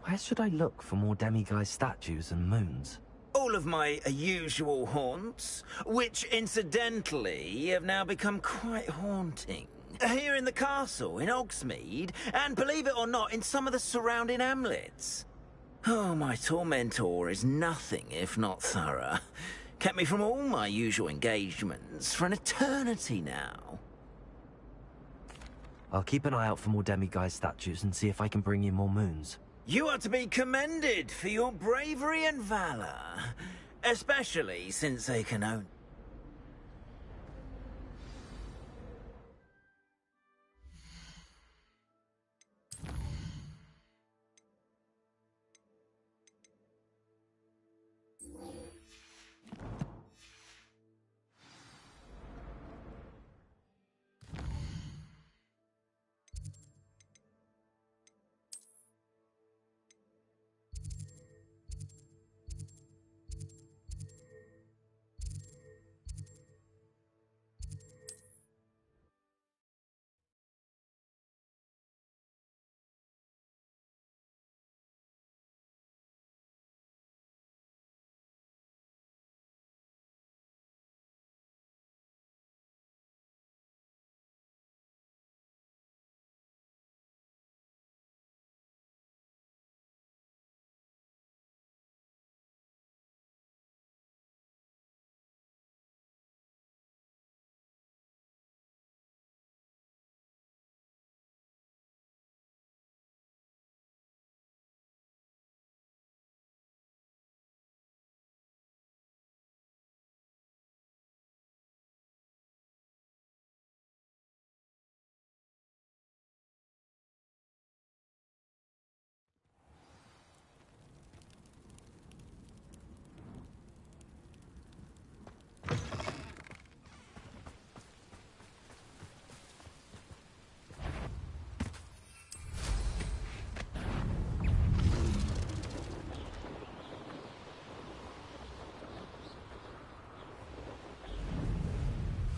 Where should I look for more demiguise statues and moons? All of my usual haunts, which incidentally have now become quite haunting. Here in the castle, in Hogsmeade, and believe it or not, in some of the surrounding hamlets. Oh, my tormentor is nothing if not thorough. Kept me from all my usual engagements for an eternity now. I'll keep an eye out for more demiguise statues and see if I can bring you more moons. You are to be commended for your bravery and valor, especially since they can only...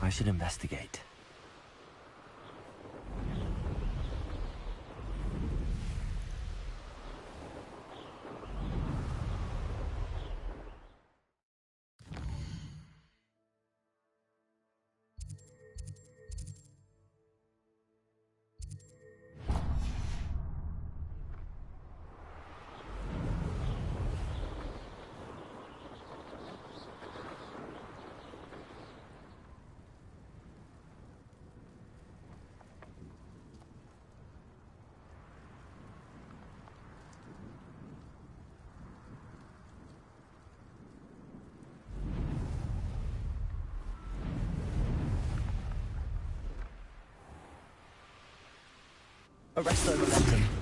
I should investigate. Arresto momentum.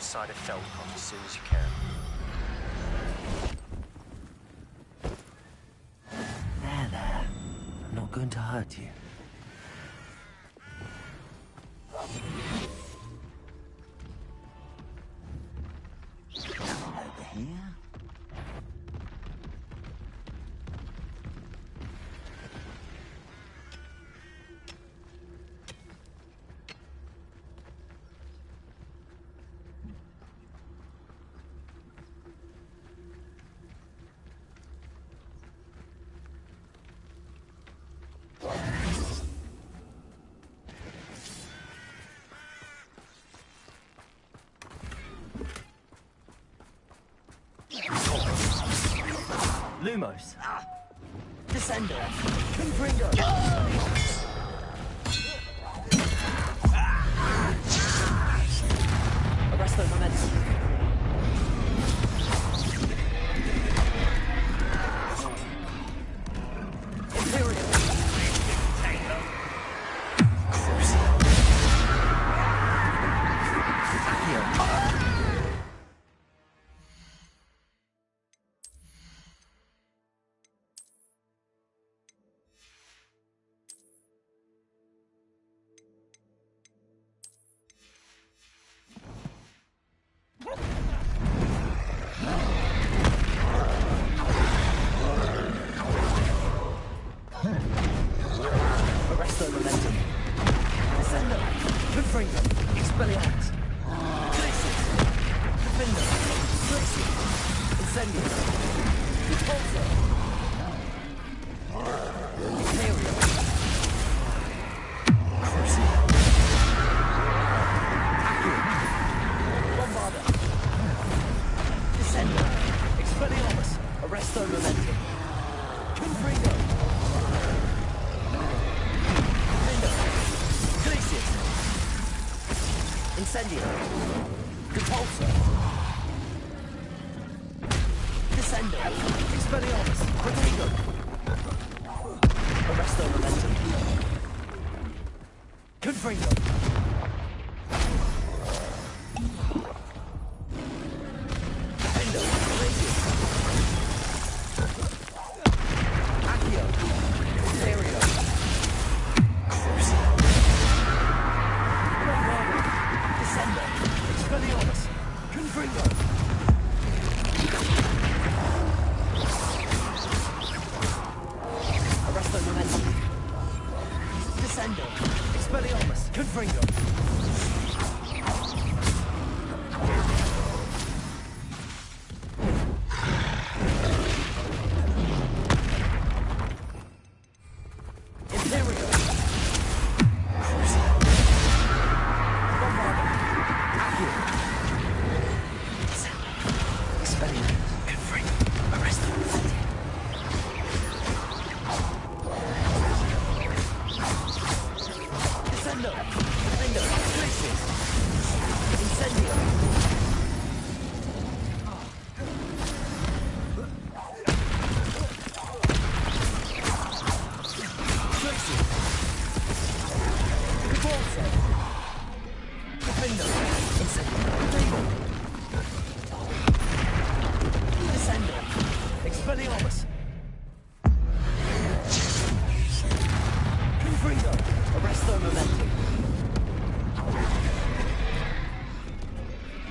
side of Feldcroft as soon as you can. There. I'm not going to hurt you. Over here. Lumos. Descender. Confringo. Arresto momentum. Imperial. Arresto momentum. Descender. Confringo. Expelliarmus. Glacius. Defender. Glacius. Incendio. Repulsor. Imperial. Crucible. Accio. Bombarder. Descender. Expelliarmus. Arresto momentum. Confringo. Incendio. Repulsor. Descender. Expelliarmus. Rodrigo. Arresto momentum. Confringo. Defender. Radius. Accio. Stereo. Crucible. Descender. Expelliarmus. Confringo. Arresto momentum. Descender. Expelliarmus. Confringo. Imperial. Crucible. Bombarder. Accio. Expelliarmus. Confringo. Arresto momentum. Descendo. Defender. Glacius. Incendio. Glacius. Repulsor. Defender. Incendio. Rodrigo. Descender. Expelliarmus. Confringo. Arresto momentum.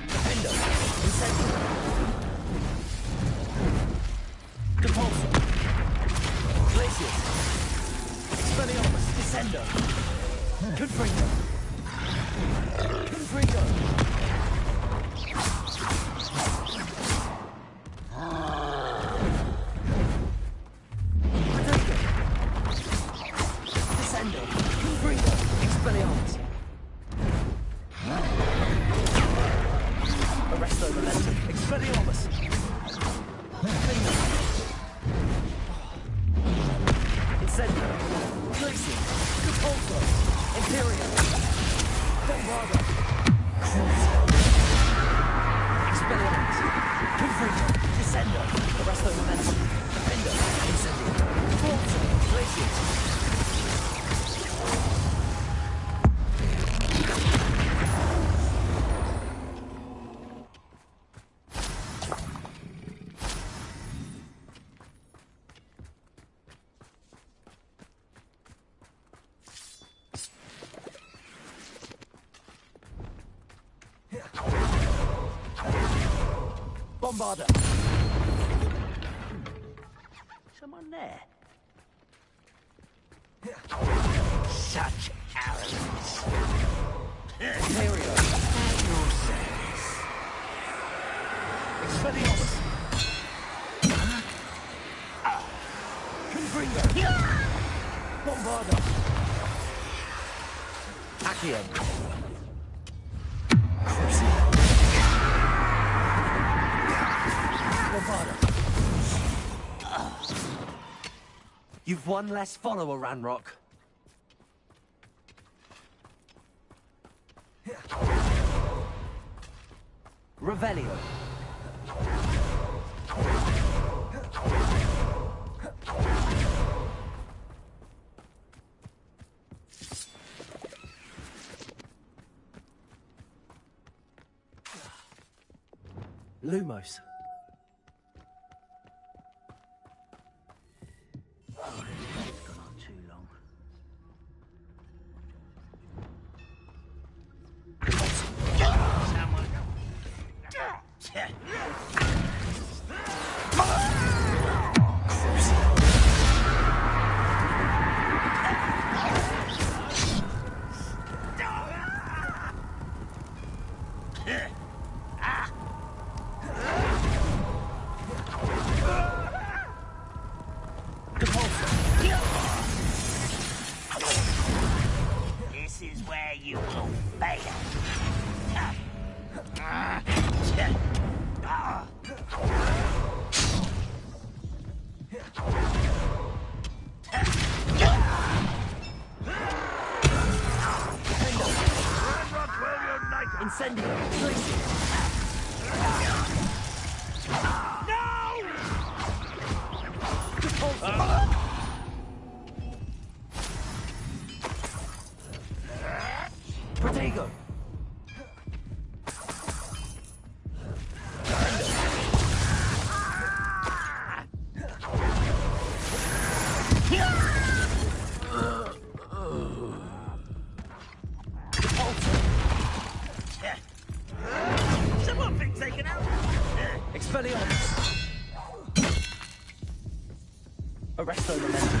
Defender. Incendio. Repulsor. Glacius. Expelliarmus. Descender. Confringo. Confringo. Rodrigo. Descender. Confringo. Expelliarmus. Arresto momentum. Expelliarmus. Confringo. Incendio. Glacius. Repulsor. Imperial. Bombarder. Crucible. Expelliarmus. Confringo. Descender. Arresto momentum. Defender. Incendio. Repulsor. Glacius. Bombarder! Someone there? Such arrogance. Imperial. At your service. Expelliarmus. Confringo. Bombarder. Accio. Bombarder. You've one less follower, Ranrock. Revelio. Lumos. This is where you will fail. Incendio. Protego. Someone been taken out. Expelliarmus. Arresto Momentum.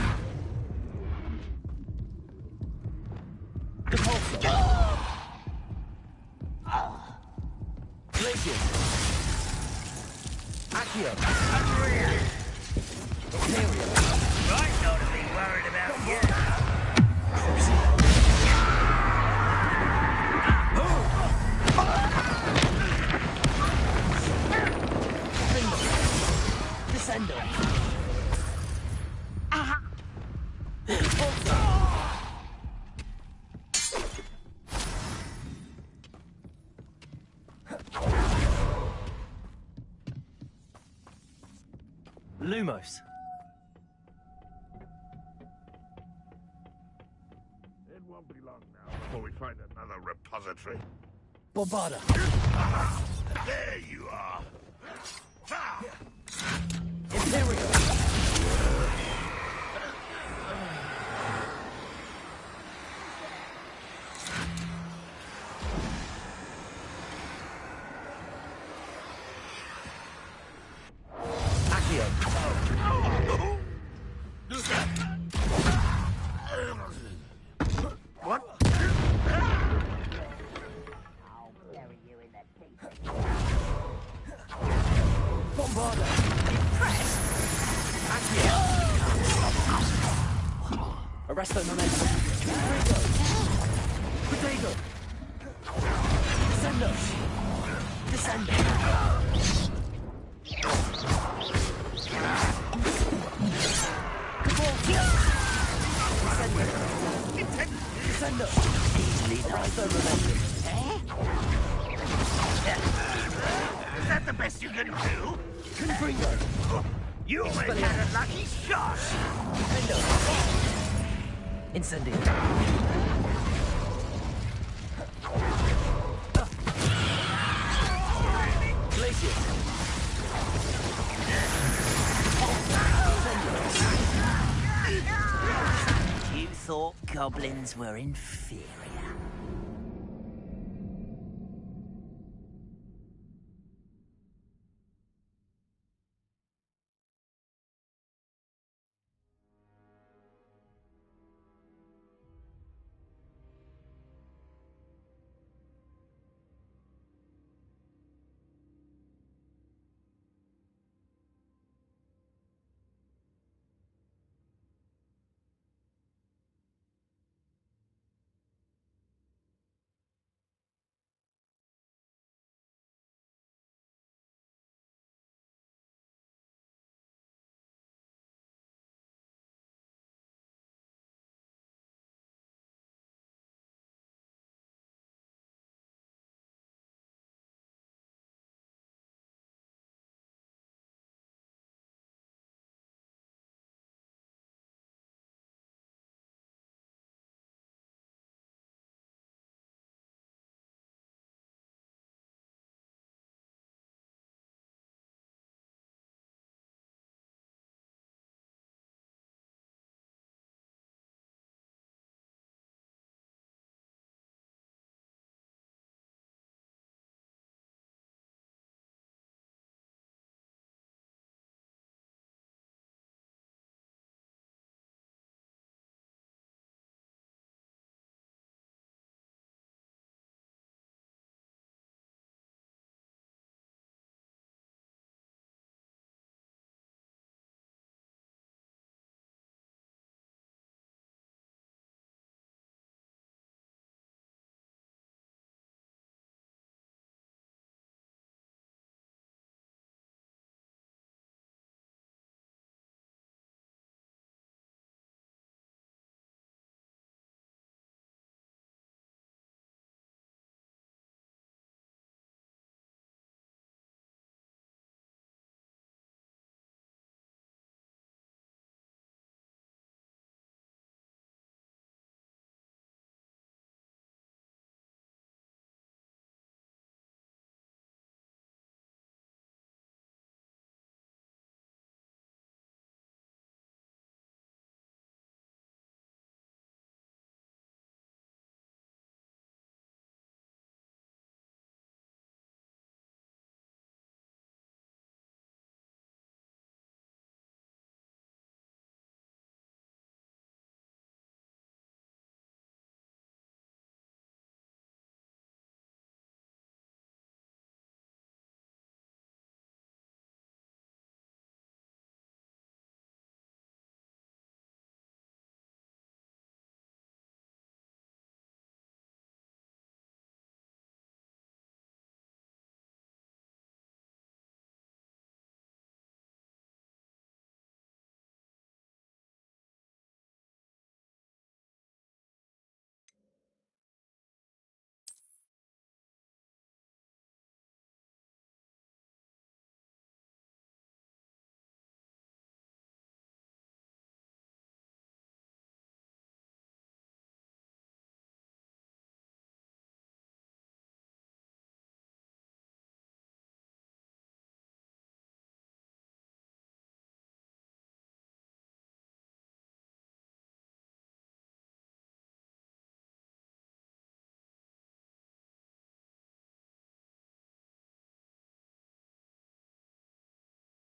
Depulso. Glacius. Accio. Imperial. Right, not to be worried about you. Descendo. Lumos. It won't be long now before we find another repository. Bombarder. There you are. Ah! Imperial. What? Bombarder. Impressed. Accio. Arresto Momentum. Protego. Descendo. Descendo. Descendo. Easily Arresto Momentum. Is that the best you can do? Confringo. You always had a lucky shot. Defendo. Incendio. Glacius. You thought goblins were inferior.